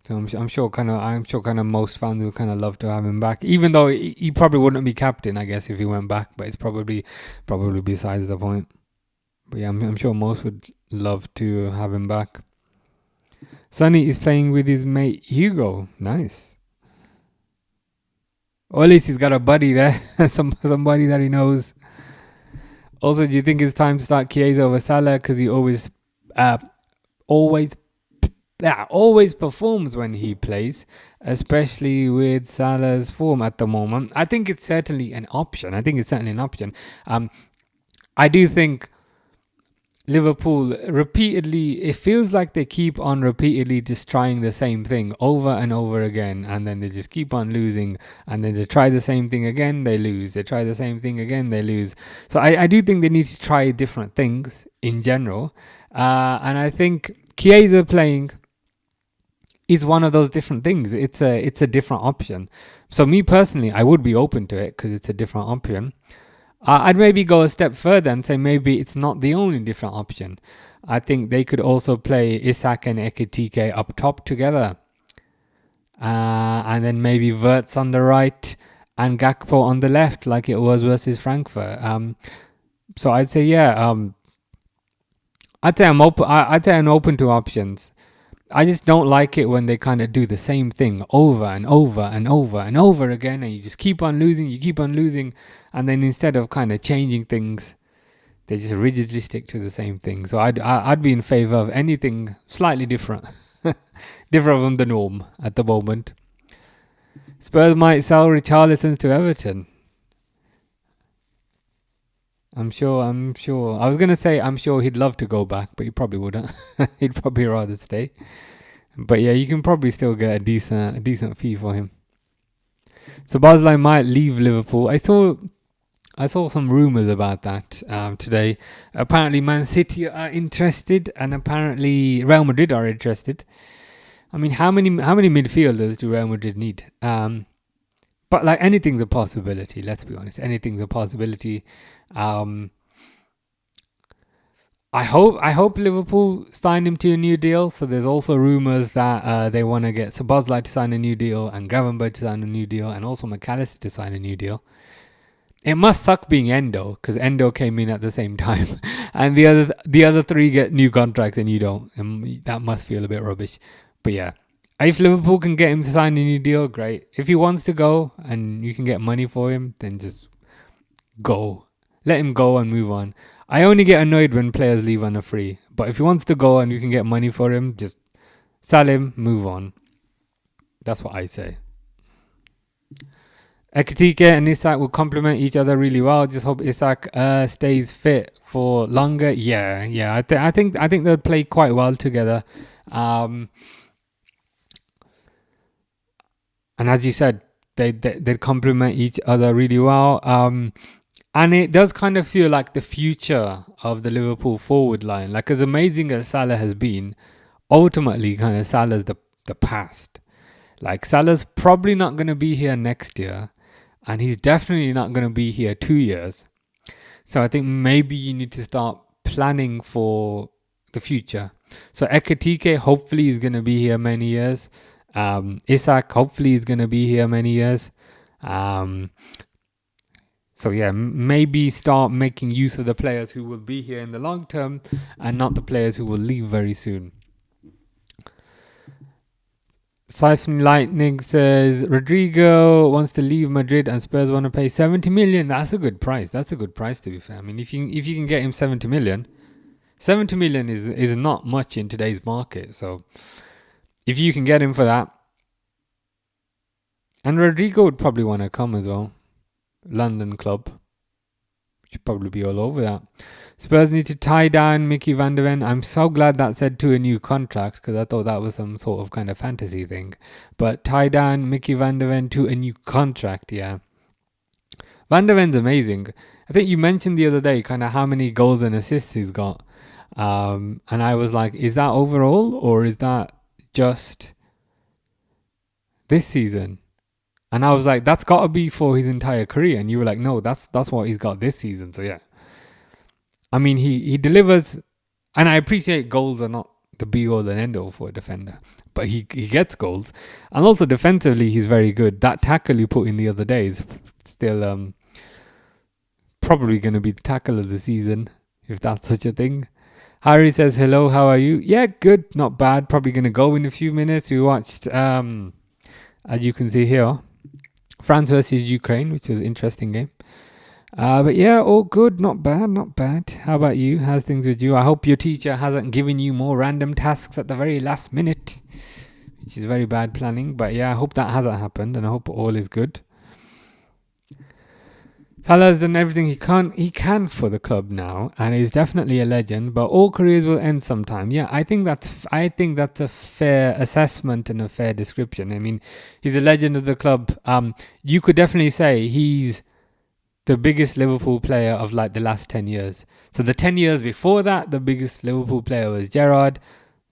So I'm sure kind of most fans would kind of love to have him back, even though he probably wouldn't be captain, I guess, if he went back. But it's probably besides the point. But yeah, I'm sure most would love to have him back. Sonny is playing with his mate Hugo. Nice. Or at least he's got a buddy there, somebody that he knows. Also, do you think it's time to start Chiesa over Salah because he always performs when he plays, especially with Salah's form at the moment? I think it's certainly an option. I do think Liverpool repeatedly, it feels like they keep on repeatedly just trying the same thing over and over again, and then they just keep on losing, and then they try the same thing again, they lose, they try the same thing again, they lose. So I do think they need to try different things in general, and I think Chiesa playing is one of those different things. It's a different option. So me personally, I would be open to it because it's a different option. I'd maybe go a step further and say maybe it's not the only different option. I think they could also play Isak and Ekitike up top together. And then maybe Wirtz on the right and Gakpo on the left, like it was versus Frankfurt. So I'd say, yeah, I'd say I'm open to options. I just don't like it when they kind of do the same thing over and over and over and over again, and you just keep on losing, and then instead of kind of changing things, they just rigidly stick to the same thing. So I'd be in favor of anything slightly different, different from the norm at the moment. Spurs might sell Richarlison to Everton. I'm sure. I was gonna say I'm sure he'd love to go back, but he probably wouldn't. He'd probably rather stay. But yeah, you can probably still get a decent fee for him. So Bosley might leave Liverpool. I saw some rumours about that today. Apparently Man City are interested, and apparently Real Madrid are interested. I mean, how many midfielders do Real Madrid need? But like anything's a possibility. Let's be honest, anything's a possibility. I hope Liverpool sign him to a new deal. So there's also rumours that they want to get Szoboszlai to sign a new deal, and Gravenberch to sign a new deal, and also McAllister to sign a new deal. It must suck being Endo, because Endo came in at the same time, and the other three get new contracts and you don't, and that must feel a bit rubbish. But yeah, if Liverpool can get him to sign a new deal, great. If he wants to go and you can get money for him, then just go. Let him go and move on. I only get annoyed when players leave on a free. But if he wants to go and you can get money for him, just sell him, move on. That's what I say. Ekitike and Isak will complement each other really well. Just hope Isak stays fit for longer. Yeah. I think they'll play quite well together. And as you said, they complement each other really well. And it does kind of feel like the future of the Liverpool forward line. Like, as amazing as Salah has been, ultimately kind of Salah's the past. Like, Salah's probably not going to be here next year, and he's definitely not going to be here 2 years. So I think maybe you need to start planning for the future. So Ekitike hopefully is going to be here many years. Isak hopefully is going to be here many years. So yeah, maybe start making use of the players who will be here in the long term and not the players who will leave very soon. Siphon Lightning says Rodrigo wants to leave Madrid and Spurs want to pay 70 million. That's a good price. That's a good price, to be fair. I mean, if you can get him 70 million, 70 million is not much in today's market. So if you can get him for that, and Rodrigo would probably want to come as well. London club. Should probably be all over that. Spurs need to tie down Mickey van der Ven. I'm so glad that said to a new contract, because I thought that was some sort of kind of fantasy thing. But tie down Mickey van der Ven to a new contract, yeah. Van der Ven's amazing. I think you mentioned the other day kind of how many goals and assists he's got. And I was like, is that overall or is that just this season? And I was like, that's got to be for his entire career. And you were like, no, that's what he's got this season. So yeah. I mean, he delivers, and I appreciate goals are not the be all and end all for a defender, but he gets goals, and also defensively he's very good. That tackle you put in the other day is still probably going to be the tackle of the season, if that's such a thing. Harry says hello, how are you? Yeah, good, not bad. Probably going to go in a few minutes. We watched, as you can see here, France versus Ukraine, which was an interesting game. But yeah, all good, not bad, not bad. How about you? How's things with you? I hope your teacher hasn't given you more random tasks at the very last minute, which is very bad planning. But yeah, I hope that hasn't happened, and I hope all is good. Salah's done everything he can for the club now, and he's definitely a legend. But all careers will end sometime. Yeah, I think that's a fair assessment and a fair description. I mean, he's a legend of the club. You could definitely say he's the biggest Liverpool player of like the last 10 years. So the 10 years before that, the biggest Liverpool player was Gerrard,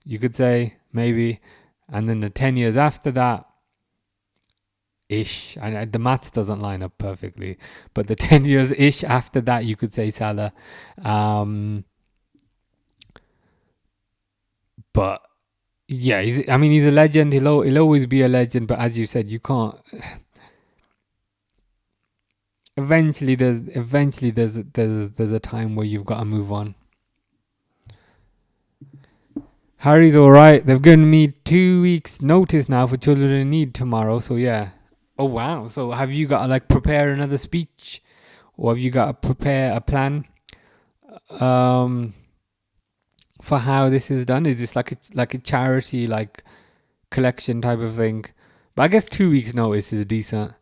you could say, maybe. And then the 10 years after that, ish. And the maths doesn't line up perfectly. But the 10 years ish after that, you could say Salah. But yeah, he's a legend. He'll always be a legend. But as you said, you can't... Eventually there's a time where you've got to move on. Harry's alright. They've given me 2 weeks notice now for Children in Need tomorrow, so yeah. Oh wow. So have you got to like prepare another speech? Or have you got to prepare a plan for how this is done? Is this like a charity like collection type of thing? But I guess 2 weeks notice is decent.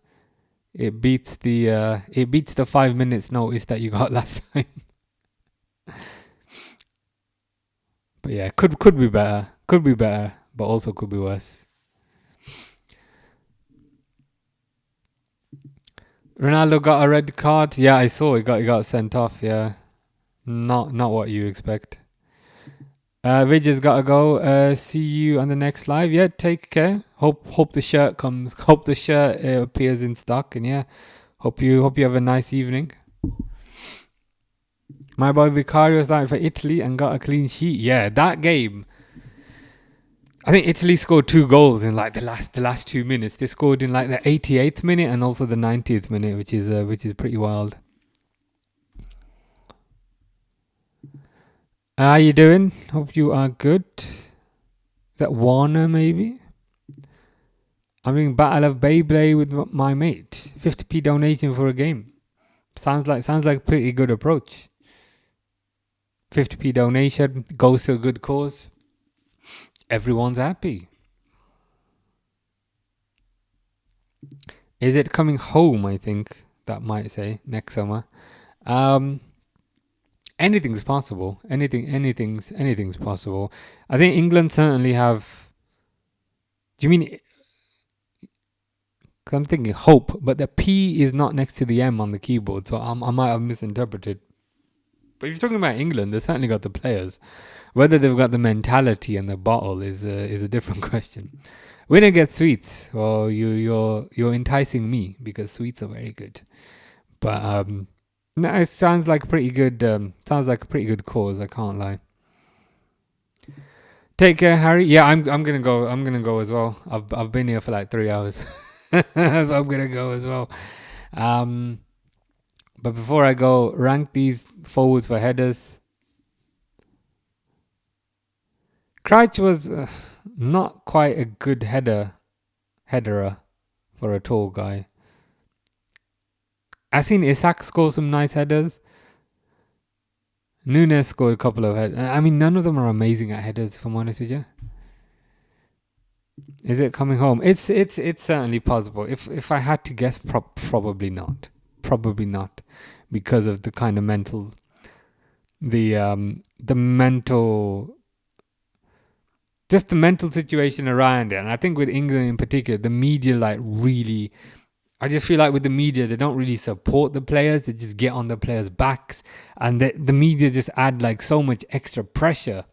It beats the 5 minutes notice that you got last time. But yeah, could be better. Could be better, but also could be worse. Ronaldo got a red card. Yeah, I saw he got sent off. Yeah, not what you expect. Ridge's got to go. See you on the next live. Yeah, take care. Hope the shirt comes. Hope the shirt appears in stock. And yeah, hope you have a nice evening. My boy Vicario started for Italy and got a clean sheet. Yeah, that game. I think Italy scored 2 goals in like the last 2 minutes. They scored in like the 88th minute and also the 90th minute, which is pretty wild. How you doing? Hope you are good. Is that Warner maybe? I'm doing Battle of Beyblade with my mate. 50p donation for a game. Sounds like a pretty good approach. 50p donation goes to a good cause. Everyone's happy. Is it coming home? I think that might say next summer. Anything's possible. Anything's possible. I think England certainly have. Do you mean? Because I'm thinking hope, but the P is not next to the M on the keyboard, so I might have misinterpreted. But if you're talking about England, they've certainly got the players. Whether they've got the mentality and the bottle is a different question. Winner gets sweets. Well, you're enticing me because sweets are very good. But no, it sounds like a pretty good. Sounds like a pretty good cause. I can't lie. Take care, Harry. Yeah, I'm gonna go. I'm gonna go as well. I've been here for like 3 hours. So I'm gonna go as well. But before I go, rank these forwards for headers. Crouch was not quite a good headerer for a tall guy. I've seen Isak score some nice headers. Nunes scored a couple of headers. I mean, none of them are amazing at headers, if I'm honest with you. Is it coming home? It's certainly possible. If I had to guess, probably not. Probably not, because of the kind of mental, the mental, just the mental situation around it. And I think with England in particular, the media really. I just feel like with the media, they don't really support the players. They just get on the players' backs, and the media just add so much extra pressure.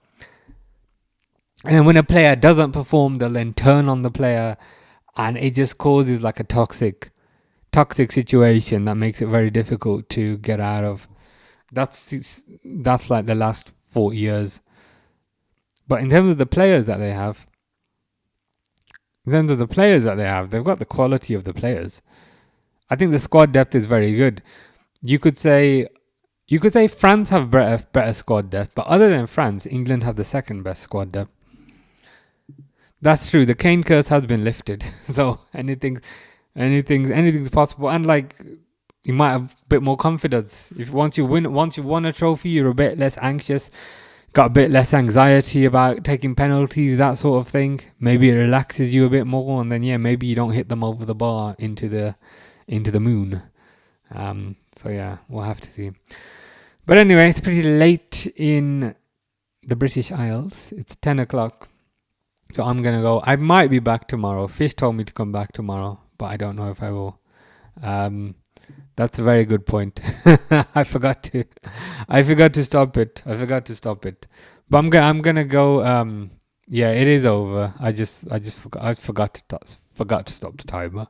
And then when a player doesn't perform, they'll then turn on the player, and it just causes a toxic situation that makes it very difficult to get out of. That's the last 4 years. But in terms of the players that they have, they've got the quality of the players. I think the squad depth is very good. You could say France have better squad depth, but other than France, England have the second best squad depth. That's true. The Kane curse has been lifted, so anything's possible. And you might have a bit more confidence. Once you won a trophy, you're a bit less anxious, got a bit less anxiety about taking penalties, that sort of thing. Maybe it relaxes you a bit more, and then maybe you don't hit them over the bar into the moon. So yeah, we'll have to see. But anyway, it's pretty late in the British Isles. It's 10 o'clock. So I'm going to go. I might be back tomorrow. Fish told me to come back tomorrow, but I don't know if I will. That's a very good point. I forgot to stop it. But I'm going to go. Yeah, it is over. I forgot to stop the timer.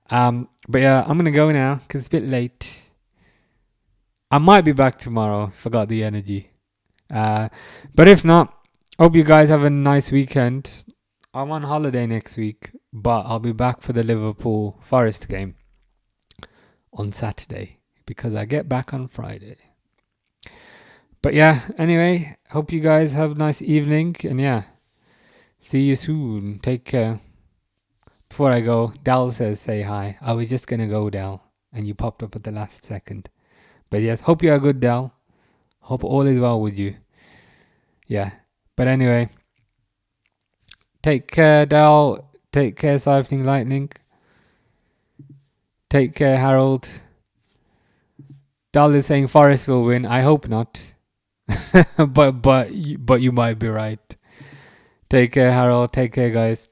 But yeah, I'm going to go now because it's a bit late. I might be back tomorrow. Forgot the energy. But if not, hope you guys have a nice weekend. I'm on holiday next week, but I'll be back for the Liverpool Forest game on Saturday because I get back on Friday. But yeah, anyway, hope you guys have a nice evening, and yeah, see you soon. Take care. Before I go, Dal says say hi. I was just gonna go, Dal, and you popped up at the last second. But yes, hope you are good, Dal. Hope all is well with you. Yeah. But anyway, take care, Dal. Take care, Siphoning Lightning. Take care, Harold. Dal is saying Forest will win. I hope not. but you might be right. Take care, Harold. Take care, guys.